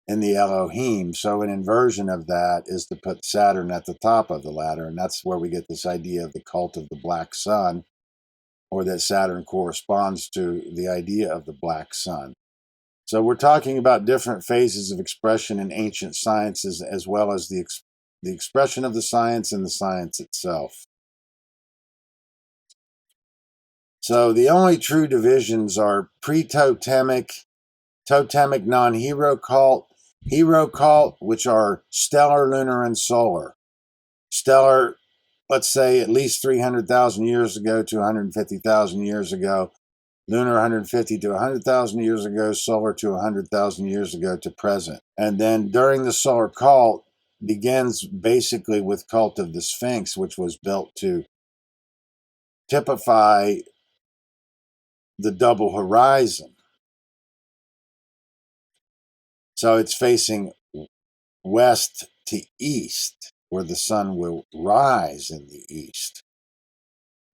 in the Elohim. So an inversion of that is to put Saturn at the top of the ladder. And that's where we get this idea of the cult of the black sun, or that Saturn corresponds to the idea of the black sun. So we're talking about different phases of expression in ancient sciences, as well as the expression of the science and the science itself. So the only true divisions are pre-totemic, totemic non-hero cult, hero cult, which are stellar, lunar, and solar. Stellar let's say, at least 300,000 years ago to 150,000 years ago, lunar 150 to 100,000 years ago, solar to 100,000 years ago to present. And then during the solar cult begins basically with Cult of the Sphinx, which was built to typify the double horizon. So it's facing west to east, where the sun will rise in the east.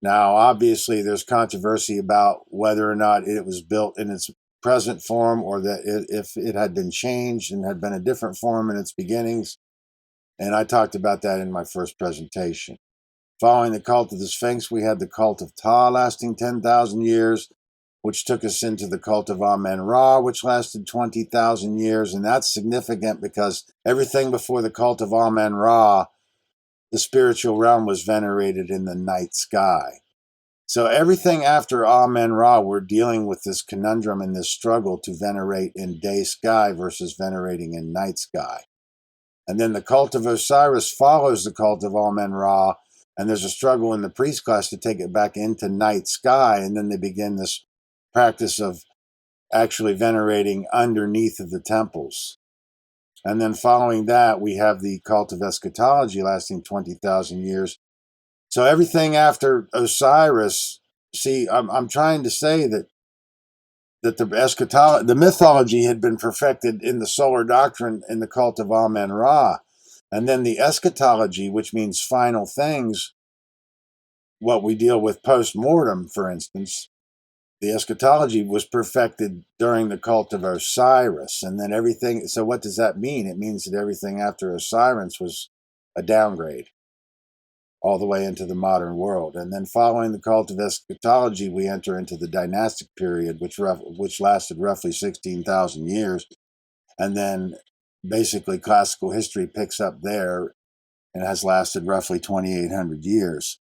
Now, obviously, there's controversy about whether or not it was built in its present form, or that if it had been changed and had been a different form in its beginnings. And I talked about that in my first presentation. Following the Cult of the Sphinx, we had the Cult of Ptah lasting 10,000 years, which took us into the Cult of Amen-Ra, which lasted 20,000 years. And that's significant because everything before the Cult of Amen-Ra, the spiritual realm was venerated in the night sky. So everything after Amen-Ra, we're dealing with this conundrum and this struggle to venerate in day sky versus venerating in night sky. And then the Cult of Osiris follows the Cult of Amen-Ra, and there's a struggle in the priest class to take it back into night sky, and then they begin this practice of actually venerating underneath of the temples. And then following that, we have the Cult of Eschatology lasting 20,000 years. So everything after Osiris, see, I'm trying to say that the mythology had been perfected in the solar doctrine in the Cult of Amen-Ra. And then the eschatology, which means final things, what we deal with post-mortem, for instance, the eschatology was perfected during the Cult of Osiris. And then everything, so what does that mean? It means that everything after Osiris was a downgrade all the way into the modern world. And then following the Cult of Eschatology, we enter into the dynastic period, which lasted roughly 16,000 years. And then basically classical history picks up there and has lasted roughly 2,800 years.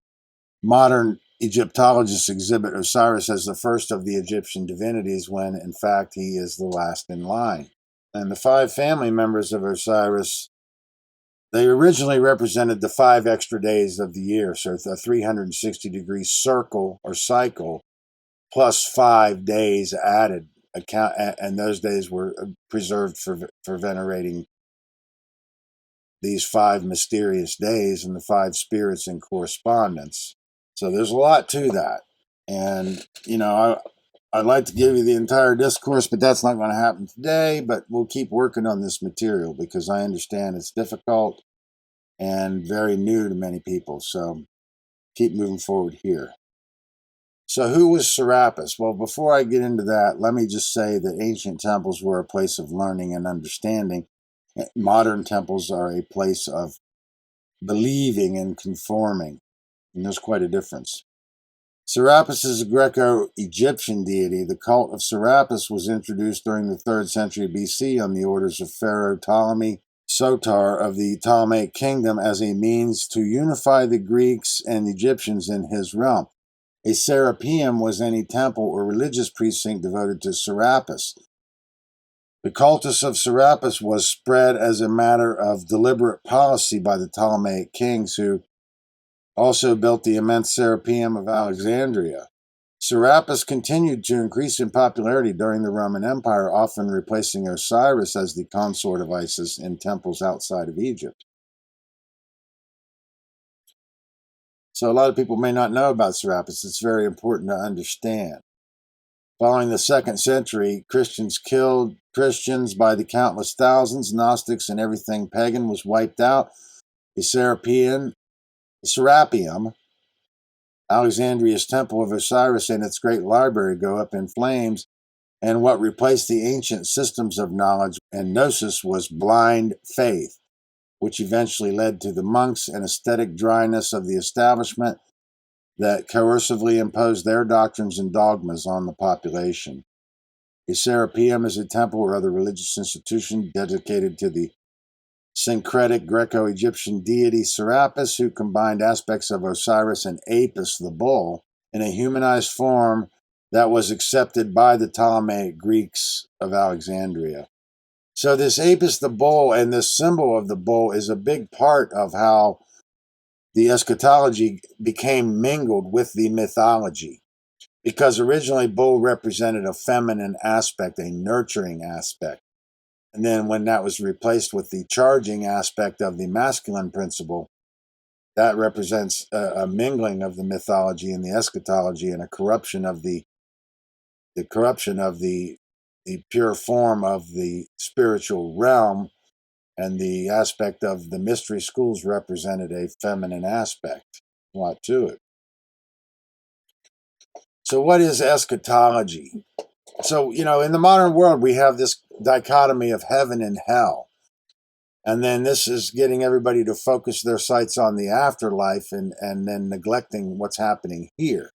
Modern Egyptologists exhibit Osiris as the first of the Egyptian divinities when, in fact, he is the last in line. And the 5 family members of Osiris, they originally represented the 5 extra days of the year, so a 360-degree circle or cycle, plus 5 days added, and those days were preserved for venerating these 5 mysterious days and the 5 spirits in correspondence. So there's a lot to that. And, I'd like to give you the entire discourse, but that's not going to happen today. But we'll keep working on this material because I understand it's difficult and very new to many people. So keep moving forward here. So who was Serapis? Well, before I get into that, let me just say that ancient temples were a place of learning and understanding. Modern temples are a place of believing and conforming. And there's quite a difference. Serapis is a Greco-Egyptian deity. The cult of Serapis was introduced during the 3rd century BC on the orders of Pharaoh Ptolemy Soter of the Ptolemaic kingdom as a means to unify the Greeks and Egyptians in his realm. A serapeum was any temple or religious precinct devoted to Serapis. The cultus of Serapis was spread as a matter of deliberate policy by the Ptolemaic kings, who also built the immense Serapeum of Alexandria. Serapis continued to increase in popularity during the Roman Empire, often replacing Osiris as the consort of Isis in temples outside of Egypt. So a lot of people may not know about Serapis. It's very important to understand. Following the 2nd century, Christians killed Christians by the countless thousands. Gnostics and everything pagan was wiped out. The Serapeum, Alexandria's temple of Osiris, and its great library go up in flames, and what replaced the ancient systems of knowledge and gnosis was blind faith, which eventually led to the monks and aesthetic dryness of the establishment that coercively imposed their doctrines and dogmas on the population. A Serapeum is a temple or other religious institution dedicated to the syncretic Greco-Egyptian deity Serapis, who combined aspects of Osiris and Apis the bull in a humanized form that was accepted by the Ptolemaic Greeks of Alexandria. So this Apis the bull and this symbol of the bull is a big part of how the eschatology became mingled with the mythology, because originally bull represented a feminine aspect, a nurturing aspect. And then when that was replaced with the charging aspect of the masculine principle, that represents a mingling of the mythology and the eschatology, and a corruption of the pure form of the spiritual realm, and the aspect of the mystery schools represented a feminine aspect. A lot to it. So what is eschatology? So, in the modern world, we have this dichotomy of heaven and hell. And then this is getting everybody to focus their sights on the afterlife, and then neglecting what's happening here.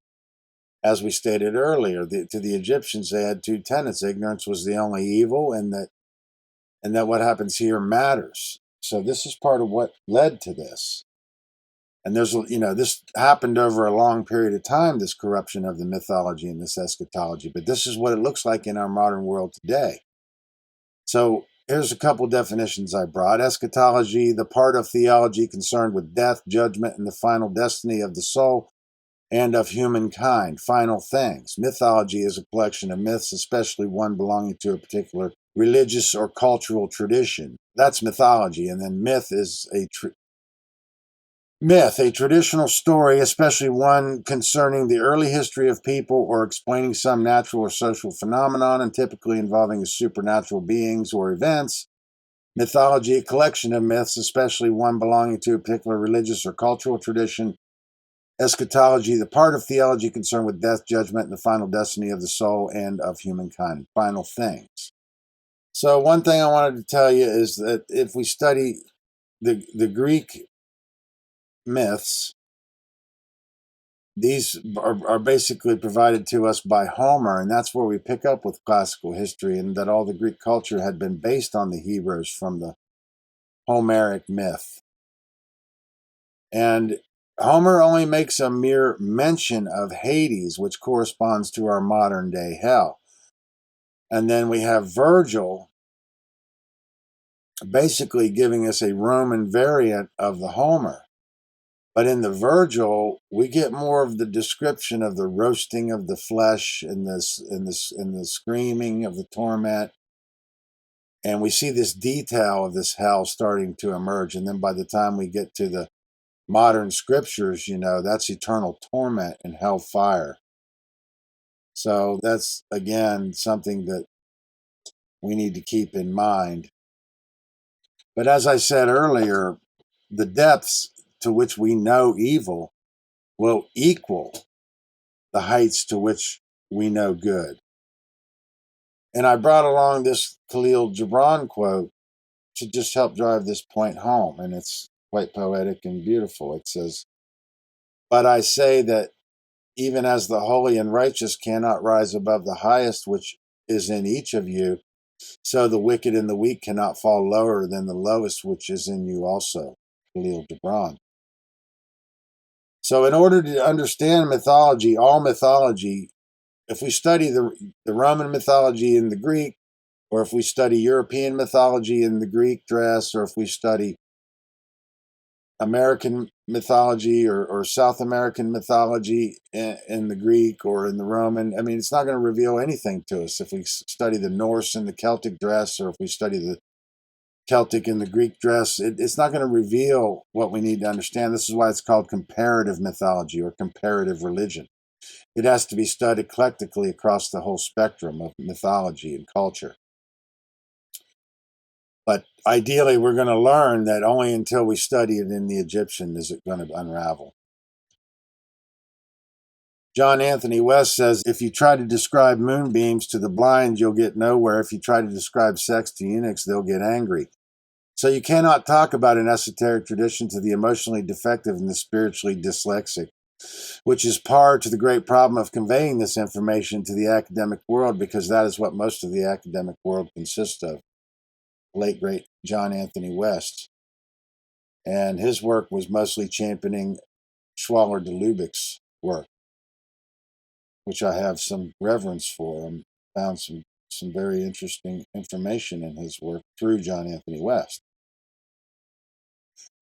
As we stated earlier, to the Egyptians, they had two tenets. Ignorance was the only evil, and that what happens here matters. So this is part of what led to this. And this happened over a long period of time, this corruption of the mythology and this eschatology. But this is what it looks like in our modern world today. So here's a couple definitions I brought. Eschatology, the part of theology concerned with death, judgment, and the final destiny of the soul and of humankind, final things. Mythology is a collection of myths, especially one belonging to a particular religious or cultural tradition. That's mythology. And then myth is a traditional story, especially one concerning the early history of people or explaining some natural or social phenomenon, and typically involving supernatural beings or events. Mythology, a collection of myths, especially one belonging to a particular religious or cultural tradition. Eschatology, the part of theology concerned with death, judgment, and the final destiny of the soul and of humankind, final things. So one thing I wanted to tell you is that if we study the Greek myths, these are basically provided to us by Homer, and that's where we pick up with classical history, and that all the Greek culture had been based on the heroes from the Homeric myth. And Homer only makes a mere mention of Hades, which corresponds to our modern day hell. And then we have Virgil basically giving us a Roman variant of the Homer. But in the Virgil, we get more of the description of the roasting of the flesh and the screaming of the torment. And we see this detail of this hell starting to emerge. And then by the time we get to the modern scriptures, that's eternal torment and hellfire. So that's, again, something that we need to keep in mind. But as I said earlier, the depths to which we know evil will equal the heights to which we know good. And I brought along this Khalil Gibran quote to just help drive this point home, and it's quite poetic and beautiful. It says, "But I say that even as the holy and righteous cannot rise above the highest which is in each of you, so the wicked and the weak cannot fall lower than the lowest which is in you also." Khalil Gibran. So in order to understand mythology, all mythology, if we study the Roman mythology in the Greek, or if we study European mythology in the Greek dress, or if we study American mythology or South American mythology in the Greek or in the Roman, it's not going to reveal anything to us. If we study the Norse and the Celtic dress, or if we study the Celtic and the Greek dress, it's not going to reveal what we need to understand. This is why it's called comparative mythology or comparative religion. It has to be studied eclectically across the whole spectrum of mythology and culture. But ideally, we're going to learn that only until we study it in the Egyptian is it going to unravel. John Anthony West says, "If you try to describe moonbeams to the blind, you'll get nowhere. If you try to describe sex to eunuchs, they'll get angry." So you cannot talk about an esoteric tradition to the emotionally defective and the spiritually dyslexic, which is par to the great problem of conveying this information to the academic world, because that is what most of the academic world consists of. Late, great John Anthony West. And his work was mostly championing Schwaller de Lubeck's work, which I have some reverence for, and found some very interesting information in his work through John Anthony West.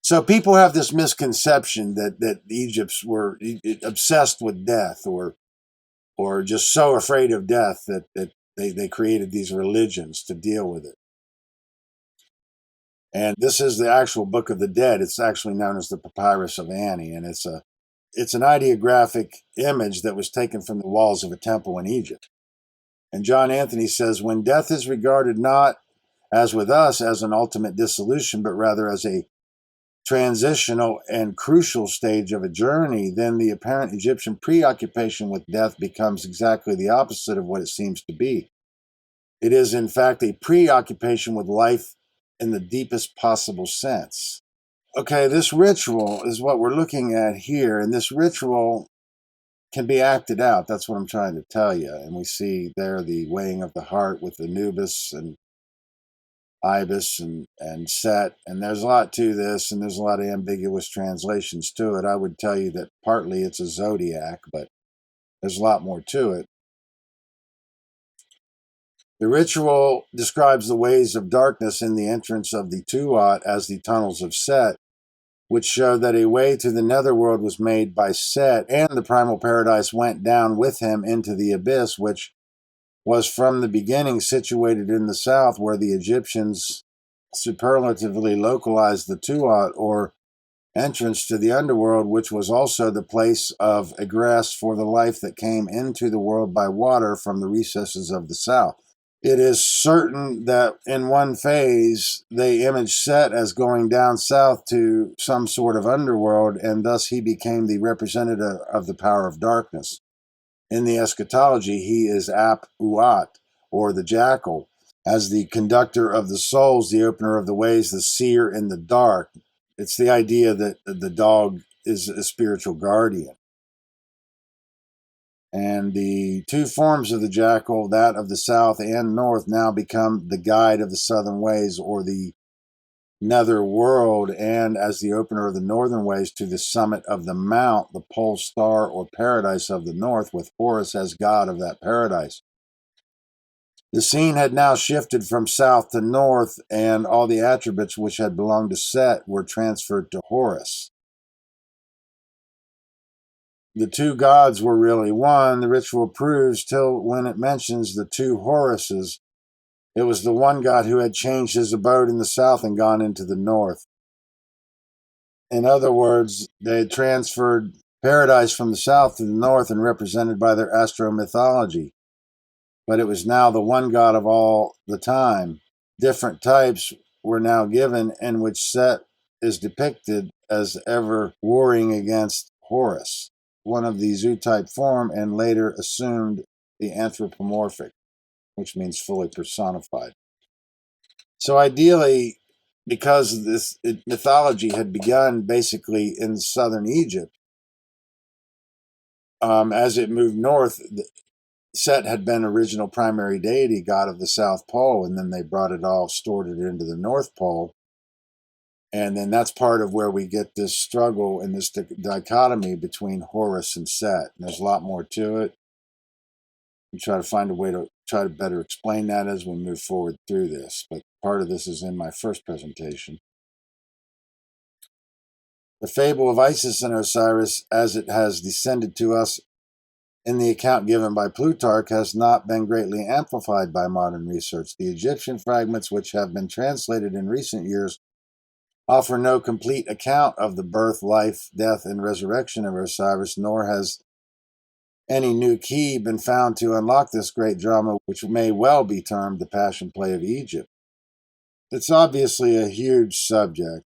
So people have this misconception that Egypts were obsessed with death, or just so afraid of death that they created these religions to deal with it. And this is the actual Book of the Dead. It's actually known as the Papyrus of Ani, and it's an ideographic image that was taken from the walls of a temple in Egypt. And John Anthony says, when death is regarded not, as with us, as an ultimate dissolution, but rather as a transitional and crucial stage of a journey, then the apparent Egyptian preoccupation with death becomes exactly the opposite of what it seems to be. It is, in fact, a preoccupation with life in the deepest possible sense. Okay, this ritual is what we're looking at here, and this ritual can be acted out. That's what I'm trying to tell you. And we see there the weighing of the heart with Anubis and Ibis and Set, and there's a lot to this, and there's a lot of ambiguous translations to it. I would tell you that partly it's a zodiac, but there's a lot more to it. The ritual describes the ways of darkness in the entrance of the Tuat as the tunnels of Set, which show that a way to the netherworld was made by Set, and the primal paradise went down with him into the abyss, which was from the beginning situated in the south, where the Egyptians superlatively localized the Tuat, or entrance to the underworld, which was also the place of egress for the life that came into the world by water from the recesses of the south. It is certain that in one phase they imaged Set as going down south to some sort of underworld, and thus he became the representative of the power of darkness. In the eschatology, he is Ap Uat, or the jackal, as the conductor of the souls, the opener of the ways, the seer in the dark. It's the idea that the dog is a spiritual guardian. And the two forms of the jackal, that of the south and north, now become the guide of the southern ways, or the nether world, and as the opener of the northern ways to the summit of the mount, the pole star or paradise of the north, with Horus as god of that paradise. The scene had now shifted from south to north, and all the attributes which had belonged to Set were transferred to Horus. The two gods were really one, the ritual proves, till when it mentions the two Horuses, it was the one god who had changed his abode in the south and gone into the north. In other words, they had transferred paradise from the south to the north and represented by their astro-mythology. But it was now the one god of all the time. Different types were now given, in which Set is depicted as ever warring against Horus, one of the zoo-type form, and later assumed the anthropomorphic, which means fully personified. So ideally, because this mythology had begun basically in southern Egypt, as it moved north, Set had been original primary deity, god of the South Pole, and then they brought it all, stored it into the North Pole. And then that's part of where we get this struggle and this dichotomy between Horus and Set. And there's a lot more to it. We try to find a way to try to better explain that as we move forward through this. But part of this is in my first presentation. The fable of Isis and Osiris, as it has descended to us in the account given by Plutarch, has not been greatly amplified by modern research. The Egyptian fragments which have been translated in recent years offer no complete account of the birth, life, death, and resurrection of Osiris, nor has any new key been found to unlock this great drama, which may well be termed the Passion Play of Egypt. It's obviously a huge subject,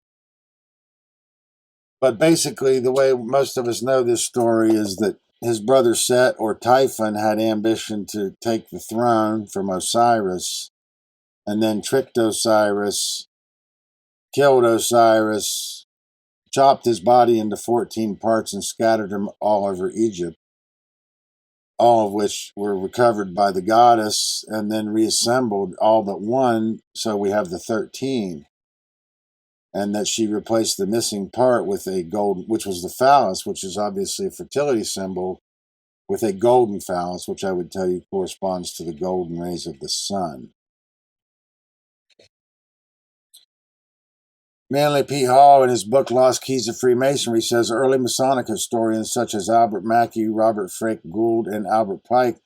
but basically the way most of us know this story is that his brother Set, or Typhon, had ambition to take the throne from Osiris, and then tricked Osiris, killed Osiris, chopped his body into 14 parts and scattered him all over Egypt, all of which were recovered by the goddess and then reassembled all but one, so we have the 13. And that she replaced the missing part with a gold, which was the phallus, which is obviously a fertility symbol, with a golden phallus, which I would tell you corresponds to the golden rays of the sun. Manly P. Hall, in his book Lost Keys of Freemasonry, says early Masonic historians such as Albert Mackey, Robert Frake Gould, and Albert Pike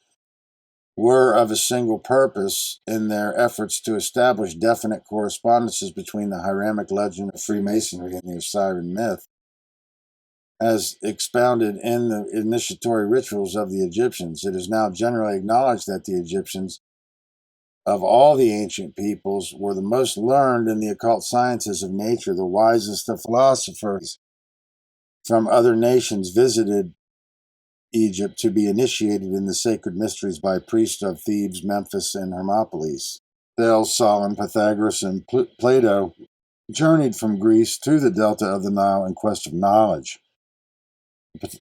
were of a single purpose in their efforts to establish definite correspondences between the Hiramic legend of Freemasonry and the Osirian myth, as expounded in the initiatory rituals of the Egyptians. It is now generally acknowledged that the Egyptians, of all the ancient peoples, were the most learned in the occult sciences of nature. The wisest of philosophers from other nations visited Egypt to be initiated in the sacred mysteries by priests of Thebes, Memphis, and Hermopolis. Thales, Solon, Pythagoras, and Plato journeyed from Greece to the delta of the Nile in quest of knowledge.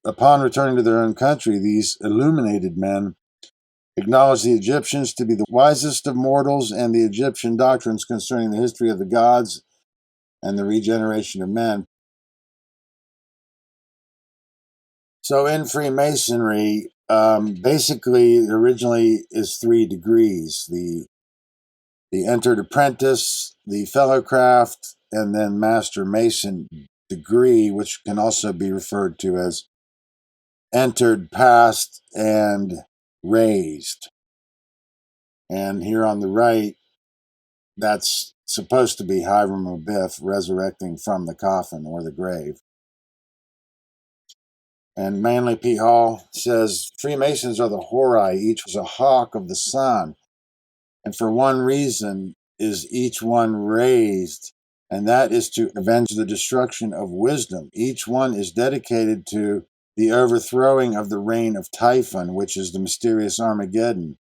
Upon returning to their own country, these illuminated men acknowledged the Egyptians to be the wisest of mortals, and the Egyptian doctrines concerning the history of the gods and the regeneration of men. So in Freemasonry, basically, originally is 3 degrees: the entered apprentice, the fellowcraft, and then master mason degree, which can also be referred to as entered, passed, and raised. And here on the right, that's supposed to be Hiram Abiff resurrecting from the coffin or the grave. And Manly P. Hall says, Freemasons are the Horai, each is a hawk of the sun. And for one reason is each one raised, and that is to avenge the destruction of wisdom. Each one is dedicated to the overthrowing of the reign of Typhon, which is the mysterious Armageddon,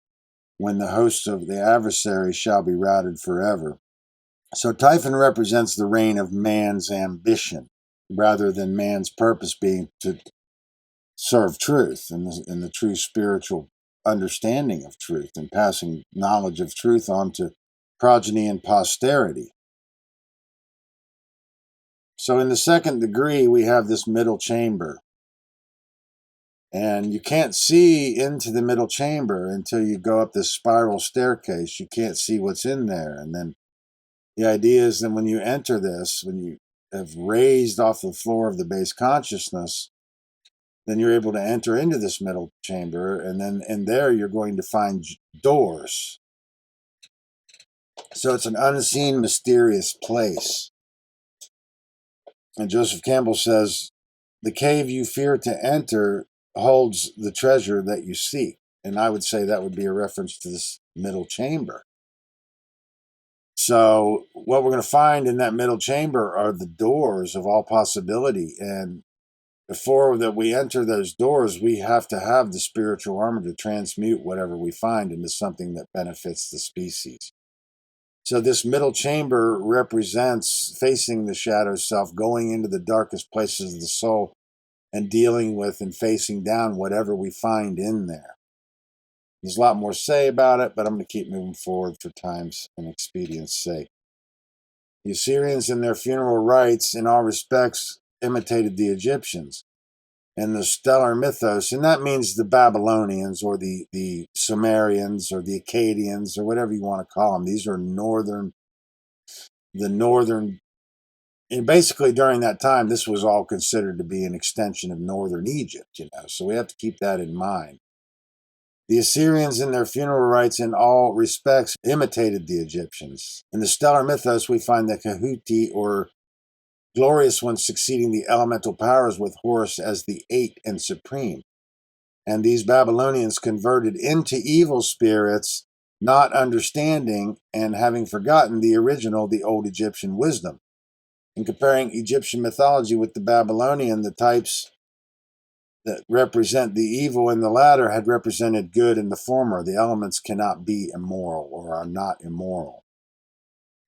when the hosts of the adversary shall be routed forever. So Typhon represents the reign of man's ambition, rather than man's purpose being to serve truth and the true spiritual understanding of truth and passing knowledge of truth on to progeny and posterity. So in the 2nd degree, we have this middle chamber. And you can't see into the middle chamber until you go up this spiral staircase. You can't see what's in there. And then the idea is that when you enter this, when you have raised off the floor of the base consciousness, then you're able to enter into this middle chamber, and then in there you're going to find doors. So it's an unseen, mysterious place. And Joseph Campbell says, the cave you fear to enter holds the treasure that you seek. And I would say that would be a reference to this middle chamber. So what we're going to find in that middle chamber are the doors of all possibility. And before that we enter those doors, we have to have the spiritual armor to transmute whatever we find into something that benefits the species. So this middle chamber represents facing the shadow self, going into the darkest places of the soul, and dealing with and facing down whatever we find in there. There's a lot more to say about it, but I'm going to keep moving forward for time's and expedience sake. The Assyrians in their funeral rites, in all respects, imitated the Egyptians and the stellar mythos, and that means the Babylonians or the Sumerians or the Akkadians or whatever you want to call them. These are the northern, and basically during that time, this was all considered to be an extension of northern Egypt, so we have to keep that in mind. The Assyrians in their funeral rites in all respects imitated the Egyptians. In the stellar mythos, we find the Kahuti, or glorious ones, succeeding the elemental powers, with Horus as the 8 and supreme. And these Babylonians converted into evil spirits, not understanding and having forgotten the original, the old Egyptian wisdom. In comparing Egyptian mythology with the Babylonian, the types that represent the evil in the latter had represented good in the former. The elements cannot be immoral or are not immoral.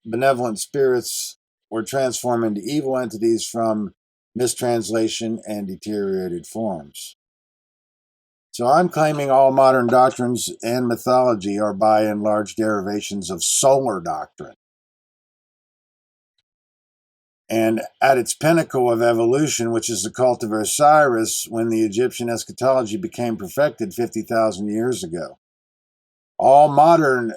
Benevolent spirits were transformed into evil entities from mistranslation and deteriorated forms. So I'm claiming all modern doctrines and mythology are by and large derivations of solar doctrine. And at its pinnacle of evolution, which is the cult of Osiris, when the Egyptian eschatology became perfected 50,000 years ago, All modern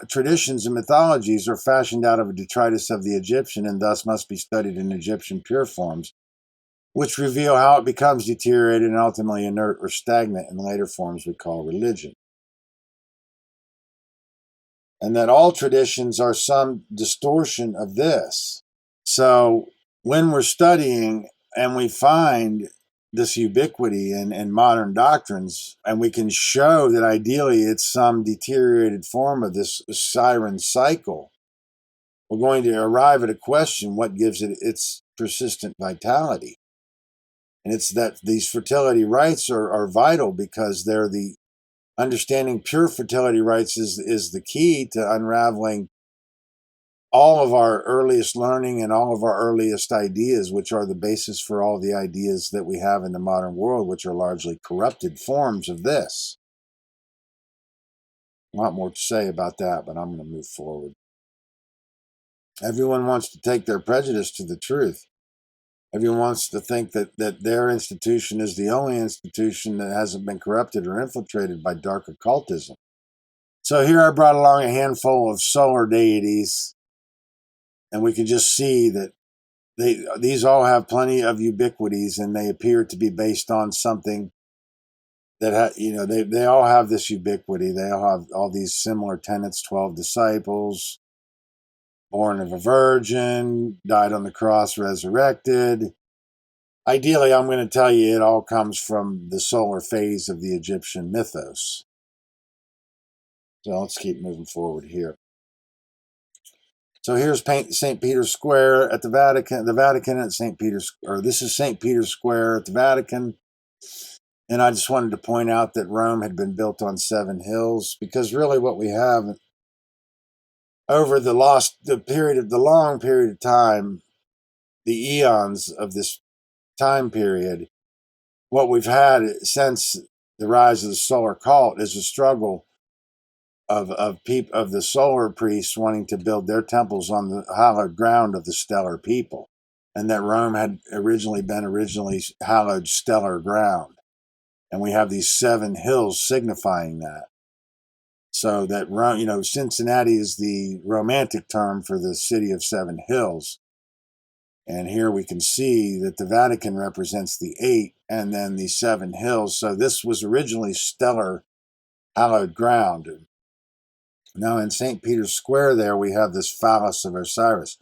traditions and mythologies are fashioned out of a detritus of the Egyptian and thus must be studied in Egyptian pure forms, which reveal how it becomes deteriorated and ultimately inert or stagnant in later forms we call religion. And that all traditions are some distortion of this. So when we're studying and we find this ubiquity in modern doctrines, and we can show that ideally it's some deteriorated form of this siren cycle, we're going to arrive at a question: what gives it its persistent vitality? And it's that these fertility rites are vital, because they're the understanding pure fertility rites is the key to unraveling all of our earliest learning and all of our earliest ideas, which are the basis for all the ideas that we have in the modern world, which are largely corrupted forms of this. A lot more to say about that, but I'm going to move forward. Everyone wants to take their prejudice to the truth. Everyone wants to think that their institution is the only institution that hasn't been corrupted or infiltrated by dark occultism. So here I brought along a handful of solar deities, and we can just see that these all have plenty of ubiquities, and they appear to be based on something that they all have this ubiquity. They all have all these similar tenets: 12 disciples, born of a virgin, died on the cross, resurrected. Ideally, I'm going to tell you it all comes from the solar phase of the Egyptian mythos. So let's keep moving forward here. So here's St. Peter's Square at the Vatican. The Vatican at St. Peter's, or this is St. Peter's Square at the Vatican. And I just wanted to point out that Rome had been built on 7 hills, because really what we have over the long period of time, the eons of this time period, what we've had since the rise of the solar cult is a struggle of the solar priests wanting to build their temples on the hallowed ground of the stellar people, and that Rome had originally hallowed stellar ground, and we have these 7 hills signifying that. So that Rome, Cincinnati is the romantic term for the city of 7 hills, and here we can see that the Vatican represents the 8 and then the 7 hills. So this was originally stellar hallowed ground. Now in St. Peter's Square there we have this phallus of Osiris,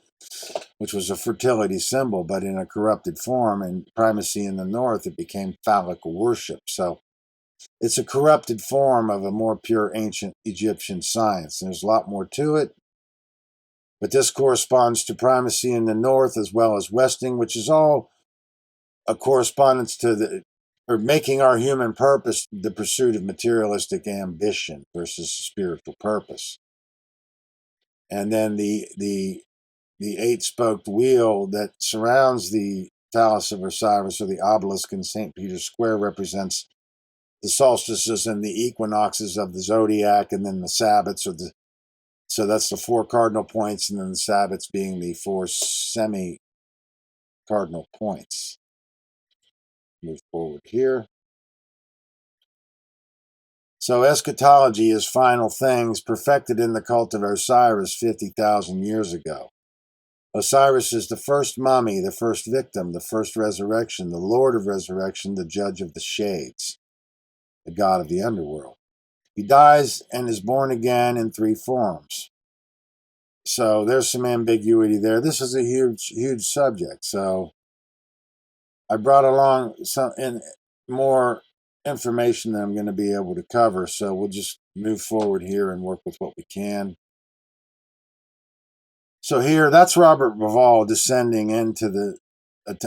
which was a fertility symbol, but in a corrupted form. And primacy in the north, it became phallic worship. So it's a corrupted form of a more pure ancient Egyptian science. And there's a lot more to it. But this corresponds to primacy in the north as well as westing, which is all a correspondence to making our human purpose the pursuit of materialistic ambition versus spiritual purpose. And then the 8-spoked wheel that surrounds the phallus of Osiris, or the obelisk in St. Peter's Square, represents the solstices and the equinoxes of the zodiac, and then the Sabbats so that's the 4 cardinal points, and then the Sabbats being the 4 semi-cardinal points. Move forward here. So eschatology is final things perfected in the cult of Osiris 50,000 years ago. Osiris is the first mummy, the first victim, the first resurrection, the Lord of resurrection, the judge of the shades, the god of the underworld. He dies and is born again in 3 forms. So there's some ambiguity there. This is a huge subject. So I brought along more information that I'm going to be able to cover. So we'll just move forward here and work with what we can. So here, that's Robert Bauval descending into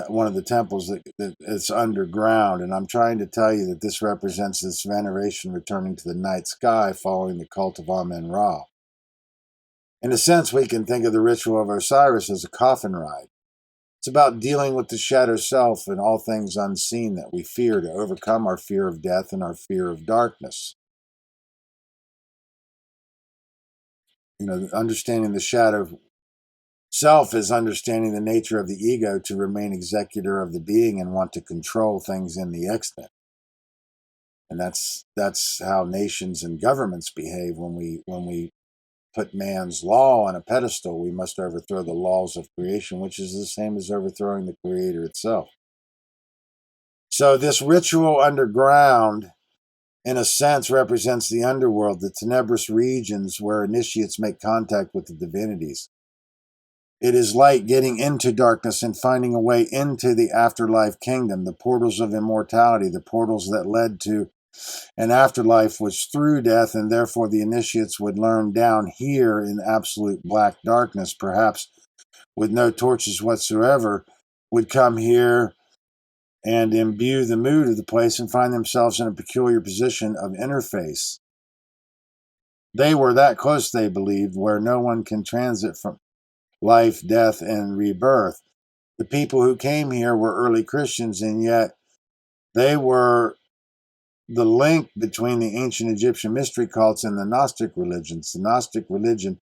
one of the temples that is underground. And I'm trying to tell you that this represents this veneration returning to the night sky following the cult of Amen-Ra. In a sense, we can think of the ritual of Osiris as a coffin ride. It's about dealing with the shadow self and all things unseen that we fear, to overcome our fear of death and our fear of darkness. Understanding the shadow self is understanding the nature of the ego to remain executor of the being and want to control things in the extant. And that's how nations and governments behave. When we put man's law on a pedestal, we must overthrow the laws of creation, which is the same as overthrowing the Creator itself. So this ritual underground, in a sense, represents the underworld, the tenebrous regions where initiates make contact with the divinities. It is like getting into darkness and finding a way into the afterlife kingdom, the portals of immortality, the portals that led to an afterlife was through death, and therefore the initiates would learn down here in absolute black darkness, perhaps with no torches whatsoever, would come here and imbue the mood of the place and find themselves in a peculiar position of interface. They were that close, they believed, where no one can transit from life, death, and rebirth. The people who came here were early Christians, and yet they were the link between the ancient Egyptian mystery cults and the Gnostic religions. The Gnostic religion,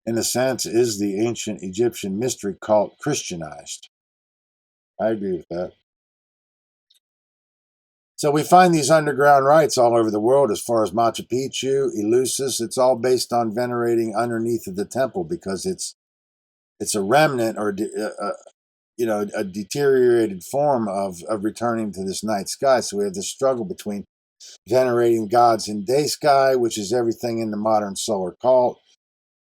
in a sense, is the ancient Egyptian mystery cult Christianized. I agree with that. So we find these underground rites all over the world, as far as Machu Picchu, Eleusis. It's all based on venerating underneath of the temple, because it's a remnant, or a deteriorated form of returning to this night sky. So we have this struggle between venerating gods in day sky, which is everything in the modern solar cult,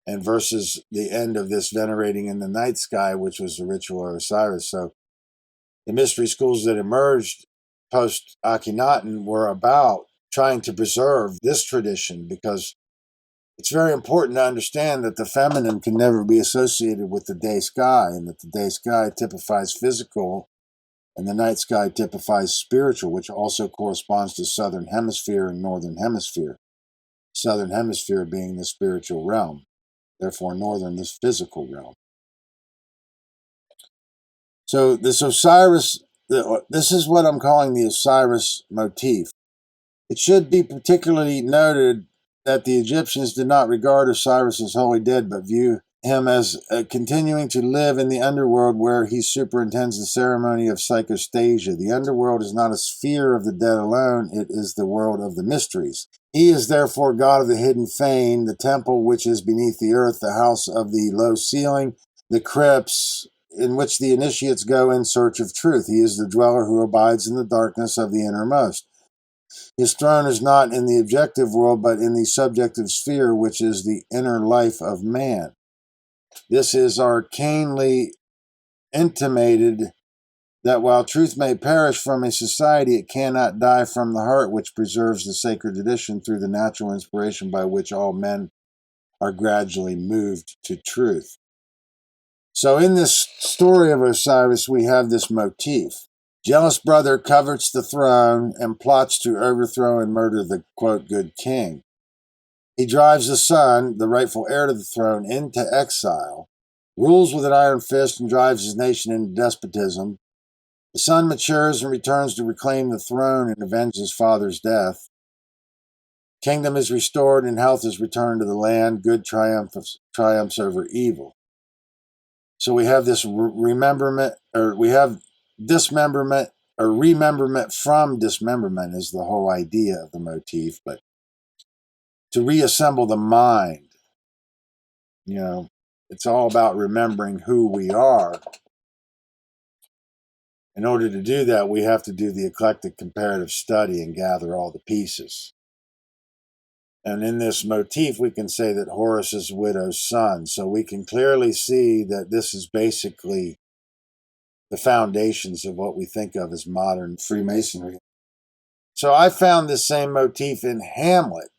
and versus the end of this venerating in the night sky, which was the ritual of Osiris. So the mystery schools that emerged post Akhenaten were about trying to preserve this tradition, because it's very important to understand that the feminine can never be associated with the day sky, and that the day sky typifies physical and the night sky typifies spiritual, which also corresponds to southern hemisphere and northern hemisphere. Southern hemisphere being the spiritual realm, therefore northern, this physical realm. So this Osiris, this is what I'm calling the Osiris motif. It should be particularly noted that the Egyptians did not regard Osiris as wholly dead, but view him as continuing to live in the underworld, where he superintends the ceremony of psychostasia. The underworld is not a sphere of the dead alone, it is the world of the mysteries. He is therefore God of the hidden fane, the temple which is beneath the earth, the house of the low ceiling, the crypts in which the initiates go in search of truth. He is the dweller who abides in the darkness of the innermost. His throne is not in the objective world, but in the subjective sphere, which is the inner life of man. This is arcanely intimated that while truth may perish from a society, it cannot die from the heart, which preserves the sacred tradition through the natural inspiration by which all men are gradually moved to truth. So in this story of Osiris, we have this motif. Jealous brother covets the throne and plots to overthrow and murder the, quote, good king. He drives the son, the rightful heir to the throne, into exile, rules with an iron fist, and drives his nation into despotism. The son matures and returns to reclaim the throne and avenge his father's death. Kingdom is restored and health is returned to the land. Good triumphs over evil. So we have this rememberment, or we have dismemberment, or rememberment from dismemberment is the whole idea of the motif, but to reassemble the mind, it's all about remembering who we are. In order to do that, we have to do the eclectic comparative study and gather all the pieces. And in this motif, we can say that Horus is widow's son. So we can clearly see that this is basically the foundations of what we think of as modern Freemasonry. So I found this same motif in Hamlet.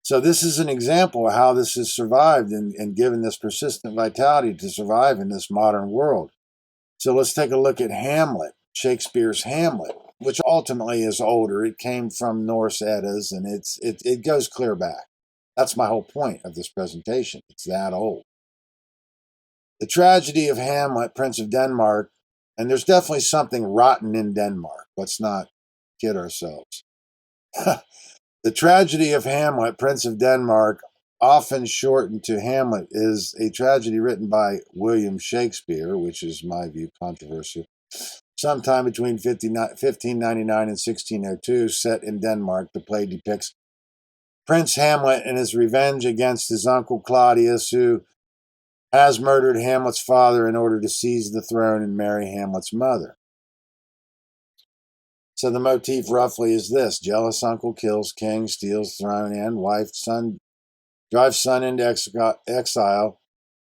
So this is an example of how this has survived and given this persistent vitality to survive in this modern world. So let's take a look at Hamlet, Shakespeare's Hamlet, which ultimately is older. It came from Norse Eddas, and it goes clear back. That's my whole point of this presentation. It's that old. The tragedy of Hamlet, Prince of Denmark, and there's definitely something rotten in Denmark. Let's not kid ourselves. The tragedy of Hamlet, Prince of Denmark, often shortened to Hamlet, is a tragedy written by William Shakespeare, which is, in my view, controversial. sometime between 1599 and 1602, set in Denmark. The play depicts Prince Hamlet and his revenge against his uncle Claudius, who has murdered Hamlet's father in order to seize the throne and marry Hamlet's mother. So the motif roughly is this: jealous uncle kills king, steals throne and wife, son drives son into exile,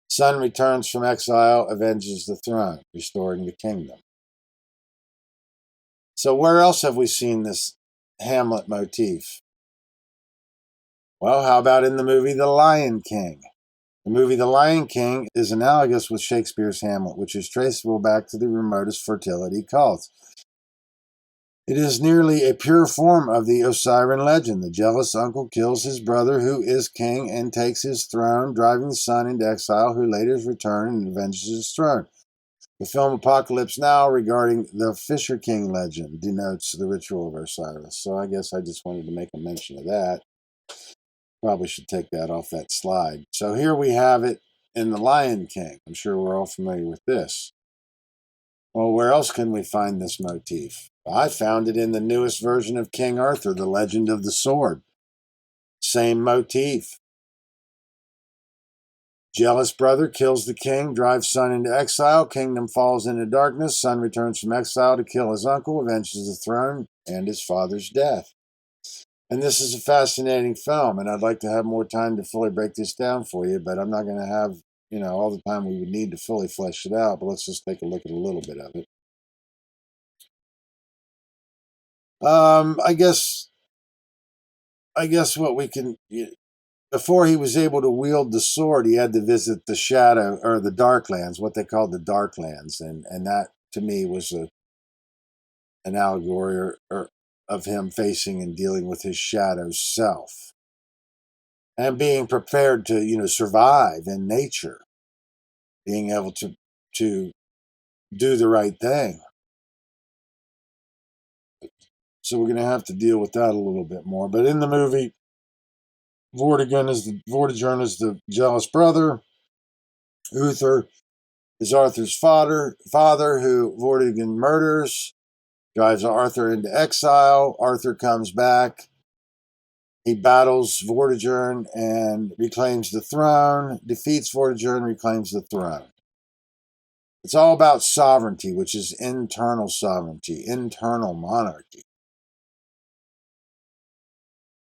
son returns from exile, avenges the throne, restoring the kingdom. So where else have we seen this Hamlet motif? Well, how about in the movie The Lion King? The movie The Lion King is analogous with Shakespeare's Hamlet, which is traceable back to the remotest fertility cults. It is nearly a pure form of the Osirian legend. The jealous uncle kills his brother, who is king, and takes his throne, driving the son into exile, who later returns and avenges his throne. The film Apocalypse Now, regarding the Fisher King legend, denotes the ritual of Osiris. So I guess I just wanted to make a mention of that. Probably should take that off that slide. So here we have it in The Lion King. I'm sure we're all familiar with this. Well, where else can we find this motif? I found it in the newest version of King Arthur, The Legend of the Sword. Same motif. Jealous brother kills the king, drives son into exile, kingdom falls into darkness, son returns from exile to kill his uncle, avenges the throne and his father's death. And this is a fascinating film, and I'd like to have more time to fully break this down for you, but I'm not going to have, all the time we would need to fully flesh it out, but let's just take a look at a little bit of it. I guess what we can, before he was able to wield the sword, he had to visit the shadow, or the Darklands, what they called the Darklands, and that to me was an allegory of him facing and dealing with his shadow self, and being prepared to survive in nature, being able to do the right thing. So we're going to have to deal with that a little bit more. But in the movie, Vortigern is the jealous brother. Uther is Arthur's father who Vortigern murders, drives Arthur into exile. Arthur comes back. He battles Vortigern and reclaims the throne, defeats Vortigern, reclaims the throne. It's all about sovereignty, which is internal sovereignty, internal monarchy,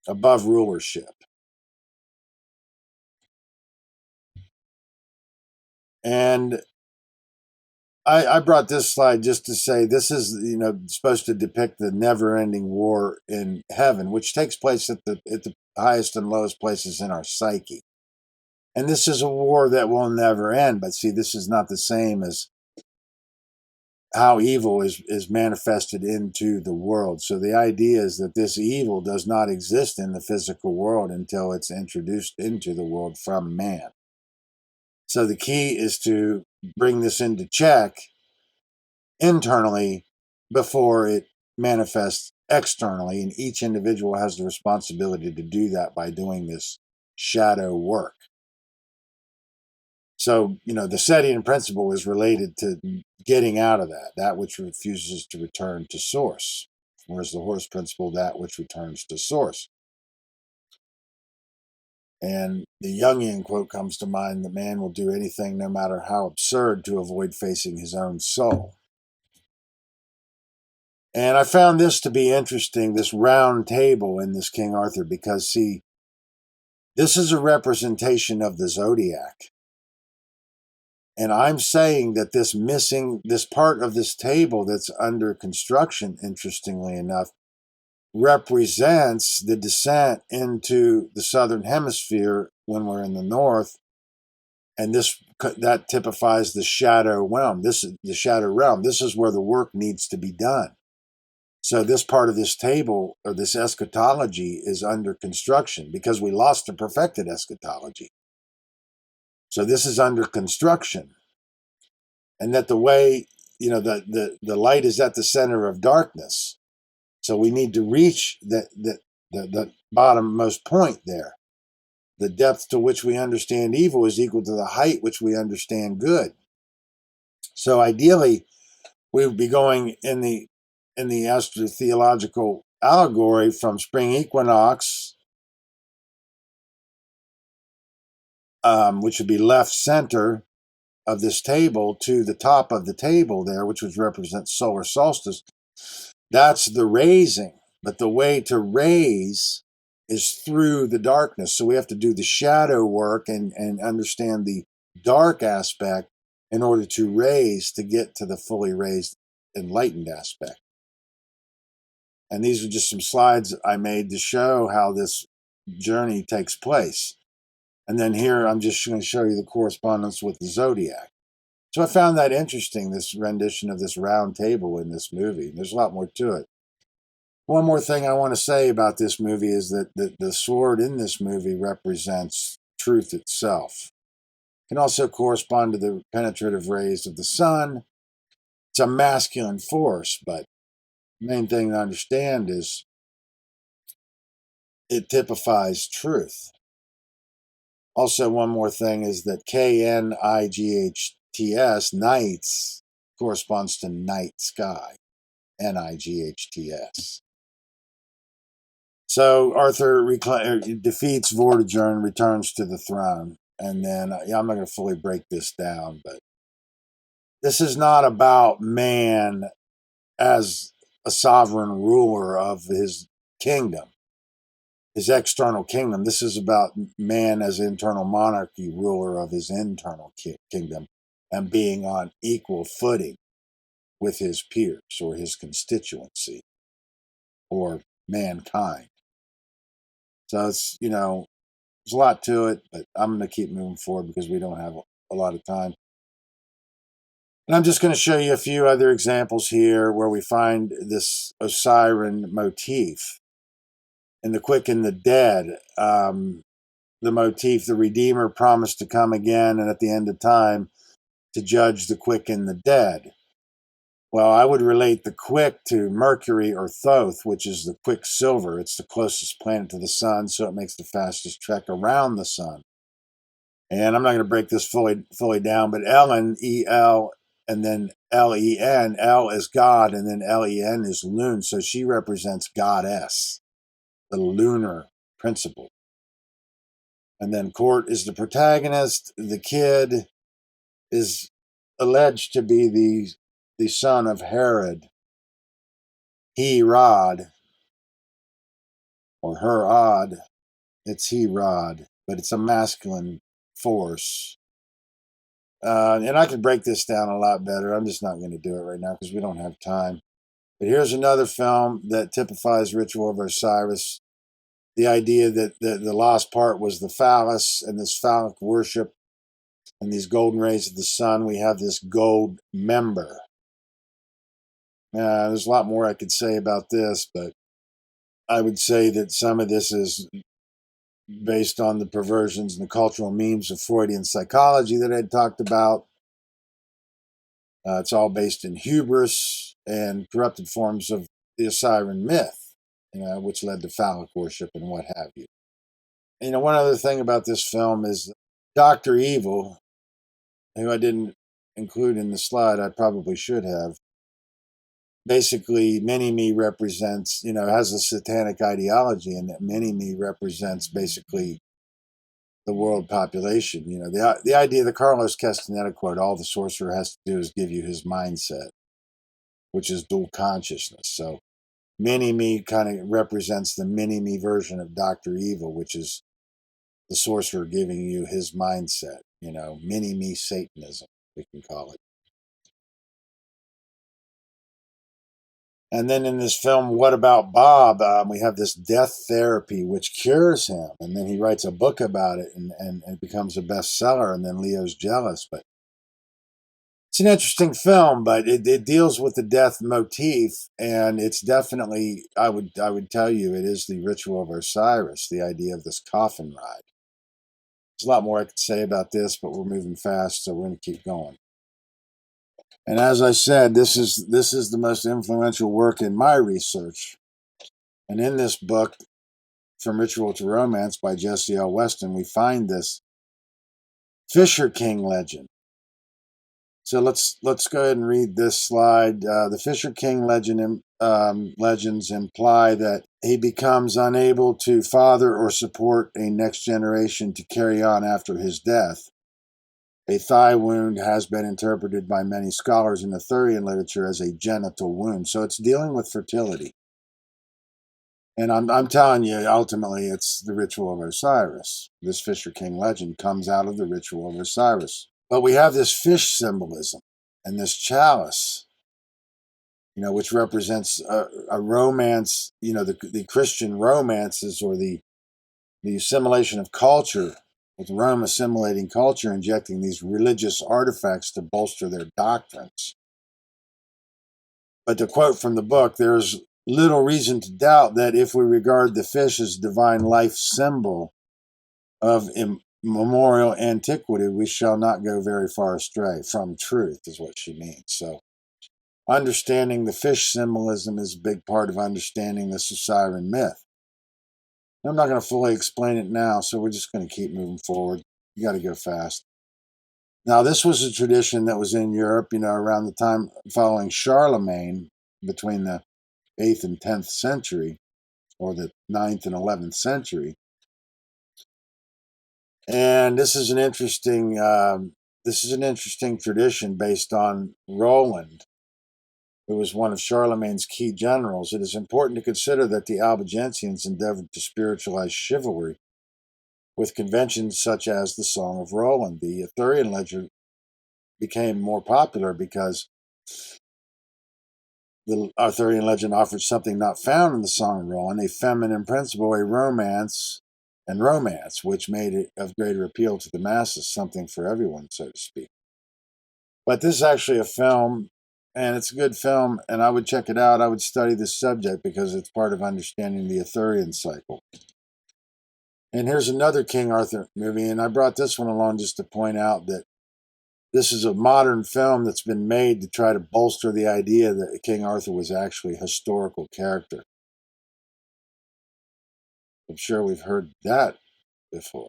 above rulership. And I brought this slide just to say this is, supposed to depict the never-ending war in heaven, which takes place at the highest and lowest places in our psyche. And this is a war that will never end. But see, this is not the same as how evil is manifested into the world. So the idea is that this evil does not exist in the physical world until it's introduced into the world from man. So the key is to bring this into check internally before it manifests externally, and each individual has the responsibility to do that by doing this shadow work. So, the setting principle is related to getting out of that which refuses to return to source, whereas the horse principle, that which returns to source. And the Jungian quote comes to mind: the man will do anything, no matter how absurd, to avoid facing his own soul. And I found this to be interesting, this round table in this King Arthur, because, see, this is a representation of the zodiac. And I'm saying that this part of this table that's under construction, interestingly enough, represents the descent into the southern hemisphere when we're in the north. And that typifies the shadow realm. The shadow realm. This is where the work needs to be done. So this part of this table, or this eschatology, is under construction because we lost the perfected eschatology. So this is under construction. And that the way, the light is at the center of darkness. So we need to reach the bottommost point there. The depth to which we understand evil is equal to the height which we understand good. So ideally, we would be going in the astrotheological allegory from spring equinox, which would be left center of this table, to the top of the table there, which would represent solar solstice. That's the raising. But the way to raise is through the darkness. So we have to do the shadow work and understand the dark aspect in order to raise, to get to the fully raised, enlightened aspect. And these are just some slides I made to show how this journey takes place. And then here I'm just going to show you the correspondence with the zodiac. So I found that interesting, this rendition of this round table in this movie. There's a lot more to it. One more thing I want to say about this movie is that the sword in this movie represents truth itself. It can also correspond to the penetrative rays of the sun. It's a masculine force, but the main thing to understand is it typifies truth. Also, one more thing is that Knights, knights, corresponds to night sky. Nights. So Arthur defeats Vortigern, returns to the throne. And then, I'm not going to fully break this down, but this is not about man as a sovereign ruler of his kingdom, his external kingdom. This is about man as internal monarchy, ruler of his internal kingdom, and being on equal footing with his peers or his constituency or mankind. So it's, there's a lot to it, but I'm going to keep moving forward because we don't have a lot of time. And I'm just going to show you a few other examples here where we find this Osirian motif. In The Quick and the Dead, the motif, the Redeemer promised to come again and at the end of time to judge the quick and the dead. Well, I would relate the quick to Mercury or Thoth, which is the quicksilver. It's the closest planet to the sun, so it makes the fastest trek around the sun. And I'm not going to break this fully down, but Ellen, E-L, and then L-E-N. L is God, and then L-E-N is Lune, so she represents goddess, the lunar principle. And then Court is the protagonist. The kid is alleged to be the son of Herod. He-Rod, or Her-Od. It's He-Rod, but it's a masculine force. And I could break this down a lot better. I'm just not going to do it right now because we don't have time. But here's another film that typifies Ritual of Osiris. The idea that the lost part was the phallus and this phallic worship and these golden rays of the sun. We have this gold member. There's a lot more I could say about this, but I would say that some of this is based on the perversions and the cultural memes of Freudian psychology that I talked about. It's all based in hubris and corrupted forms of the Osirian myth, which led to phallic worship and what have you. One other thing about this film is Dr. Evil, who I didn't include in the slide, I probably should have. Basically, Mini-Me represents, has a satanic ideology, and that Mini-Me represents basically the world population. The idea, the Carlos Castaneda quote, all the sorcerer has to do is give you his mindset, which is dual consciousness. So Mini-Me kind of represents the Mini-Me version of Dr. Evil, which is the sorcerer giving you his mindset, Mini-Me Satanism, we can call it. And then in this film, What About Bob? We have this death therapy, which cures him. And then he writes a book about it and it becomes a bestseller. And then Leo's jealous. But it's an interesting film, but it deals with the death motif. And it's definitely, I would tell you, it is the Ritual of Osiris, the idea of this coffin ride. There's a lot more I could say about this, but we're moving fast, so we're going to keep going. And as I said, this is the most influential work in my research. And in this book, From Ritual to Romance by Jesse L. Weston, we find this Fisher King legend. So let's go ahead and read this slide. The Fisher King legends imply that he becomes unable to father or support a next generation to carry on after his death. A thigh wound has been interpreted by many scholars in Arthurian literature as a genital wound. So it's dealing with fertility. And I'm telling you, ultimately, it's the ritual of Osiris. This Fisher King legend comes out of the ritual of Osiris. But we have this fish symbolism and this chalice, which represents a romance, the Christian romances, or the assimilation of culture, with Rome assimilating culture, injecting these religious artifacts to bolster their doctrines. But to quote from the book, there's little reason to doubt that if we regard the fish as divine life symbol of immemorial antiquity, we shall not go very far astray from truth, is what she means. So understanding the fish symbolism is a big part of understanding the Osiris myth. I'm not going to fully explain it now, so we're just going to keep moving forward. You got to go fast. Now, this was a tradition that was in Europe, around the time following Charlemagne, between the 8th and 10th century, or the 9th and 11th century. And this is an interesting tradition based on Roland, who was one of Charlemagne's key generals. It is important to consider that the Albigensians endeavored to spiritualize chivalry with conventions such as the Song of Roland. The Arthurian legend became more popular because the Arthurian legend offered something not found in the Song of Roland, a feminine principle, a romance, which made it of greater appeal to the masses, something for everyone, so to speak. But this is actually a film, and it's a good film, and I would check it out. I would study this subject because it's part of understanding the Arthurian cycle. And here's another King Arthur movie, and I brought this one along just to point out that this is a modern film that's been made to try to bolster the idea that King Arthur was actually a historical character. I'm sure we've heard that before.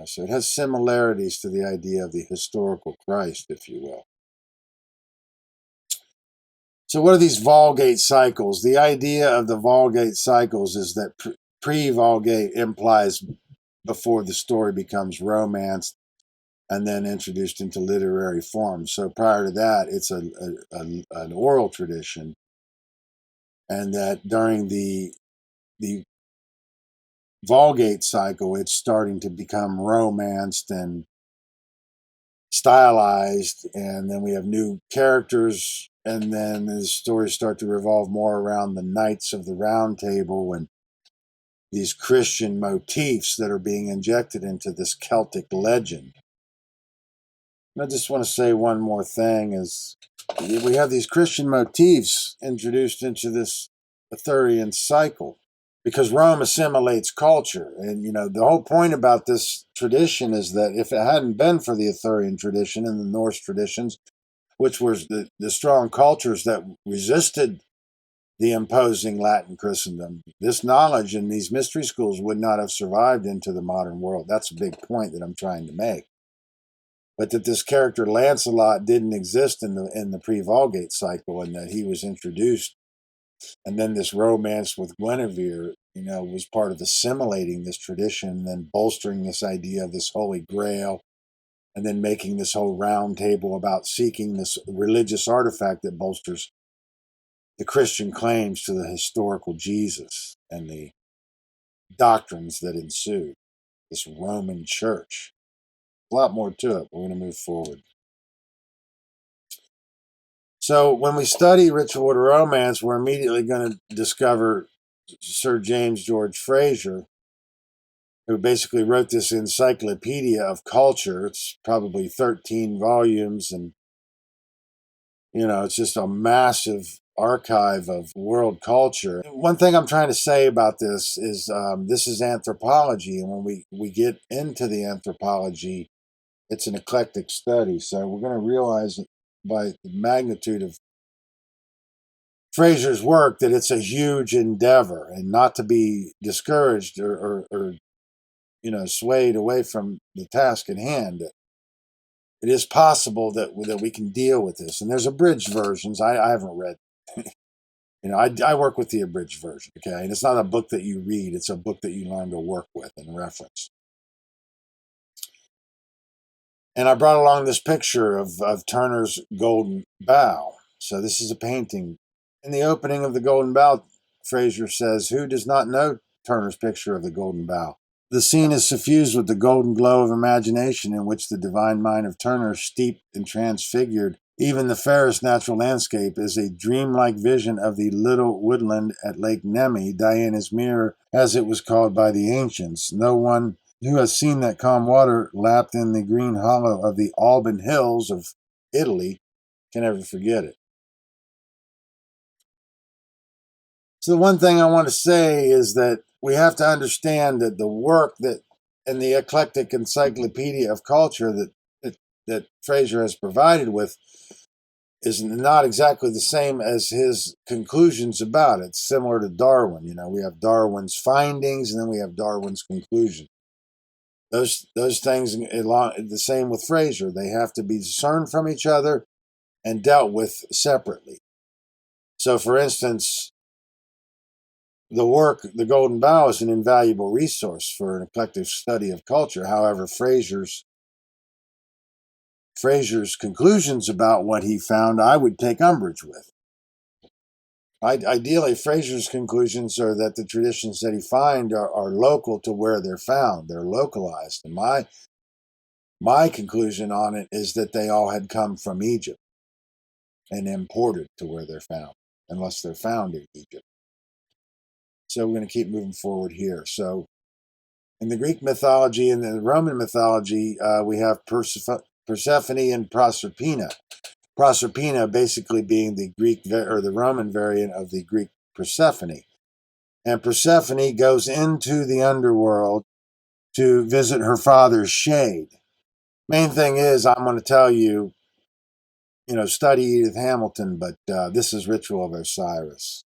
So it has similarities to the idea of the historical Christ, if you will. So what are these Vulgate cycles? The idea of the Vulgate cycles is that pre-Vulgate implies before the story becomes romanced and then introduced into literary form. So prior to that, it's an oral tradition, and that during the Vulgate cycle, it's starting to become romanced and stylized, and then we have new characters, and then the stories start to revolve more around the Knights of the Round Table and these Christian motifs that are being injected into this Celtic legend. And I just want to say one more thing is we have these Christian motifs introduced into this Arthurian cycle because Rome assimilates culture. And, the whole point about this tradition is that if it hadn't been for the Arthurian tradition and the Norse traditions, which was the strong cultures that resisted the imposing Latin Christendom, this knowledge and these mystery schools would not have survived into the modern world. That's a big point that I'm trying to make. But that this character Lancelot didn't exist in the pre-Vulgate cycle, and that he was introduced, and then this romance with Guinevere, was part of assimilating this tradition, and then bolstering this idea of this Holy Grail, and then making this whole round table about seeking this religious artifact that bolsters the Christian claims to the historical Jesus and the doctrines that ensued. This Roman Church. A lot more to it. We're going to move forward. So when we study ritual order romance, we're immediately going to discover Sir James George Frazer, who basically wrote this encyclopedia of culture. It's probably 13 volumes, and it's just a massive archive of world culture. One thing I'm trying to say about this is anthropology, and when we get into the anthropology, it's an eclectic study. So we're going to realize by the magnitude of Frazer's work that it's a huge endeavor, and not to be discouraged or swayed away from the task at hand. it is possible that we can deal with this. And there's abridged versions. I haven't read. I work with the abridged version, okay? And it's not a book that you read. It's a book that you learn to work with and reference. And I brought along this picture of Turner's Golden Bough. So this is a painting. In the opening of the Golden Bough, Fraser says, "Who does not know Turner's picture of the Golden Bough? The scene is suffused with the golden glow of imagination in which the divine mind of Turner, steeped and transfigured even the fairest natural landscape, is a dreamlike vision of the little woodland at Lake Nemi, Diana's Mirror, as it was called by the ancients. No one who has seen that calm water lapped in the green hollow of the Alban Hills of Italy can ever forget it." So the one thing I want to say is that we have to understand that the work that in the eclectic encyclopedia of culture that Fraser has provided with is not exactly the same as his conclusions about it. It's similar to Darwin. We have Darwin's findings and then we have Darwin's conclusion. Those things, the same with Fraser. They have to be discerned from each other and dealt with separately. So, for instance, the work, The Golden Bough, is an invaluable resource for an eclectic study of culture. However, Fraser's conclusions about what he found, I would take umbrage with. Ideally, Fraser's conclusions are that the traditions that he finds are local to where they're found. They're localized. And my conclusion on it is that they all had come from Egypt and imported to where they're found, unless they're found in Egypt. So we're going to keep moving forward here. So in the Greek mythology and the Roman mythology, we have Persephone and Proserpina. Proserpina basically being the Greek or the Roman variant of the Greek Persephone. And Persephone goes into the underworld to visit her father's shade. Main thing is, I'm going to tell you, study Edith Hamilton, but this is Ritual of Osiris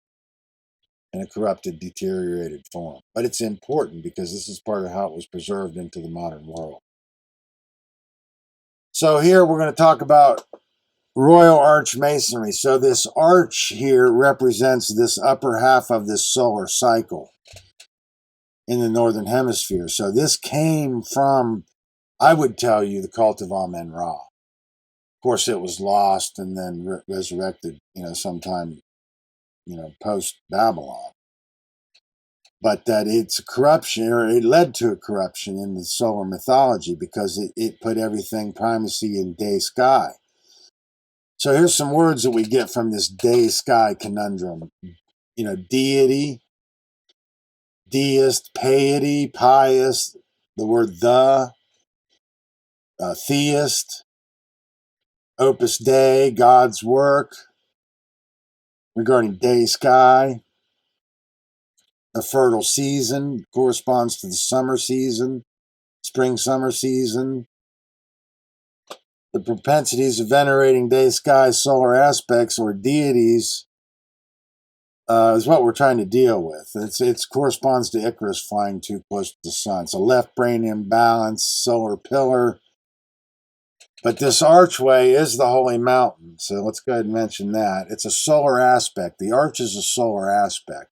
in a corrupted, deteriorated form. But it's important because this is part of how it was preserved into the modern world. So here we're going to talk about Royal Arch Masonry. So this arch here represents this upper half of this solar cycle in the Northern Hemisphere. So this came from, I would tell you, the Cult of Amen-Ra. Of course, it was lost and then resurrected, sometime, post-Babylon. But that it's a corruption, or it led to a corruption in the solar mythology because it put everything primacy in day sky. So here's some words that we get from this day sky conundrum. Deity, deist, piety, pious, the word theist, opus dei, God's work, regarding day sky. A fertile season corresponds to the summer season, spring-summer season. The propensities of venerating day sky solar aspects or deities is what we're trying to deal with. It corresponds to Icarus flying too close to the sun. So left brain imbalance, solar pillar. But this archway is the holy mountain. So let's go ahead and mention that. It's a solar aspect. The arch is a solar aspect.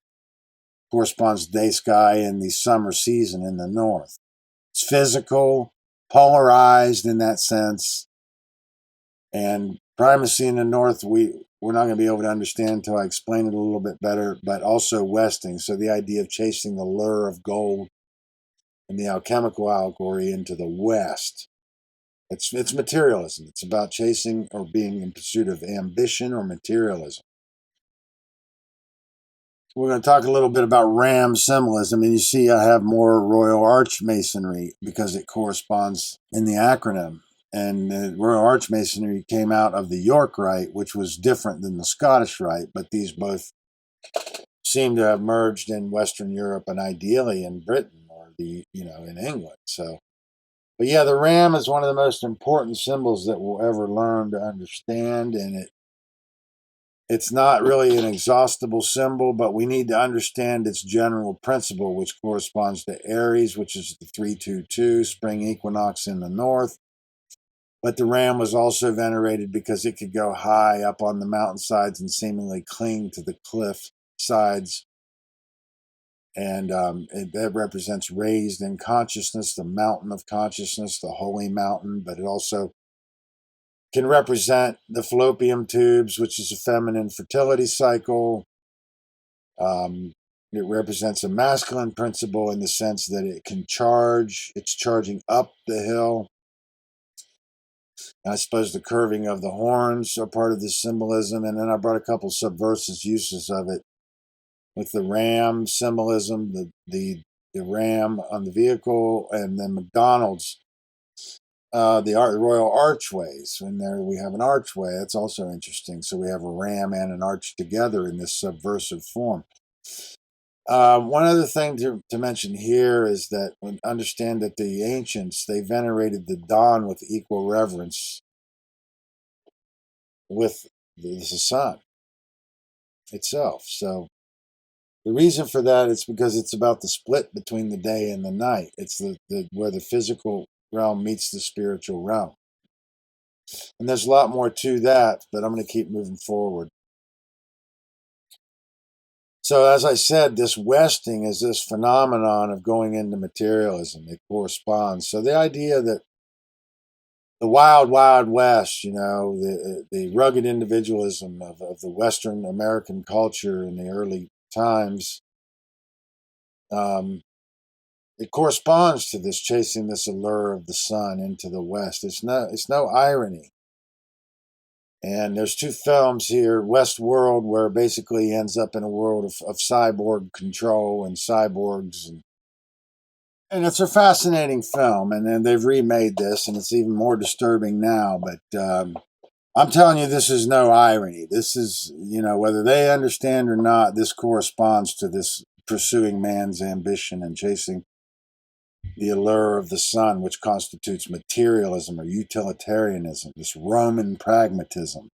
Corresponds to day sky in the summer season in the north. It's physical, polarized in that sense. And primacy in the north, we're not going to be able to understand until I explain it a little bit better, but also westing. So the idea of chasing the lure of gold and the alchemical allegory into the west. It's materialism. It's about chasing or being in pursuit of ambition or materialism. We're going to talk a little bit about ram symbolism, and you see I have more Royal Arch Masonry because it corresponds in the acronym. And the Royal Arch Masonry came out of the York Rite, which was different than the Scottish Rite, but these both seem to have merged in Western Europe and ideally in Britain or in England. So, but yeah, the ram is one of the most important symbols that we'll ever learn to understand, and it's not really an exhaustible symbol, but we need to understand its general principle, which corresponds to Aries, which is the 322, spring equinox in the north, But the ram was also venerated because it could go high up on the mountainsides and seemingly cling to the cliff sides. And that represents raised in consciousness, the mountain of consciousness, the holy mountain. But it also can represent the fallopian tubes, which is a feminine fertility cycle. It represents a masculine principle in the sense that it can charge. It's charging up the hill. I suppose the curving of the horns are part of the symbolism. And then I brought a couple subversive uses of it with the ram symbolism, the ram on the vehicle, and then McDonald's, the royal archways. When there we have an archway, that's also interesting. So we have a ram and an arch together in this subversive form. One other thing to mention here is that understand that the ancients, they venerated the dawn with equal reverence with the sun itself. So the reason for that is because it's about the split between the day and the night. It's where the physical realm meets the spiritual realm. And there's a lot more to that, but I'm going to keep moving forward. So as I said, this westing is this phenomenon of going into materialism. It corresponds. So the idea that the wild, wild west, the rugged individualism of the Western American culture in the early times, it corresponds to this chasing this allure of the sun into the west. It's no irony. And there's two films here, Westworld, where it basically ends up in a world of cyborg control and cyborgs. And it's a fascinating film. And then they've remade this, and it's even more disturbing now. But I'm telling you, this is no irony. This is, whether they understand or not, this corresponds to this pursuing man's ambition and chasing the allure of the sun, which constitutes materialism or utilitarianism, this Roman pragmatism.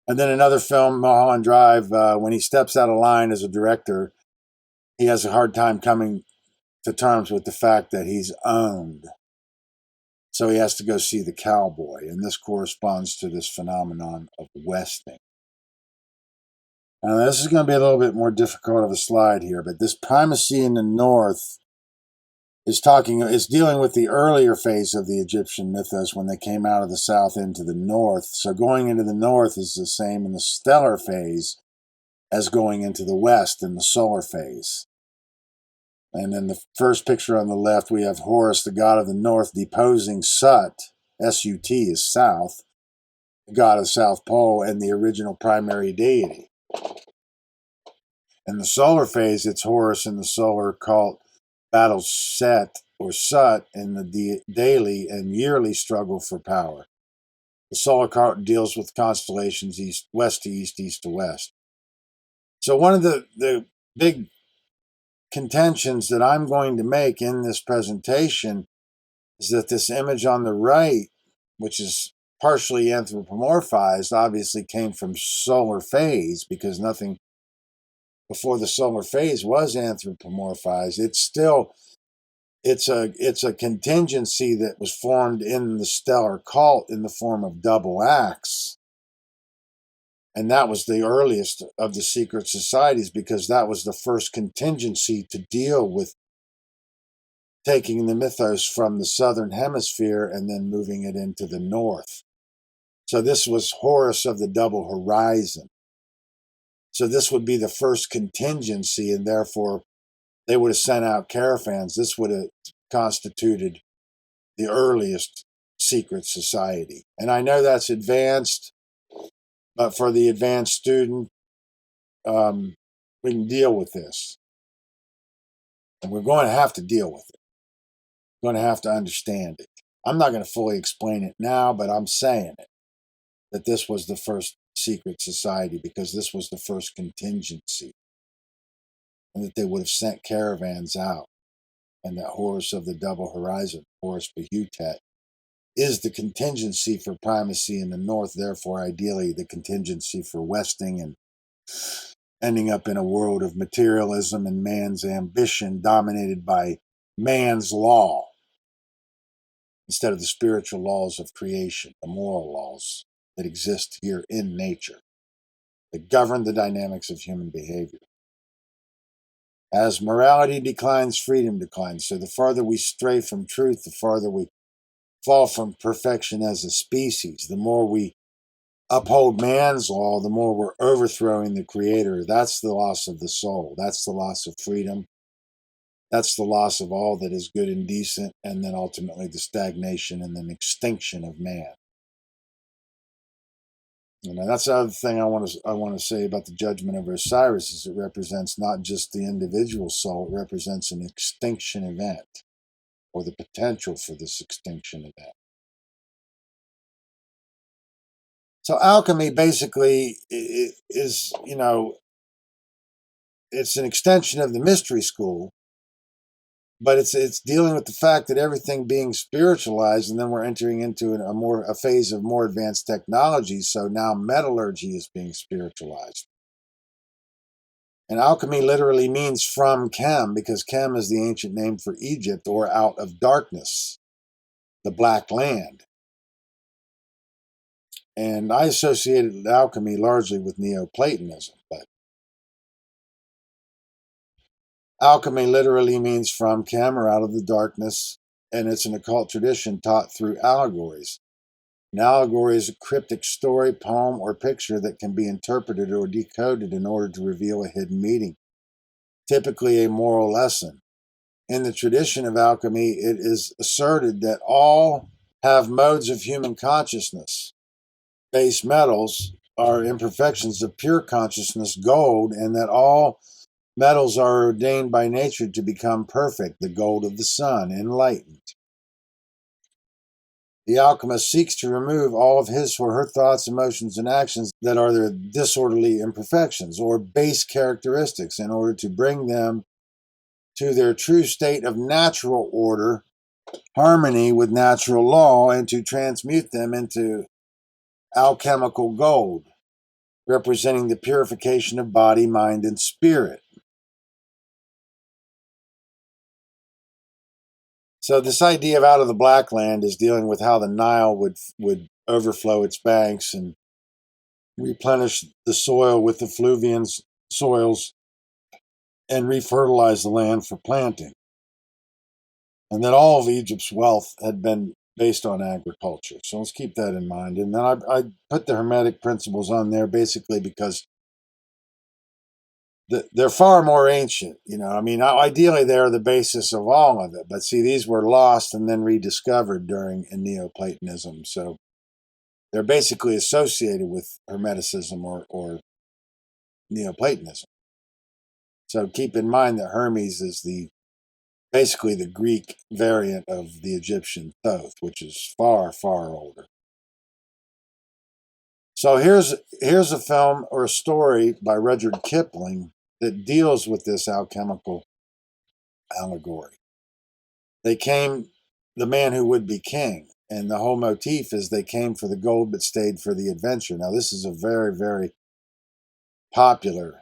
And then another film, Mulholland Drive, when he steps out of line as a director, he has a hard time coming to terms with the fact that he's owned. So he has to go see the cowboy. And this corresponds to this phenomenon of westing. Now, this is going to be a little bit more difficult of a slide here, but this primacy in the north is dealing with the earlier phase of the Egyptian mythos when they came out of the south into the north. So going into the north is the same in the stellar phase as going into the west in the solar phase. And in the first picture on the left, we have Horus, the god of the north, deposing Sut. S-U-T is south, the god of South Pole and the original primary deity. In the solar phase, it's Horus in the solar cult battles Set or Sut in the daily and yearly struggle for power. The solar cult deals with constellations west to east, east to west. So one of the big contentions that I'm going to make in this presentation is that this image on the right, which is partially anthropomorphized, obviously came from solar phase because nothing before the solar phase was anthropomorphized. It's a contingency that was formed in the stellar cult in the form of double acts. And that was the earliest of the secret societies because that was the first contingency to deal with taking the mythos from the southern hemisphere and then moving it into the north. So this was Horus of the double horizon. So this would be the first contingency, and therefore they would have sent out caravans. This would have constituted the earliest secret society. And I know that's advanced, but for the advanced student, we can deal with this. And we're going to have to deal with it. We're going to have to understand it. I'm not going to fully explain it now, but I'm saying it, that this was the first secret society because this was the first contingency. And that they would have sent caravans out. And that Horus of the double horizon, Horus Behutet, is the contingency for primacy in the north, therefore ideally the contingency for westing and ending up in a world of materialism and man's ambition dominated by man's law. instead of the spiritual laws of creation, the moral laws that exist here in nature, that govern the dynamics of human behavior. As morality declines, freedom declines. So the farther we stray from truth, the farther we fall from perfection as a species. The more we uphold man's law, the more we're overthrowing the Creator. That's the loss of the soul. That's the loss of freedom. That's the loss of all that is good and decent, and then ultimately the stagnation and then extinction of man. And that's the other thing I want to say about the judgment of Osiris is it represents not just the individual soul, it represents an extinction event, or the potential for this extinction event. So alchemy basically is, it's an extension of the mystery school, but it's dealing with the fact that everything being spiritualized, and then we're entering into a phase of more advanced technology. So now metallurgy is being spiritualized. And alchemy literally means from chem, because chem is the ancient name for Egypt, or out of darkness, the black land. And I associated alchemy largely with Neoplatonism, but alchemy literally means from chem, or out of the darkness, and it's an occult tradition taught through allegories. An allegory is a cryptic story, poem, or picture that can be interpreted or decoded in order to reveal a hidden meaning, typically a moral lesson. In the tradition of alchemy, it is asserted that all have modes of human consciousness. Base metals are imperfections of pure consciousness, gold, and that all metals are ordained by nature to become perfect, the gold of the sun, enlightened. The alchemist seeks to remove all of his or her thoughts, emotions, and actions that are their disorderly imperfections or base characteristics in order to bring them to their true state of natural order, harmony with natural law, and to transmute them into alchemical gold, representing the purification of body, mind, and spirit. So this idea of out of the black land is dealing with how the Nile would overflow its banks and replenish the soil with the fluvian soils and refertilize the land for planting. And that all of Egypt's wealth had been based on agriculture. So let's keep that in mind. And then I put the Hermetic principles on there basically because they're far more ancient. Ideally they're the basis of all of it. But see, these were lost and then rediscovered during Neoplatonism. So they're basically associated with Hermeticism or Neoplatonism. So keep in mind that Hermes is basically the Greek variant of the Egyptian Thoth, which is far, far older. So here's a film or a story by Rudyard Kipling that deals with this alchemical allegory. The man who would be king, and the whole motif is they came for the gold but stayed for the adventure. Now this is a very, very popular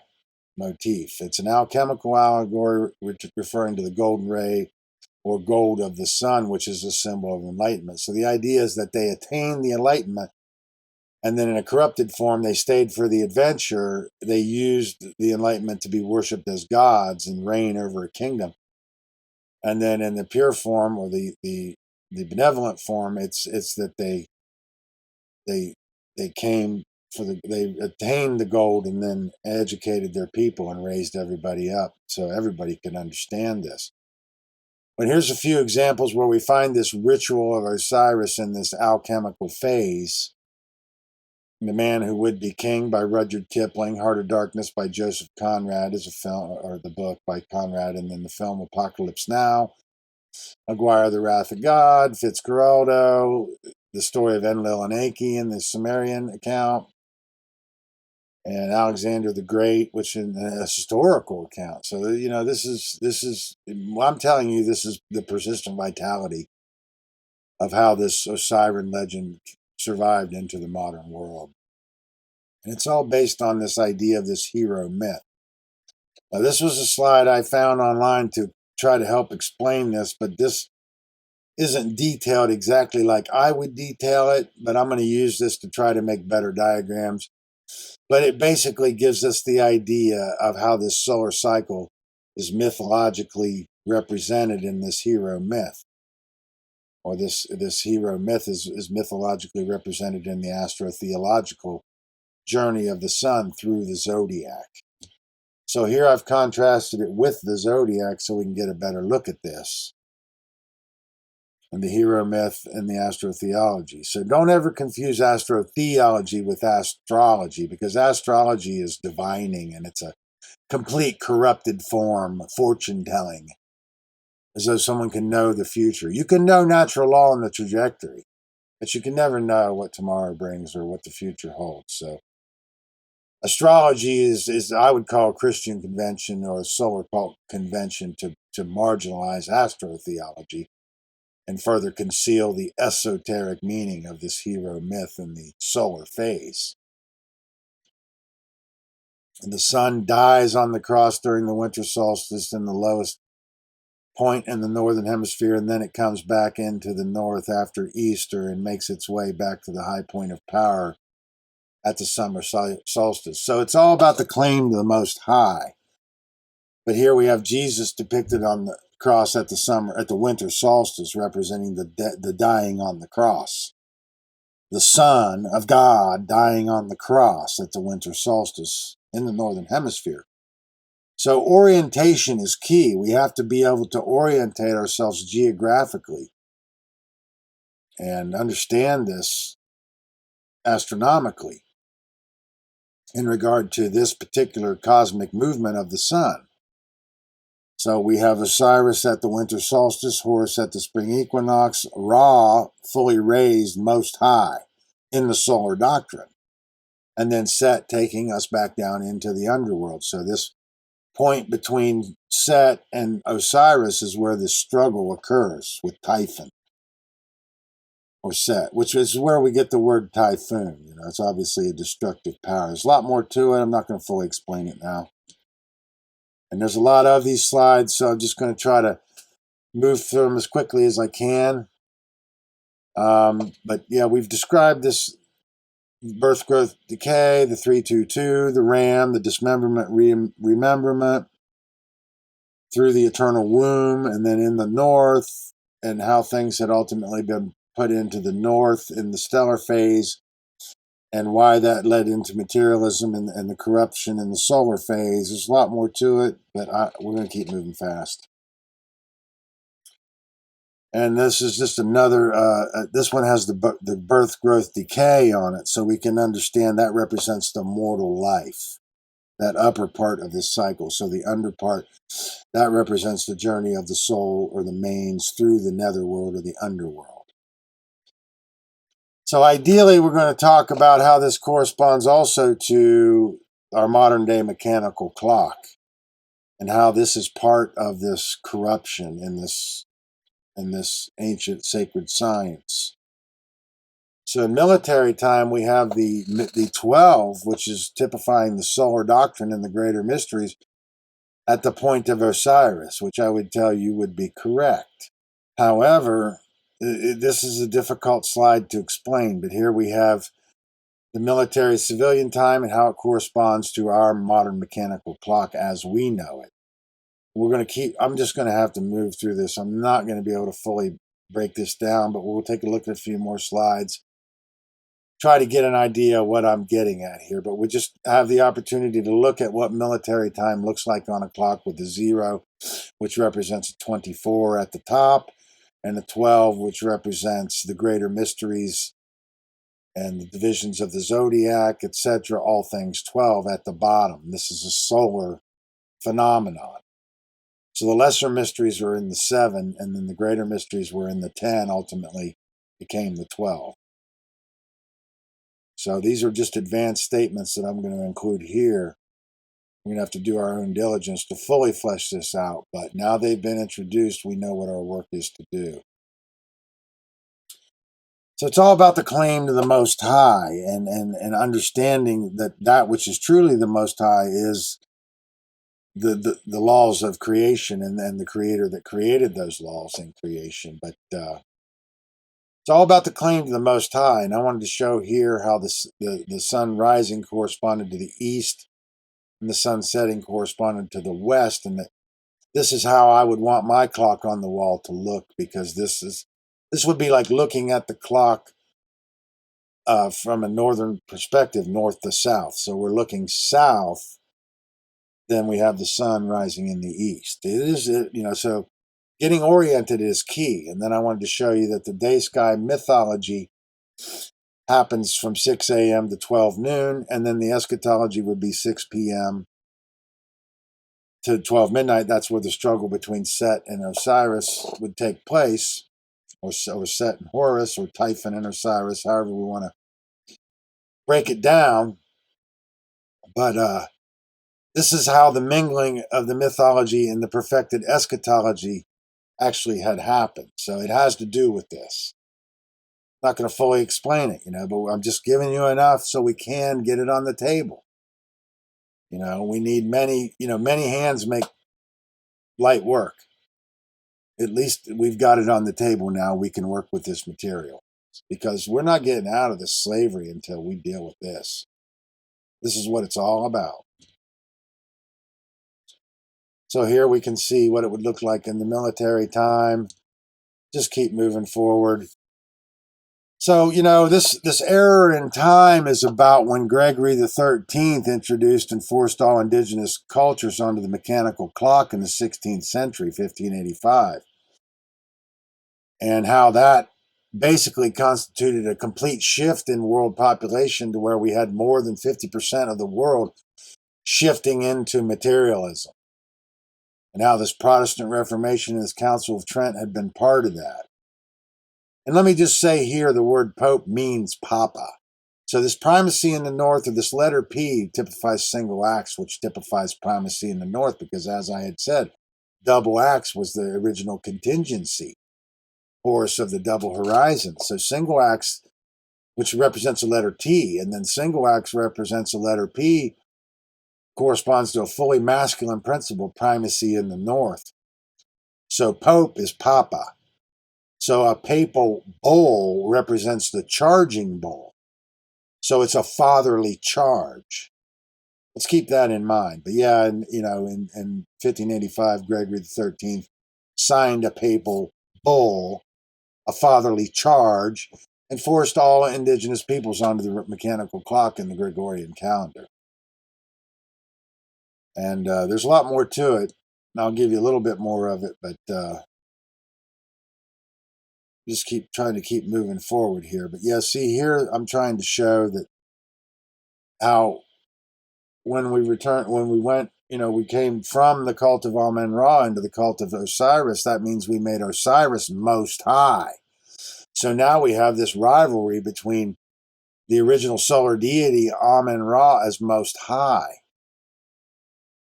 motif. It's an alchemical allegory referring to the golden ray or gold of the sun, which is a symbol of enlightenment. So the idea is that they attained the enlightenment, and then in a corrupted form, they stayed for the adventure. They used the enlightenment to be worshipped as gods and reign over a kingdom. And then in the pure form, or the benevolent form, it's that they came they attained the gold and then educated their people and raised everybody up so everybody could understand this. But here's a few examples where we find this ritual of Osiris in this alchemical phase. The Man Who Would Be King by Rudyard Kipling, Heart of Darkness by Joseph Conrad is a film, or the book by Conrad, and then the film Apocalypse Now, Aguirre, The Wrath of God, Fitzcarraldo, the story of Enlil and Enki, the Sumerian account, and Alexander the Great, which is a historical account. So this is I'm telling you, this is the persistent vitality of how this Osirian legend survived into the modern world. And it's all based on this idea of this hero myth. Now, this was a slide I found online to try to help explain this, but this isn't detailed exactly like I would detail it, but I'm going to use this to try to make better diagrams. But it basically gives us the idea of how this solar cycle is mythologically represented in this hero myth. Or this hero myth is mythologically represented in the astrotheological journey of the sun through the zodiac. So here I've contrasted it with the zodiac so we can get a better look at this. And the hero myth and the astrotheology. So don't ever confuse astrotheology with astrology, because astrology is divining and it's a complete corrupted form of fortune telling, as though someone can know the future. You can know natural law and the trajectory, but you can never know what tomorrow brings or what the future holds. So astrology is I would call a Christian convention or a solar cult convention to marginalize astrotheology and further conceal the esoteric meaning of this hero myth in the solar phase. And the sun dies on the cross during the winter solstice in the lowest point in the northern hemisphere, and then it comes back into the north after Easter and makes its way back to the high point of power at the summer solstice. So it's all about the claim to the Most High. But here we have Jesus depicted on the cross at the winter solstice, representing the dying on the cross. The Son of God dying on the cross at the winter solstice in the northern hemisphere. So orientation is key. We have to be able to orientate ourselves geographically and understand this astronomically in regard to this particular cosmic movement of the sun. So we have Osiris at the winter solstice, Horus at the spring equinox, Ra fully raised most high in the solar doctrine, and then Set taking us back down into the underworld. So this point between Set and Osiris is where this struggle occurs with Typhon or Set, which is where we get the word typhoon. You know, it's obviously a destructive power. There's a lot more to it. I'm not going to fully explain it now. And there's a lot of these slides, so I'm just going to try to move through them as quickly as I can. But yeah, we've described this birth, growth, decay, the 322, the ram, the dismemberment, rememberment through the eternal womb, and then in the north, and how things had ultimately been put into the north in the stellar phase, and why that led into materialism and the corruption in the solar phase. There's a lot more to it, but we're going to keep moving fast. And this is just another, this one has the birth, growth, decay on it, so we can understand that represents the mortal life, that upper part of this cycle. So the under part, that represents the journey of the soul or the mains through the netherworld or the underworld. So ideally, we're going to talk about how this corresponds also to our modern day mechanical clock and how this is part of this corruption in this ancient sacred science. So in military time, we have the 12, which is typifying the solar doctrine and the greater mysteries at the point of Osiris, which I would tell you would be correct. However, this is a difficult slide to explain, but here we have the military civilian time and how it corresponds to our modern mechanical clock as we know it. I'm just going to have to move through this. I'm not going to be able to fully break this down, but we'll take a look at a few more slides, try to get an idea of what I'm getting at here. But we just have the opportunity to look at what military time looks like on a clock with the 0, which represents a 24 at the top, and the 12, which represents the greater mysteries and the divisions of the zodiac, etc., all things 12 at the bottom. This is a solar phenomenon. So the lesser mysteries were in the 7, and then the greater mysteries were in the 10, ultimately became the 12. So these are just advanced statements that I'm going to include here. We're going to have to do our own diligence to fully flesh this out, but now they've been introduced, we know what our work is to do. So it's all about the claim to the Most High and understanding that which is truly the Most High is the laws of creation and then the creator that created those laws in creation. But it's all about the claim to the Most High. And I wanted to show here how the sun rising corresponded to the east and the sun setting corresponded to the west. And that this is how I would want my clock on the wall to look, because this would be like looking at the clock from a northern perspective, north to south. So we're looking south, then we have the sun rising in the east. So getting oriented is key. And then I wanted to show you that the day sky mythology happens from 6 a.m. to 12 noon, and then the eschatology would be 6 p.m. to 12 midnight. That's where the struggle between Set and Osiris would take place, or Set and Horus, or Typhon and Osiris, however we want to break it down. But this is how the mingling of the mythology and the perfected eschatology actually had happened. So it has to do with this. I'm not going to fully explain it, but I'm just giving you enough so we can get it on the table. We need many hands make light work. At least we've got it on the table now. We can work with this material, because we're not getting out of this slavery until we deal with this. This is what it's all about. So here we can see what it would look like in the military time. Just keep moving forward. So, this error in time is about when Gregory the 13th introduced and forced all indigenous cultures onto the mechanical clock in the 16th century, 1585. And how that basically constituted a complete shift in world population, to where we had more than 50% of the world shifting into materialism. And how this Protestant Reformation and this Council of Trent had been part of that. And let me just say here, the word Pope means Papa. So this primacy in the north, or this letter P, typifies single axe, which typifies primacy in the north, because as I had said, double axe was the original contingency, Horus of the double horizon. So single axe, which represents a letter T, and then single axe represents a letter P, corresponds to a fully masculine principle, primacy in the north. So Pope is Papa. So a papal bull represents the charging bull. So it's a fatherly charge. Let's keep that in mind. But yeah, in 1585, Gregory the 13th signed a papal bull, a fatherly charge, and forced all indigenous peoples onto the mechanical clock in the Gregorian calendar. And there's a lot more to it, and I'll give you a little bit more of it, but just trying to keep moving forward here. But yeah, see here, I'm trying to show that how when we went, we came from the cult of Amen-Ra into the cult of Osiris. That means we made Osiris most high. So now we have this rivalry between the original solar deity Amen-Ra as most high,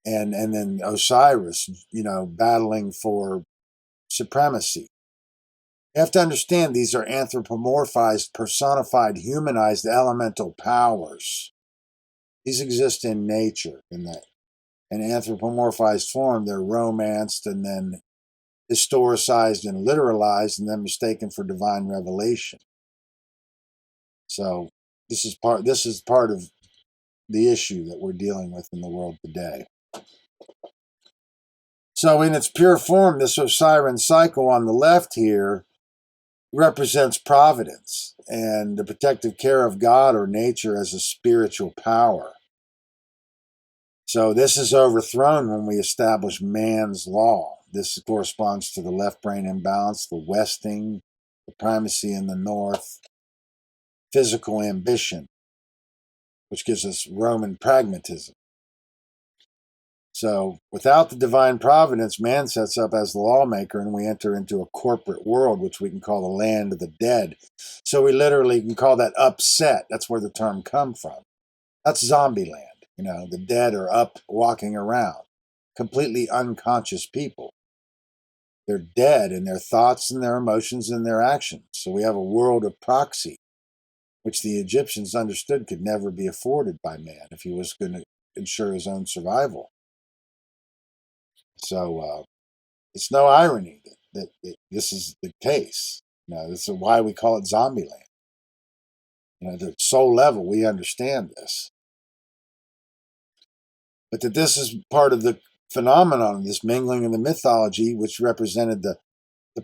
and then Osiris, battling for supremacy. You have to understand, these are anthropomorphized, personified, humanized elemental powers. These exist in nature in anthropomorphized form. They're romanced and then historicized and literalized and then mistaken for divine revelation. So this is part of the issue that we're dealing with in the world today. So in its pure form, this Osirian cycle on the left here represents providence and the protective care of God or nature as a spiritual power. So this is overthrown when we establish man's law. This corresponds to the left brain imbalance, the westing, the primacy in the north, physical ambition, which gives us Roman pragmatism. So without the divine providence, man sets up as the lawmaker, and we enter into a corporate world, which we can call the land of the dead. So we literally can call that upset. That's where the term comes from. That's zombie land. The dead are up walking around, completely unconscious people. They're dead in their thoughts and their emotions and their actions. So we have a world of proxy, which the Egyptians understood could never be afforded by man if he was going to ensure his own survival. So it's no irony that this is the case. This is why we call it Zombieland. At the soul level, we understand this. But that this is part of the phenomenon, this mingling in the mythology, which represented the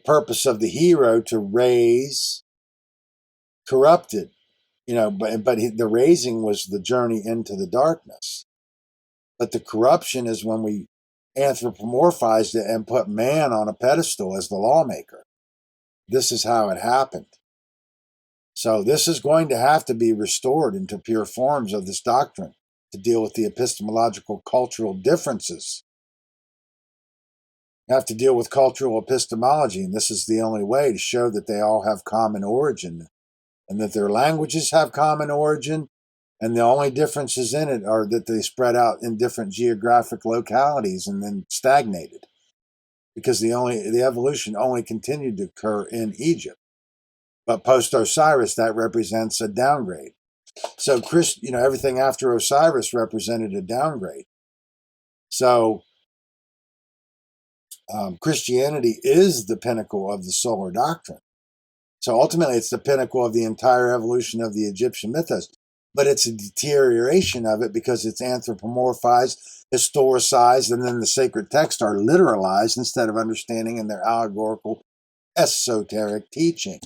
purpose of the hero to raise corrupted, but the raising was the journey into the darkness. But the corruption is when we anthropomorphized it and put man on a pedestal as the lawmaker. This is how it happened. So this is going to have to be restored into pure forms of this doctrine to deal with the epistemological cultural differences. You have to deal with cultural epistemology, and this is the only way to show that they all have common origin and that their languages have common origin, and the only differences in it are that they spread out in different geographic localities and then stagnated, because the evolution only continued to occur in Egypt. But post-Osiris, that represents a downgrade. So everything after Osiris represented a downgrade. So Christianity is the pinnacle of the solar doctrine. So ultimately, it's the pinnacle of the entire evolution of the Egyptian mythos. But it's a deterioration of it because it's anthropomorphized, historicized, and then the sacred texts are literalized instead of understanding in their allegorical, esoteric teaching.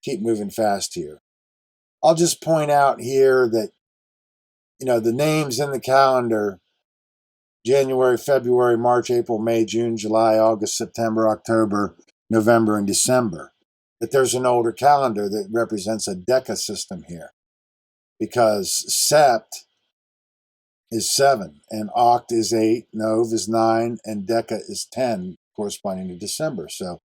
Keep moving fast here. I'll just point out here that, the names in the calendar: January, February, March, April, May, June, July, August, September, October, November, and December. That there's an older calendar that represents a deca system here, because Sept is 7, and Oct is 8, Nov is 9, and Deca is 10, corresponding to December. So,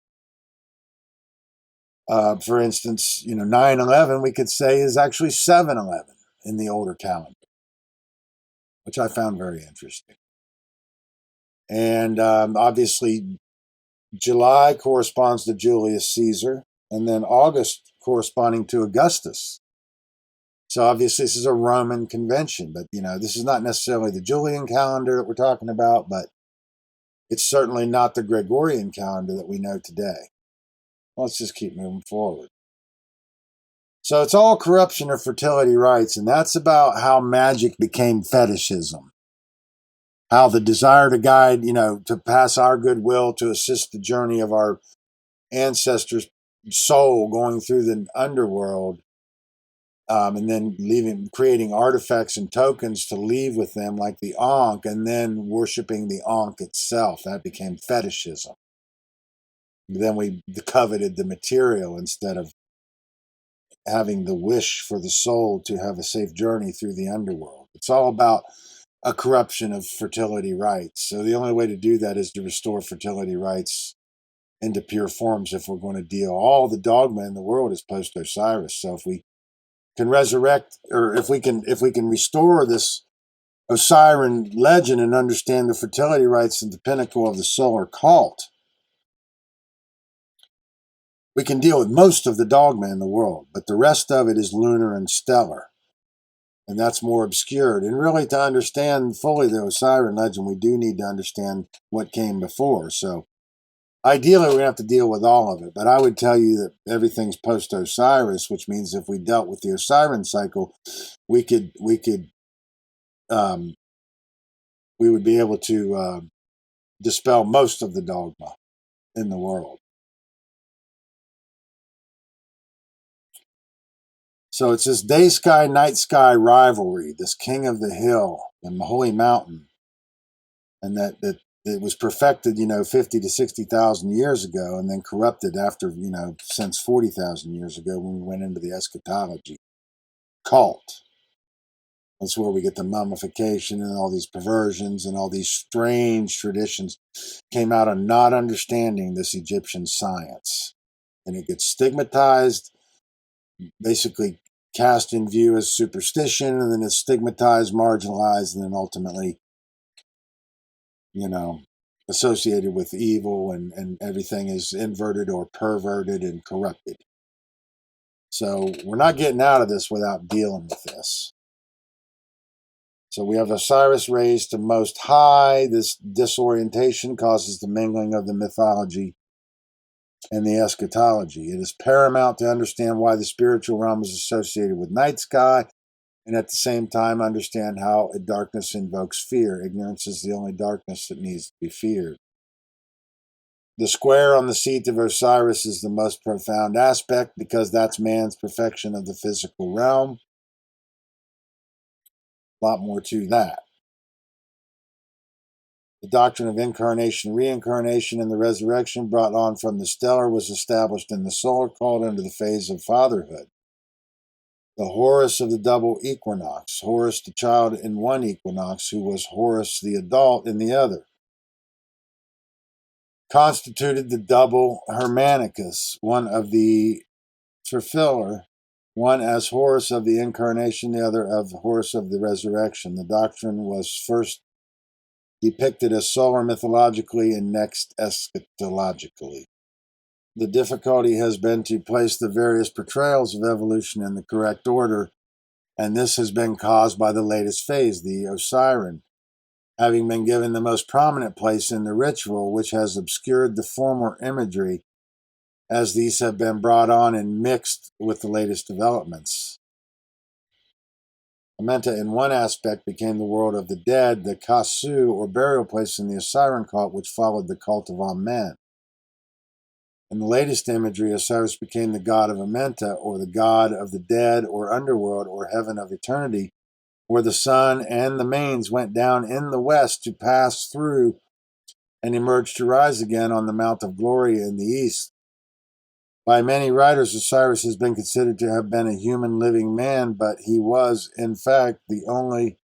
for instance, 9/11 we could say is actually 7/11 in the older calendar, which I found very interesting. And obviously, July corresponds to Julius Caesar, and then August corresponding to Augustus. So obviously this is a Roman convention, but this is not necessarily the Julian calendar that we're talking about, but it's certainly not the Gregorian calendar that we know today. Let's just keep moving forward. So it's all corruption of fertility rites, and that's about how magic became fetishism. How the desire to guide, to pass our goodwill, to assist the journey of our ancestors' soul going through the underworld, and then creating artifacts and tokens to leave with them, like the Ankh, and then worshiping the Ankh itself. That became fetishism. Then we coveted the material instead of having the wish for the soul to have a safe journey through the underworld. It's all about a corruption of fertility rites. So the only way to do that is to restore fertility rites into pure forms if we're going to deal. All the dogma in the world is post-Osiris. So if we can resurrect, or if we can restore this Osirian legend and understand the fertility rites and the pinnacle of the solar cult, we can deal with most of the dogma in the world, but the rest of it is lunar and stellar, and that's more obscured. And really, to understand fully the Osirian legend, we do need to understand what came before. So ideally, we're going to have to deal with all of it, but I would tell you that everything's post-Osiris, which means if we dealt with the Osirian cycle, we would be able to dispel most of the dogma in the world. So it's this day sky, night sky rivalry, this king of the hill and the holy mountain, and that it was perfected, 50 to 60,000 years ago, and then corrupted after, since 40,000 years ago when we went into the eschatology cult. That's where we get the mummification and all these perversions and all these strange traditions came out of not understanding this Egyptian science. And it gets stigmatized, basically cast in view as superstition, and then it's stigmatized, marginalized, and then ultimately, associated with evil, and everything is inverted or perverted and corrupted. So we're not getting out of this without dealing with this. So we have Osiris raised to most high. This disorientation causes the mingling of the mythology and the eschatology. It is paramount to understand why the spiritual realm is associated with night sky, and at the same time understand how a darkness invokes fear. Ignorance is the only darkness that needs to be feared. The square on the seat of Osiris is the most profound aspect because that's man's perfection of the physical realm. A lot more to that. The doctrine of incarnation, reincarnation, and the resurrection brought on from the stellar was established in the solar cult under the phase of fatherhood. The Horus of the double equinox, Horus the child in one equinox, who was Horus the adult in the other, constituted the double Hermanicus, one of the fulfiller, one as Horus of the incarnation, the other of Horus of the resurrection. The doctrine was first depicted as solar mythologically and next eschatologically. The difficulty has been to place the various portrayals of evolution in the correct order, and this has been caused by the latest phase, the Osirian, having been given the most prominent place in the ritual, which has obscured the former imagery as these have been brought on and mixed with the latest developments. Amenta in one aspect became the world of the dead, the Kasu, or burial place in the Osirian cult, which followed the cult of Amen. In the latest imagery, Osiris became the god of Amenta, or the god of the dead, or underworld, or heaven of eternity, where the sun and the mains went down in the west to pass through and emerge to rise again on the Mount of Glory in the east. By many writers, Osiris has been considered to have been a human living man, but he was, in fact, only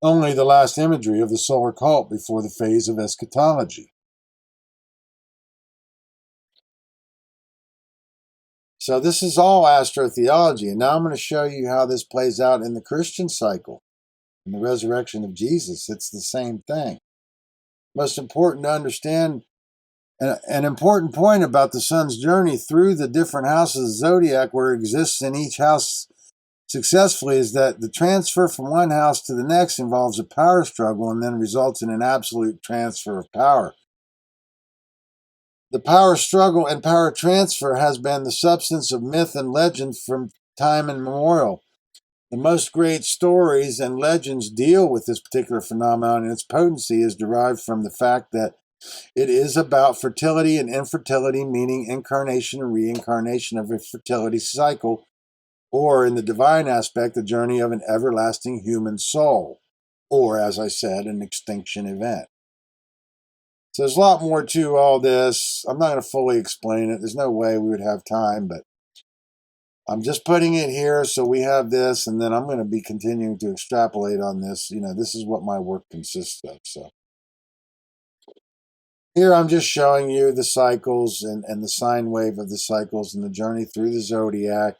the last imagery of the solar cult before the phase of eschatology. So this is all astrotheology, and now I'm going to show you how this plays out in the Christian cycle, in the resurrection of Jesus. It's the same thing. Most important to understand, an important point about the sun's journey through the different houses of the zodiac, where it exists in each house successfully, is that the transfer from one house to the next involves a power struggle and then results in an absolute transfer of power. The power struggle and power transfer has been the substance of myth and legend from time immemorial. The most great stories and legends deal with this particular phenomenon, and its potency is derived from the fact that it is about fertility and infertility, meaning incarnation and reincarnation of a fertility cycle, or in the divine aspect, the journey of an everlasting human soul, or, as I said, an extinction event. So there's a lot more to all this. I'm not going to fully explain it. There's no way we would have time, but I'm just putting it here so we have this, and then I'm going to be continuing to extrapolate on this. This is what my work consists of. So here I'm just showing you the cycles and the sine wave of the cycles and the journey through the zodiac.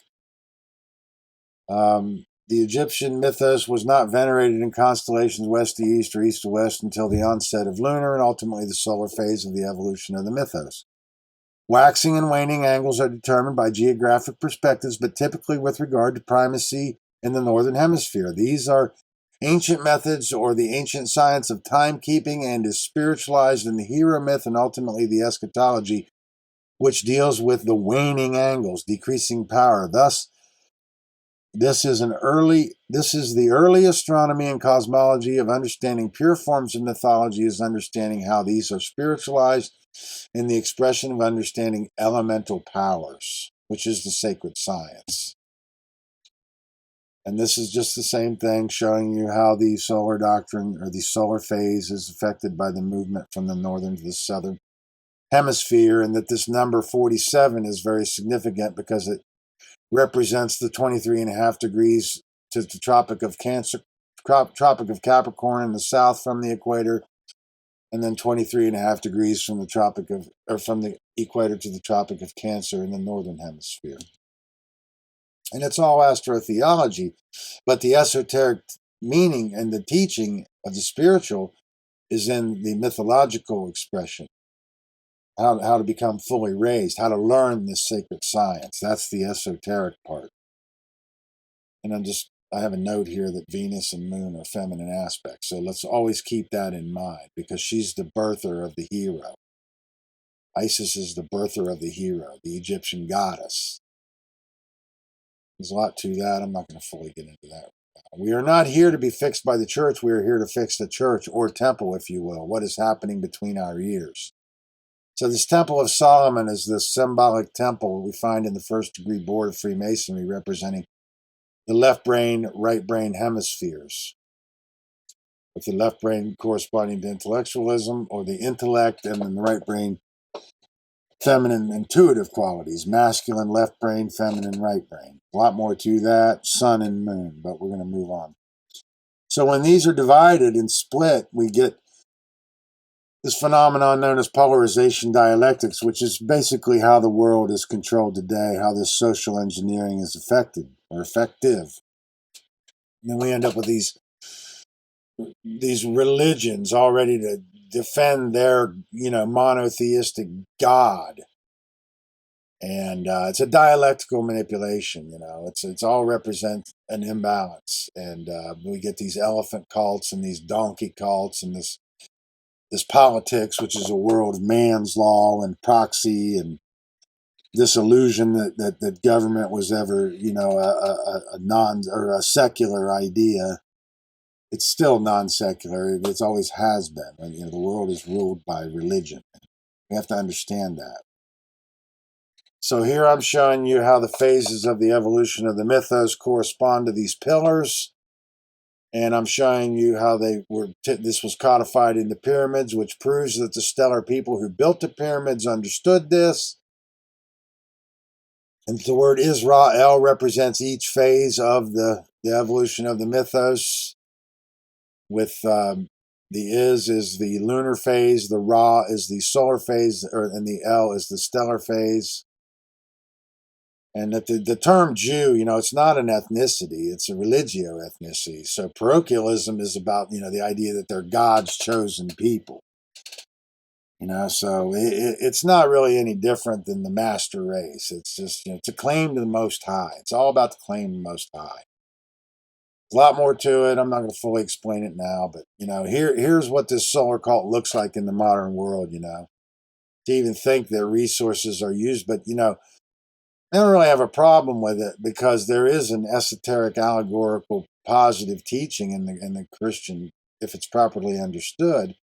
The Egyptian mythos was not venerated in constellations west to east or east to west until the onset of lunar and ultimately the solar phase of the evolution of the mythos. Waxing and waning angles are determined by geographic perspectives, but typically with regard to primacy in the northern hemisphere. These are ancient methods or the ancient science of timekeeping and is spiritualized in the hero myth and ultimately the eschatology, which deals with the waning angles, decreasing power. Thus, this is the early astronomy and cosmology of understanding pure forms of mythology, is understanding how these are spiritualized in the expression of understanding elemental powers, which is the sacred science. And this is just the same thing, showing you how the solar doctrine or the solar phase is affected by the movement from the northern to the southern hemisphere, and that this number 47 is very significant because it represents the 23.5 degrees to the Tropic of Capricorn in the south from the equator, and then 23.5 degrees from the equator to the Tropic of Cancer in the northern hemisphere. And it's all astrotheology, but the esoteric meaning and the teaching of the spiritual is in the mythological expression. How to become fully raised, how to learn this sacred science. That's the esoteric part. And I'm just I have a note here that Venus and Moon are feminine aspects. So let's always keep that in mind, because she's the birther of the hero. Isis is the birther of the hero, the Egyptian goddess. There's a lot to that. I'm not going to fully get into that. We are not here to be fixed by the church. We are here to fix the church, or temple, if you will, what is happening between our ears. So this Temple of Solomon is the symbolic temple we find in the first degree board of Freemasonry, representing the left brain, right brain hemispheres, with the left brain corresponding to intellectualism, or the intellect, and then the right brain, feminine intuitive qualities, masculine left brain, feminine right brain. A lot more to that, sun and moon, but we're going to move on. So when these are divided and split, we get this phenomenon known as polarization dialectics, which is basically how the world is controlled today, how this social engineering is affected or effective. And then we end up with these religions all ready to defend their, monotheistic God. And it's a dialectical manipulation, it's all represent an imbalance. And we get these elephant cults and these donkey cults and this politics, which is a world of man's law and proxy, and this illusion that government was ever, a non or a secular idea. It's still non-secular. It's always has been. The world is ruled by religion. We have to understand that. So here I'm showing you how the phases of the evolution of the mythos correspond to these pillars. And I'm showing you how this was codified in the pyramids, which proves that the stellar people who built the pyramids understood this. And the word Israel represents each phase of the evolution of the mythos, with the is the lunar phase, the Ra is the solar phase, and the El is the stellar phase. And that the term Jew, it's not an ethnicity, it's a religio-ethnicity. So parochialism is about, the idea that they're God's chosen people. So it's not really any different than the master race. It's just, it's a claim to the Most High. It's all about the claim to the Most High. There's a lot more to it. I'm not going to fully explain it now, but, here's what this solar cult looks like in the modern world, to even think that resources are used. But, I don't really have a problem with it, because there is an esoteric, allegorical, positive teaching in the Christian, if it's properly understood.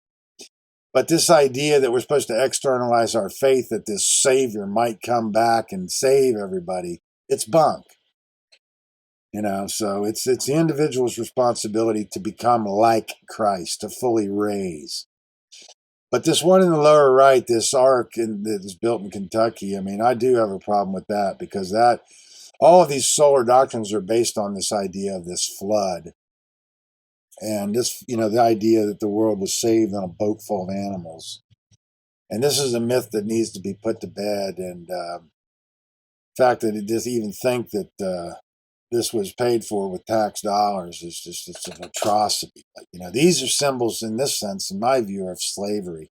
But this idea that we're supposed to externalize our faith that this Savior might come back and save everybody, it's bunk. So it's the individual's responsibility to become like Christ, to fully raise. But this one in the lower right, this ark that is built in Kentucky, I do have a problem with that, because all of these solar doctrines are based on this idea of this flood. And this, the idea that the world was saved on a boat full of animals. And this is a myth that needs to be put to bed. And the fact that it doesn't even think that this was paid for with tax dollars it's an atrocity. But, these are symbols, in this sense, in my view, of slavery,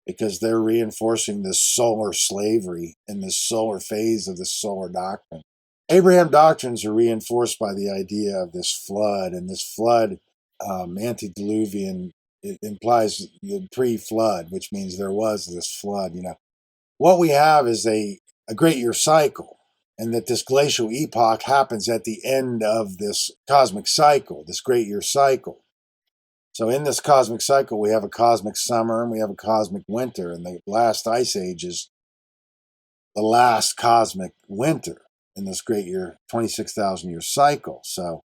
because they're reinforcing this solar slavery in this solar phase of the solar doctrine. Abraham doctrines are reinforced by the idea of this flood, and this flood, antediluvian, it implies the pre-flood, which means there was this flood. What we have is a great year cycle, and that this glacial epoch happens at the end of this cosmic cycle, this great year cycle. So in this cosmic cycle, we have a cosmic summer and we have a cosmic winter, and the last ice age is the last cosmic winter in this great year, 26,000 year cycle. So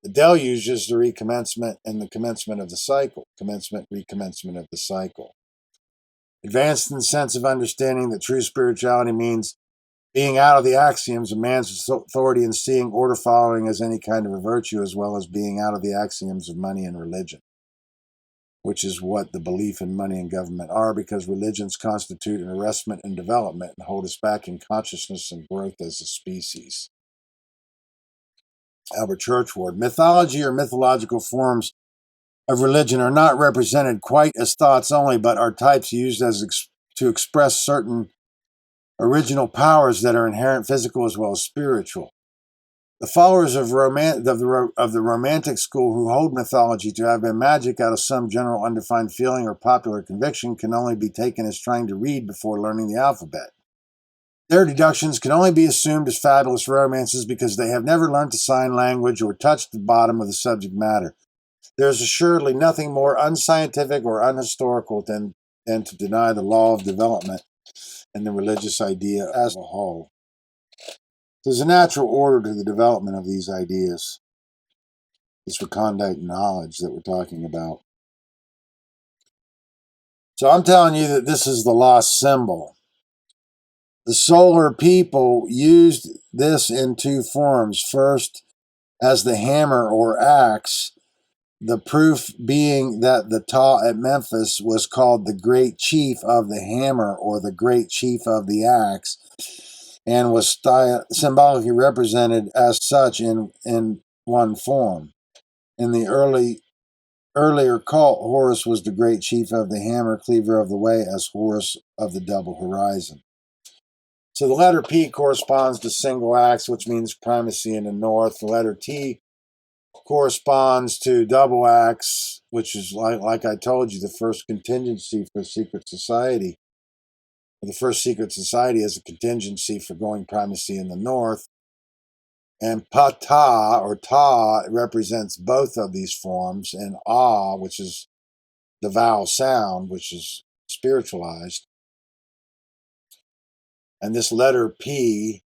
the deluge is the recommencement and the commencement of the cycle, recommencement of the cycle. Advanced in the sense of understanding that true spirituality means being out of the axioms of man's authority and seeing order following as any kind of a virtue, as well as being out of the axioms of money and religion, which is what the belief in money and government are, because religions constitute an arrestment in development and hold us back in consciousness and growth as a species. Albert Churchward. Mythology or mythological forms of religion are not represented quite as thoughts only, but are types used to express certain original powers that are inherent, physical as well as spiritual. The followers of the Romantic school who hold mythology to have been magic out of some general undefined feeling or popular conviction can only be taken as trying to read before learning the alphabet. Their deductions can only be assumed as fabulous romances because they have never learned to sign language or touched the bottom of the subject matter. There is assuredly nothing more unscientific or unhistorical than to deny the law of development and the religious idea as a whole. There's a natural order to the development of these ideas, this recondite knowledge that we're talking about. So I'm telling you that this is the lost symbol. The solar people used this in two forms. First, as the hammer or axe, the proof being that the Ptah at Memphis was called the great chief of the hammer or the great chief of the axe, and was symbolically represented as such in one form. In the earlier cult, Horus was the great chief of the hammer, cleaver of the way, as Horus of the double horizon. So the letter P corresponds to single axe, which means primacy in the north. The letter T corresponds to double axe, which is, like I told you, the first contingency for secret society. The first secret society is a contingency for going primacy in the north. And pata, or ta, represents both of these forms, and ah, which is the vowel sound, which is spiritualized. And this letter P,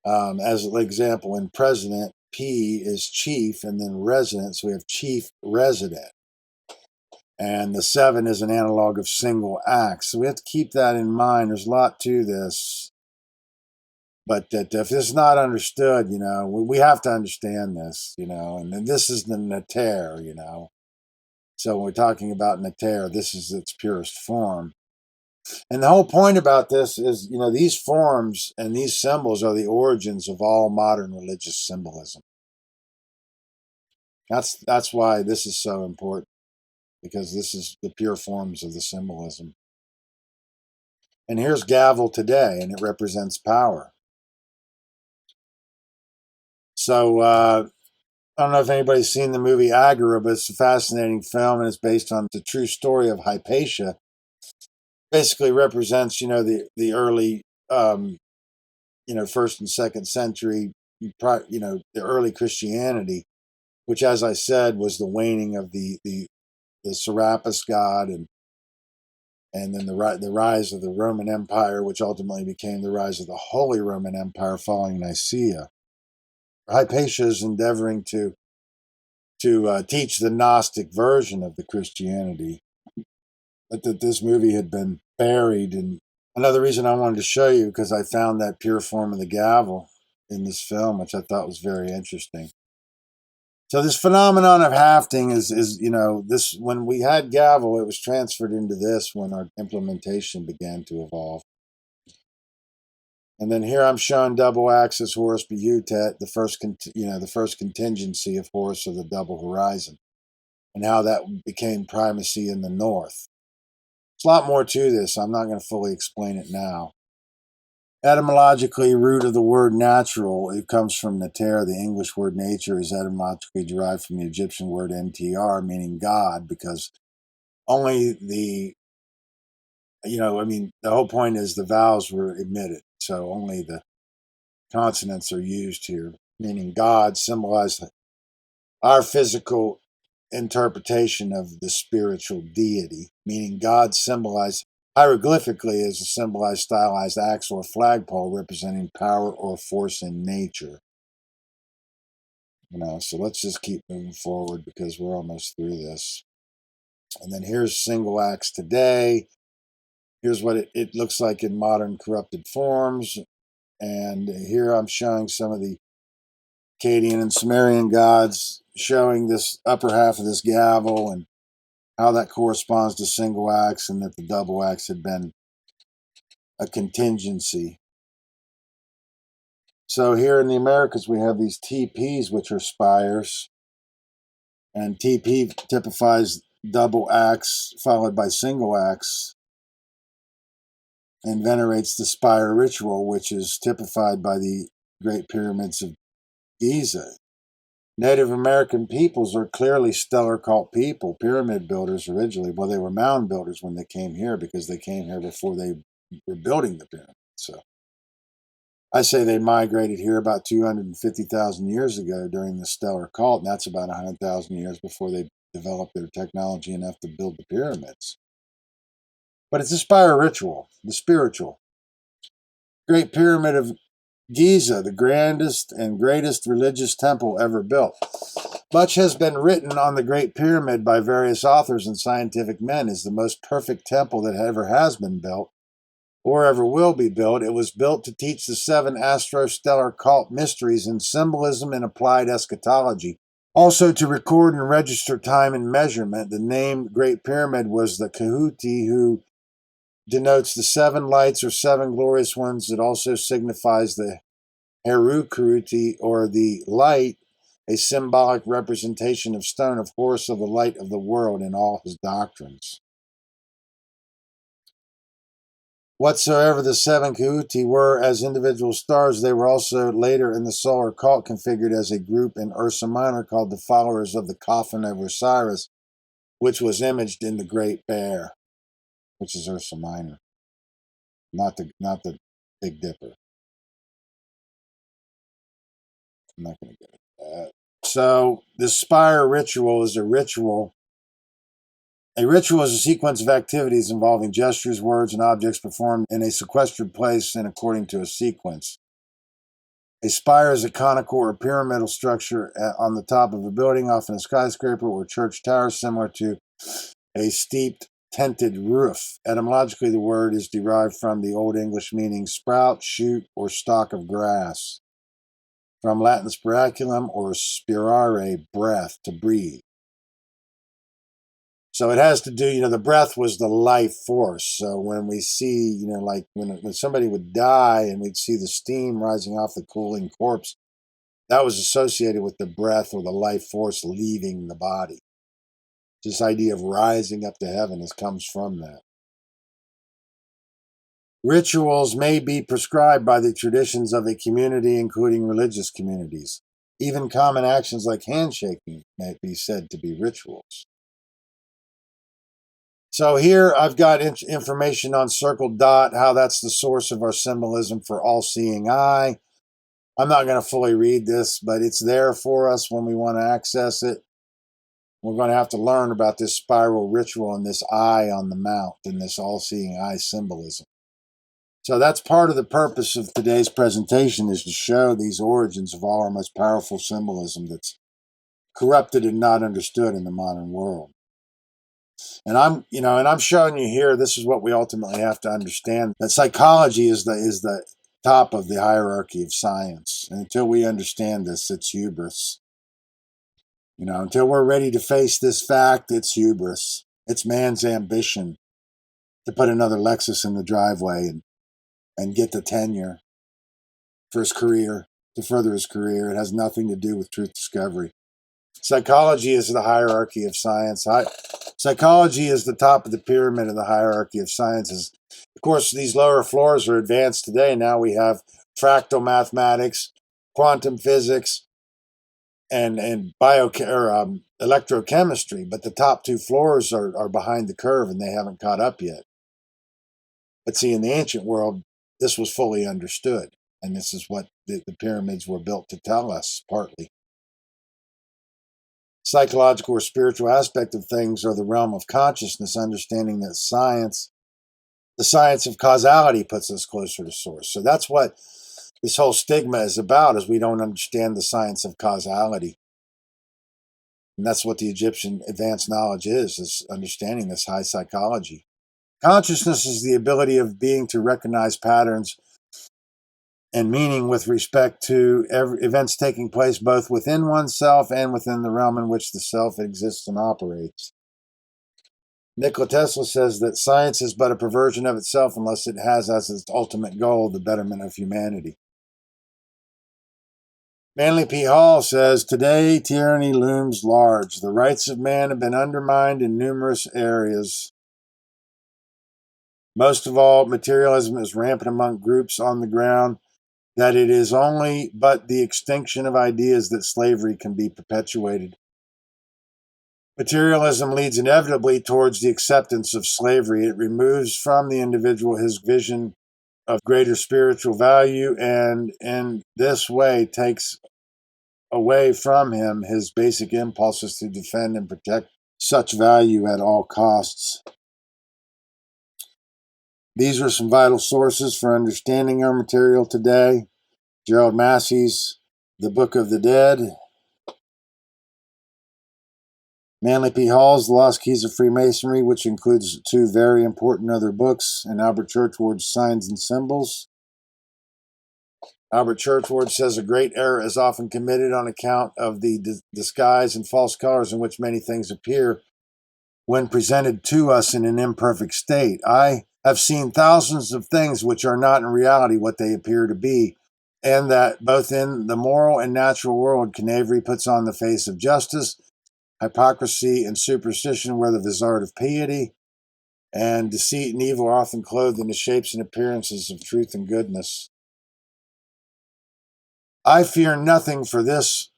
as an example, in president, P is chief, and then resident, so we have chief resident. And the 7 is an analog of single axe. So we have to keep that in mind. There's a lot to this. But that if this is not understood, we have to understand this, and this is the Nicaea, So when we're talking about Nicaea, this is its purest form. And the whole point about this is, these forms and these symbols are the origins of all modern religious symbolism. That's why this is so important, because this is the pure forms of the symbolism. And here's gavel today, and it represents power. So I don't know if anybody's seen the movie Agora, but it's a fascinating film, and it's based on the true story of Hypatia. Basically represents, the early, first and second century, the early Christianity, which, as I said, was the waning of the Serapis god, and then the rise of the Roman Empire, which ultimately became the rise of the Holy Roman Empire following Nicaea. Hypatia is endeavoring to teach the Gnostic version of the Christianity, but that this movie had been buried. And another reason I wanted to show you, because I found that pure form of the gavel in this film, which I thought was very interesting. So this phenomenon of hafting is this, when we had gavel, it was transferred into this when our implementation began to evolve. And then here I'm showing double axis Horus Behutet, the first contingency of Horus of the double horizon, and how that became primacy in the north. There's a lot more to this. I'm not going to fully explain it now. Etymologically, root of the word natural, it comes from nater. The English word nature is etymologically derived from the Egyptian word ntr, meaning God, because only the whole point is the vowels were omitted, so only the consonants are used here, meaning God symbolized our physical interpretation of the spiritual deity, meaning God symbolized hieroglyphically as a symbolized stylized axe or flagpole representing power or force in nature. So let's just keep moving forward because we're almost through this. And then here's single axe today. Here's what it looks like in modern corrupted forms. And here I'm showing some of the Akkadian and Sumerian gods, showing this upper half of this gavel and how that corresponds to single axe, and that the double axe had been a contingency. So here in the Americas, we have these TPs, which are spires, and TP typifies double axe followed by single axe, and venerates the spire ritual, which is typified by the Great Pyramids of Giza. Native American peoples are clearly stellar cult people, pyramid builders originally. Well, they were mound builders when they came here because they came here before they were building the pyramid. So I say they migrated here about 250,000 years ago during the stellar cult, and that's about 100,000 years before they developed their technology enough to build the pyramids. But it's a spire ritual, the spiritual. Great Pyramid of Giza, the grandest and greatest religious temple ever built. Much has been written on the Great Pyramid by various authors and scientific men as the most perfect temple that ever has been built or ever will be built. It was built to teach the 7 astrostellar cult mysteries in symbolism and applied eschatology. Also to record and register time and measurement. The name Great Pyramid was the Kahuti, who denotes the 7 lights or 7 glorious ones. It also signifies the Heru-Karuti, or the light, a symbolic representation of stone of Horus of the light of the world in all his doctrines. Whatsoever the 7 Kahuti were as individual stars, they were also later in the solar cult configured as a group in Ursa Minor called the followers of the coffin of Osiris, which was imaged in the Great Bear, which is Ursa Minor, not the Big Dipper. I'm not going to get into that. So the spire ritual is a ritual. A ritual is a sequence of activities involving gestures, words, and objects performed in a sequestered place and according to a sequence. A spire is a conical or pyramidal structure on the top of a building, often a skyscraper or church tower, similar to a steeped, tented roof. Etymologically, the word is derived from the Old English meaning sprout, shoot, or stalk of grass, from Latin spiraculum or spirare, breath, to breathe. So it has to do, the breath was the life force. So when we see, like when somebody would die and we'd see the steam rising off the cooling corpse, that was associated with the breath or the life force leaving the body. This idea of rising up to heaven comes from that. Rituals may be prescribed by the traditions of a community, including religious communities. Even common actions like handshaking may be said to be rituals. So here I've got information on circled dot, how that's the source of our symbolism for all-seeing eye. I'm not going to fully read this, but it's there for us when we want to access it. We're going to have to learn about this spiral ritual and this eye on the mount and this all-seeing eye symbolism. So that's part of the purpose of today's presentation, is to show these origins of all our most powerful symbolism that's corrupted and not understood in the modern world. And I'm showing you here, this is what we ultimately have to understand, that psychology is the top of the hierarchy of science. And until we understand this, it's hubris. Until we're ready to face this fact, it's hubris. It's man's ambition to put another Lexus in the driveway and get the tenure for his career, to further his career. It has nothing to do with truth discovery. Psychology is the hierarchy of science. Psychology is the top of the pyramid of the hierarchy of sciences. Of course, these lower floors are advanced today. Now we have fractal mathematics, quantum physics, and electrochemistry. But the top 2 floors are behind the curve, and they haven't caught up yet. But see, in the ancient world, this was fully understood. And this is what the pyramids were built to tell us, partly. Psychological or spiritual aspect of things are the realm of consciousness, understanding that the science of causality, puts us closer to source. So that's what this whole stigma is about, is we don't understand the science of causality. And that's what the Egyptian advanced knowledge is understanding this high psychology. Consciousness is the ability of being to recognize patterns and meaning with respect to events taking place both within oneself and within the realm in which the self exists and operates. Nikola Tesla says that science is but a perversion of itself unless it has as its ultimate goal the betterment of humanity. Manly P. Hall says, today tyranny looms large. The rights of man have been undermined in numerous areas. Most of all, materialism is rampant among groups on the ground. that it is only but the extinction of ideas that slavery can be perpetuated. Materialism leads inevitably towards the acceptance of slavery. It removes from the individual his vision of greater spiritual value, and in this way takes away from him his basic impulses to defend and protect such value at all costs. These are some vital sources for understanding our material today. Gerald Massey's The Book of the Dead, Manly P. Hall's The Lost Keys of Freemasonry, which includes two very important other books, and Albert Churchward's Signs and Symbols. Albert Churchward says a great error is often committed on account of the disguise and false colors in which many things appear when presented to us in an imperfect state. I have seen thousands of things which are not in reality what they appear to be, and that both in the moral and natural world, knavery puts on the face of justice, hypocrisy and superstition wear the visage of piety, and deceit and evil are often clothed in the shapes and appearances of truth and goodness. I fear nothing for this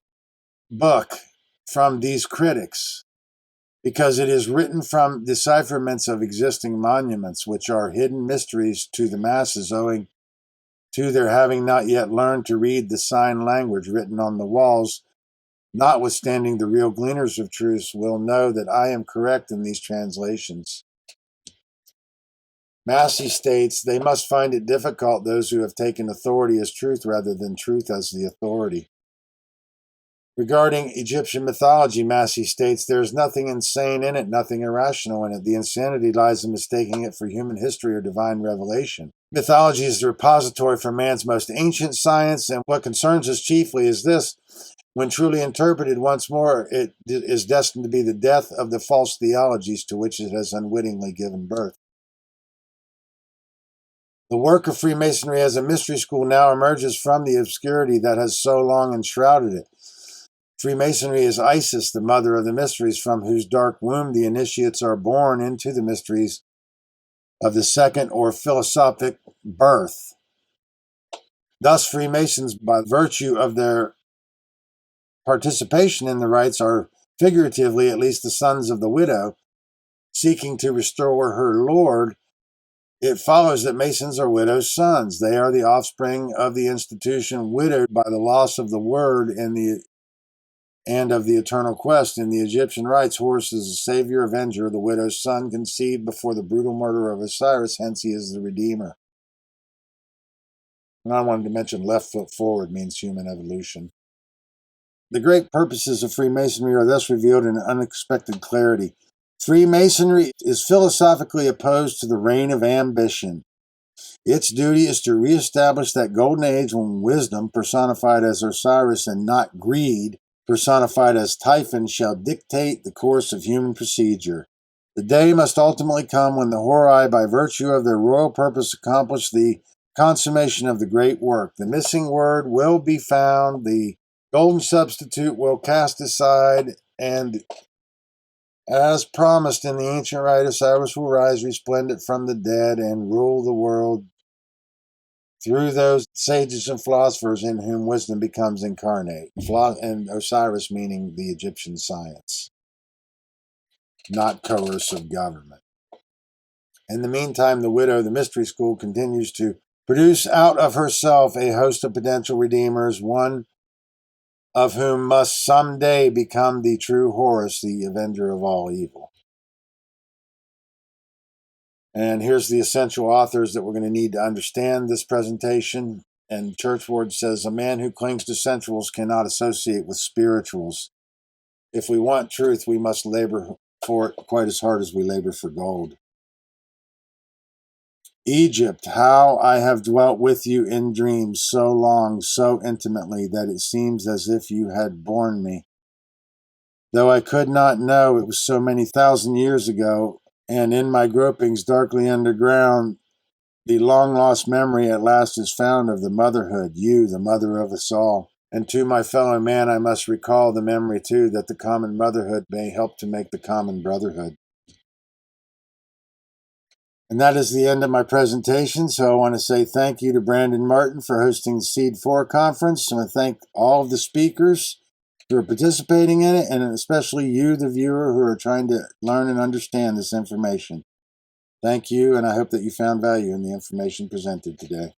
book from these critics, because it is written from decipherments of existing monuments, which are hidden mysteries to the masses, owing to their having not yet learned to read the sign language written on the walls. Notwithstanding, the real gleaners of truth will know that I am correct in these translations. Massey states, they must find it difficult, those who have taken authority as truth rather than truth as the authority. Regarding Egyptian mythology, Massey states, there is nothing insane in it, nothing irrational in it. The insanity lies in mistaking it for human history or divine revelation. Mythology is the repository for man's most ancient science, and what concerns us chiefly is this: when truly interpreted once more, it is destined to be the death of the false theologies to which it has unwittingly given birth. The work of Freemasonry as a mystery school now emerges from the obscurity that has so long enshrouded it. Freemasonry is Isis, the mother of the mysteries, from whose dark womb the initiates are born into the mysteries of the second or philosophic birth. Thus, Freemasons, by virtue of their participation in the rites, are figuratively at least the sons of the widow, seeking to restore her lord. It follows that Masons are widows' sons. They are the offspring of the institution widowed by the loss of the word and of the eternal quest. In the Egyptian rites, Horus is the savior, avenger, the widow's son, conceived before the brutal murder of Osiris, hence he is the redeemer. And I wanted to mention left foot forward means human evolution. The great purposes of Freemasonry are thus revealed in unexpected clarity. Freemasonry is philosophically opposed to the reign of ambition. Its duty is to reestablish that golden age when wisdom, personified as Osiris, and not greed, personified as Typhon, shall dictate the course of human procedure. The day must ultimately come when the Horai, by virtue of their royal purpose, accomplish the consummation of the great work. The missing word will be found, the golden substitute will cast aside, and as promised in the ancient rite, Osiris will rise resplendent from the dead and rule the world through those sages and philosophers in whom wisdom becomes incarnate. And Osiris meaning the Egyptian science, not coercive government. In the meantime, the widow, the mystery school, continues to produce out of herself a host of potential redeemers, one of whom must someday become the true Horus, the avenger of all evil. And here's the essential authors that we're going to need to understand this presentation. And Churchward says, a man who clings to sensuals cannot associate with spirituals. If we want truth, we must labor for it quite as hard as we labor for gold. Egypt, how I have dwelt with you in dreams so long, so intimately, that it seems as if you had borne me. Though I could not know it was so many thousand years ago, and in my gropings darkly underground, the long-lost memory at last is found of the motherhood, you, the mother of us all. And to my fellow man I must recall the memory too, that the common motherhood may help to make the common brotherhood. And that is the end of my presentation. So I want to say thank you to Brandon Martin for hosting the Seed 4 conference. I want to thank all of the speakers who are participating in it, and especially you, the viewer, who are trying to learn and understand this information. Thank you, and I hope that you found value in the information presented today.